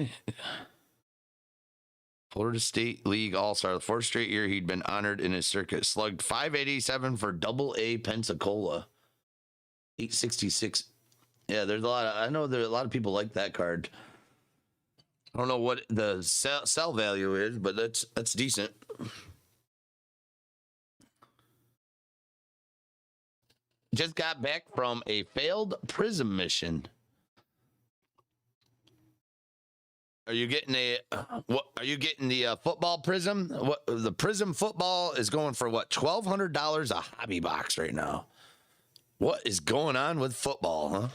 Florida State League All-Star. The fourth straight year he'd been honored in his circuit. Slugged .587 for Double-A Pensacola. 866. Yeah, there's a lot of, I know there are a lot of people like that card. I don't know what the sell value is, but that's decent. Just got back from a failed Prism mission. Are you getting what? Are you getting the football Prism? What the Prism football is going for? What, $1,200 a hobby box right now? What is going on with football, huh?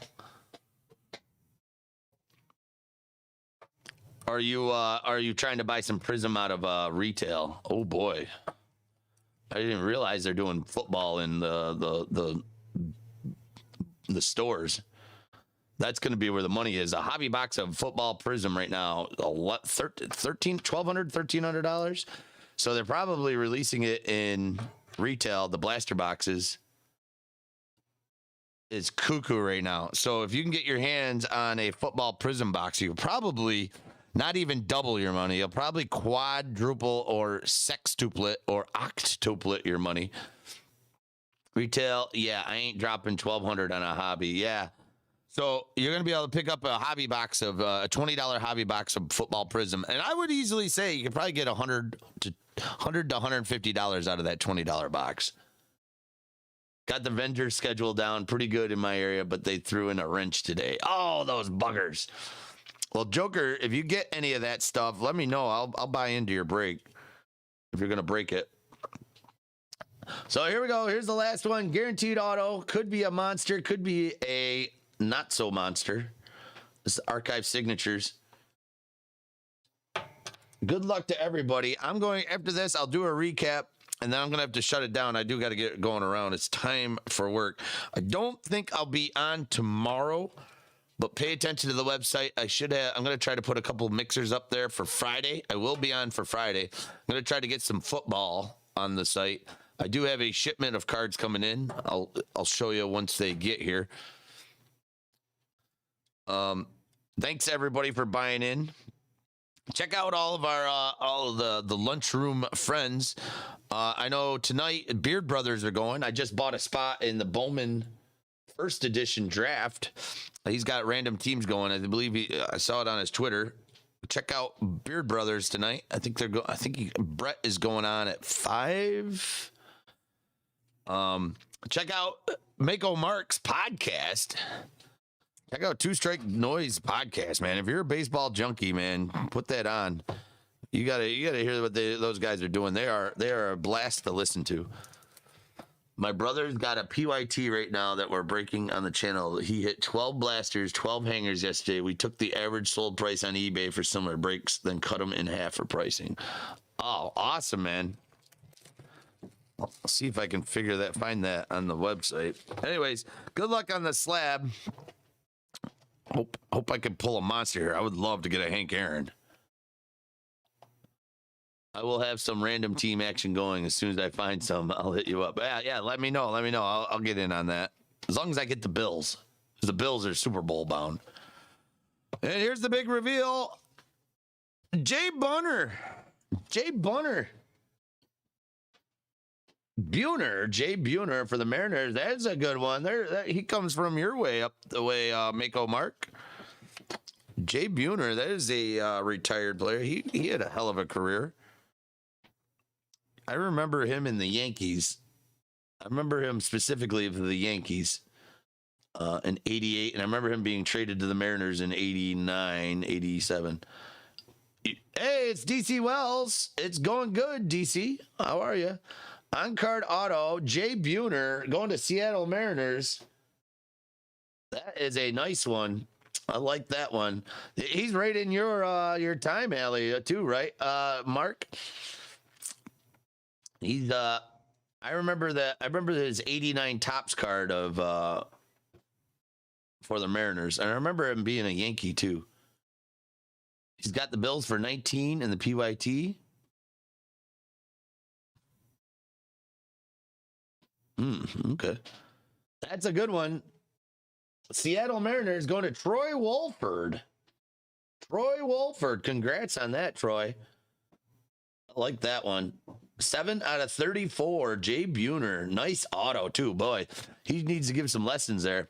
Are you trying to buy some Prism out of retail? Oh boy, I didn't realize they're doing football in the stores. That's going to be where the money is. A hobby box of football Prism right now, $1,300. So they're probably releasing it in retail. The blaster boxes is cuckoo right now. So if you can get your hands on a football Prism box, you'll probably not even double your money. You'll probably quadruple or sextuplet or octuplet your money. Retail, yeah, I ain't dropping $1,200 on a hobby. Yeah. So you're going to be able to pick up a hobby box of a $20 hobby box of football Prism. And I would easily say you could probably get $100 to $150 out of that $20 box. Got the vendor schedule down pretty good in my area, but they threw in a wrench today. Oh, those buggers. Well, Joker, if you get any of that stuff, let me know. I'll buy into your break if you're going to break it. So here we go. Here's the last one. Guaranteed auto. Could be a monster. Could be a not so monster. This is archive signatures. Good luck to everybody. I'm going after this. I'll do a recap and then I'm going to have to shut it down. I do got to get going around. It's time for work. I don't think I'll be on tomorrow, but pay attention to the website. I'm going to try to put a couple mixers up there for Friday. I will be on for Friday. I'm going to try to get some football on the site. I do have a shipment of cards coming in. I'll show you once they get here. Thanks everybody for buying in. Check out all of our all of the lunchroom friends. I know tonight Beard Brothers are going. I just bought a spot in the Bowman first edition draft. He's got random teams going. I believe I saw it on his Twitter. Check out Beard Brothers tonight. I think Brett is going on at 5. Check out Mako Mark's podcast. Check out Two Strike Noise podcast, man. If you're a baseball junkie, man, put that on. You gotta hear what those guys are doing. They are a blast to listen to. My brother's got a PYT right now that we're breaking on the channel. He hit 12 blasters, 12 hangers yesterday. We took the average sold price on eBay for similar breaks, then cut them in half for pricing. Oh, awesome, man. I'll see if I can find that on the website. Anyways, good luck on the slab. Hope I can pull a monster here. I would love to get a Hank Aaron. I will have some random team action going as soon as I find some. I'll hit you up. Yeah. Let me know. I'll get in on that as long as I get the Bills, because the Bills are Super Bowl bound. And here's the big reveal: Jay Bunner, Jay Buhner for the Mariners. That's a good one. He comes from your way up the way, Mako Mark. Jay Buhner, that is a retired player. He had a hell of a career. I remember him in the Yankees. I remember him specifically for the Yankees in 88, and I remember him being traded to the Mariners in 89, 87. Hey, it's DC Wells. It's going good, DC. How are you? On-card auto, Jay Buhner going to Seattle Mariners. That is a nice one. I like that one. He's right in your time alley too, right, Mark? He's I remember his 89 Topz card of for the Mariners, and I remember him being a Yankee too. He's got the Bills for 19 in the PYT. Okay, that's a good one. Seattle Mariners going to Troy Wolford. Troy Wolford, congrats on that, Troy. I like that one. 7 out of 34, Jay Buhner. Nice auto, too. Boy, he needs to give some lessons there.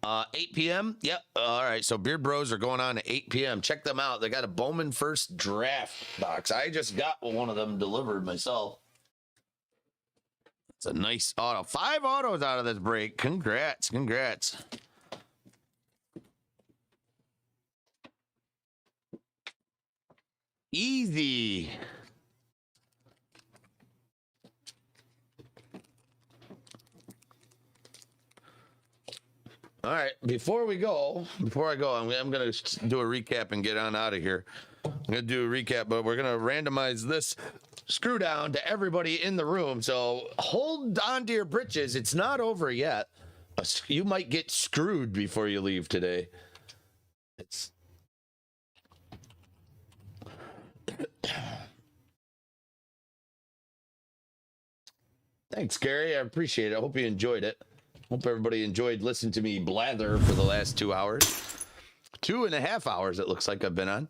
8 p.m. Yep. All right. So Beard Bros are going on at 8 p.m. Check them out. They got a Bowman First draft box. I just got one of them delivered myself. It's a nice auto. 5 autos out of this break. Congrats. Congrats. Easy. All right, before I go, I'm going to do a recap and get on out of here. I'm going to do a recap, but we're going to randomize this screw down to everybody in the room. So hold on to your britches. It's not over yet. You might get screwed before you leave today. It's Thanks, Gary. I appreciate it. I hope you enjoyed it. Hope everybody enjoyed listening to me blather for the last 2 hours. 2.5 hours it looks like I've been on.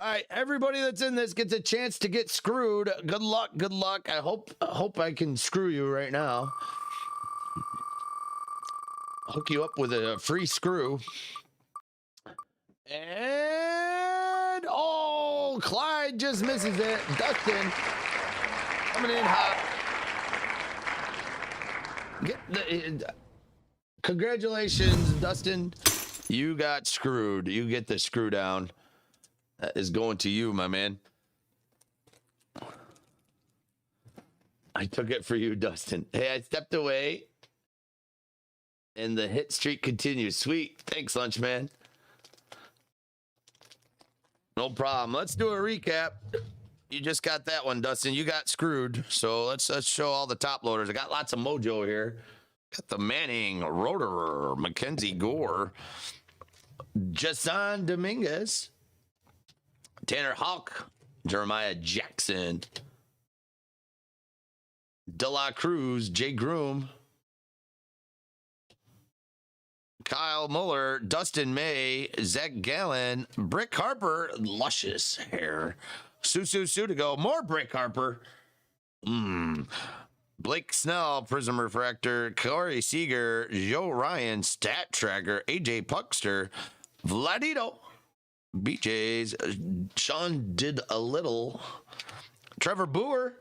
All right, everybody that's in this gets a chance to get screwed. Good luck, good luck. I hope I can screw you right now. Hook you up with a free screw. And oh, Clyde just misses it. Dustin coming in hot. Congratulations, Dustin. You got screwed. You get the screw down. That is going to you, my man. I took it for you, Dustin. Hey, I stepped away. And the hit streak continues. Sweet. Thanks, Lunchman. No problem. Let's do a recap. You just got that one, Dustin. You got screwed. So let's show all the top loaders. I got lots of mojo here. Got the Manning, Roderer, Mackenzie Gore, Jason Dominguez, Tanner Houck, Jeremiah Jackson, De La Cruz, Jay Groom, Kyle Muller, Dustin May, Zach Gallen, Brick Harper, luscious hair, Susu to go, more Brick Harper, Blake Snell, Prism Refractor, Corey Seager, Joe Ryan, Stat Tracker, AJ Puckster, Vladito, BJ's, Sean did a little, Trevor Boer,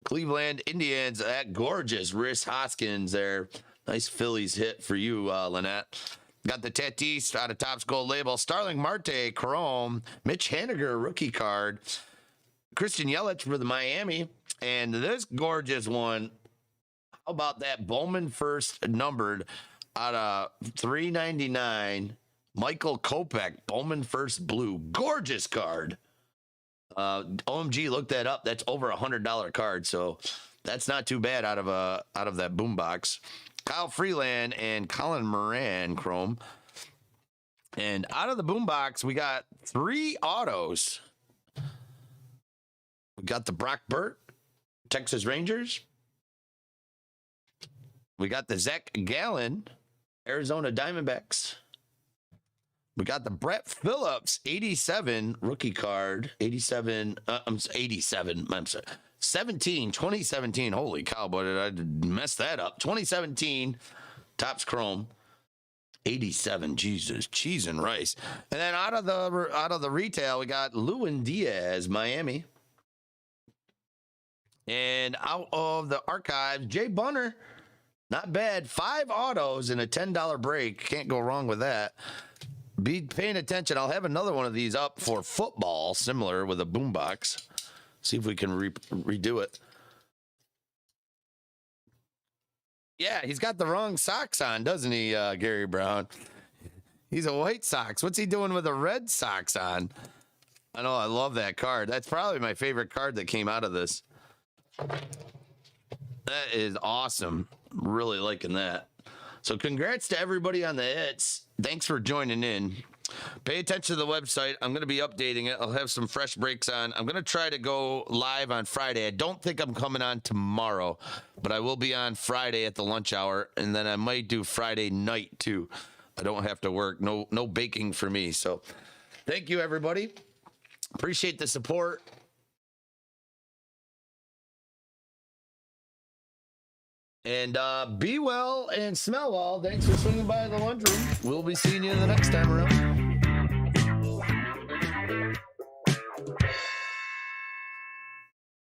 Cleveland Indians, that gorgeous Rhys Hoskins there. Nice Phillies hit for you, Lynette. Got the Tatis out of Topps Gold Label, Starling Marte, Chrome, Mitch Haniger, rookie card, Christian Yelich for the Miami, and this gorgeous one. How about that Bowman First numbered out of 399, Michael Kopech, Bowman First blue, gorgeous card. OMG, look that up. That's over $100 card, so that's not too bad out of that boom box. Kyle Freeland and Colin Moran chrome. And out of the boom box, we got 3 autos. We got the Brock Burt, Texas Rangers. We got the Zach Gallen, Arizona Diamondbacks. We got the Brett Phillips, 87 rookie card, 87. I'm sorry, 2017. Holy cow, boy, did I mess that up? 2017 Topps Chrome, 87. Jesus, cheese and rice. And then out of the retail, we got Lewin Diaz, Miami. And out of the archives, Jay Bunner, not bad. 5 autos in a $10 break. Can't go wrong with that. Be paying attention. I'll have another one of these up for football, similar with a boombox. See if we can redo it. Yeah, he's got the wrong socks on, doesn't he, Gary Brown? He's a White Sox. What's he doing with the red socks on? I know, I love that card. That's probably my favorite card that came out of this. That is awesome. Really liking that. So congrats to everybody on the hits. Thanks for joining in. Pay attention to the website. I'm going to be updating it. I'll have some fresh breaks on. I'm going to try to go live on Friday. I don't think I'm coming on tomorrow, but I will be on Friday at the lunch hour, and then I might do Friday night too. I don't have to work. No baking for me. So thank you, everybody. Appreciate the support. And be well and smell well. Thanks for swinging by the lunchroom. We'll be seeing you the next time around.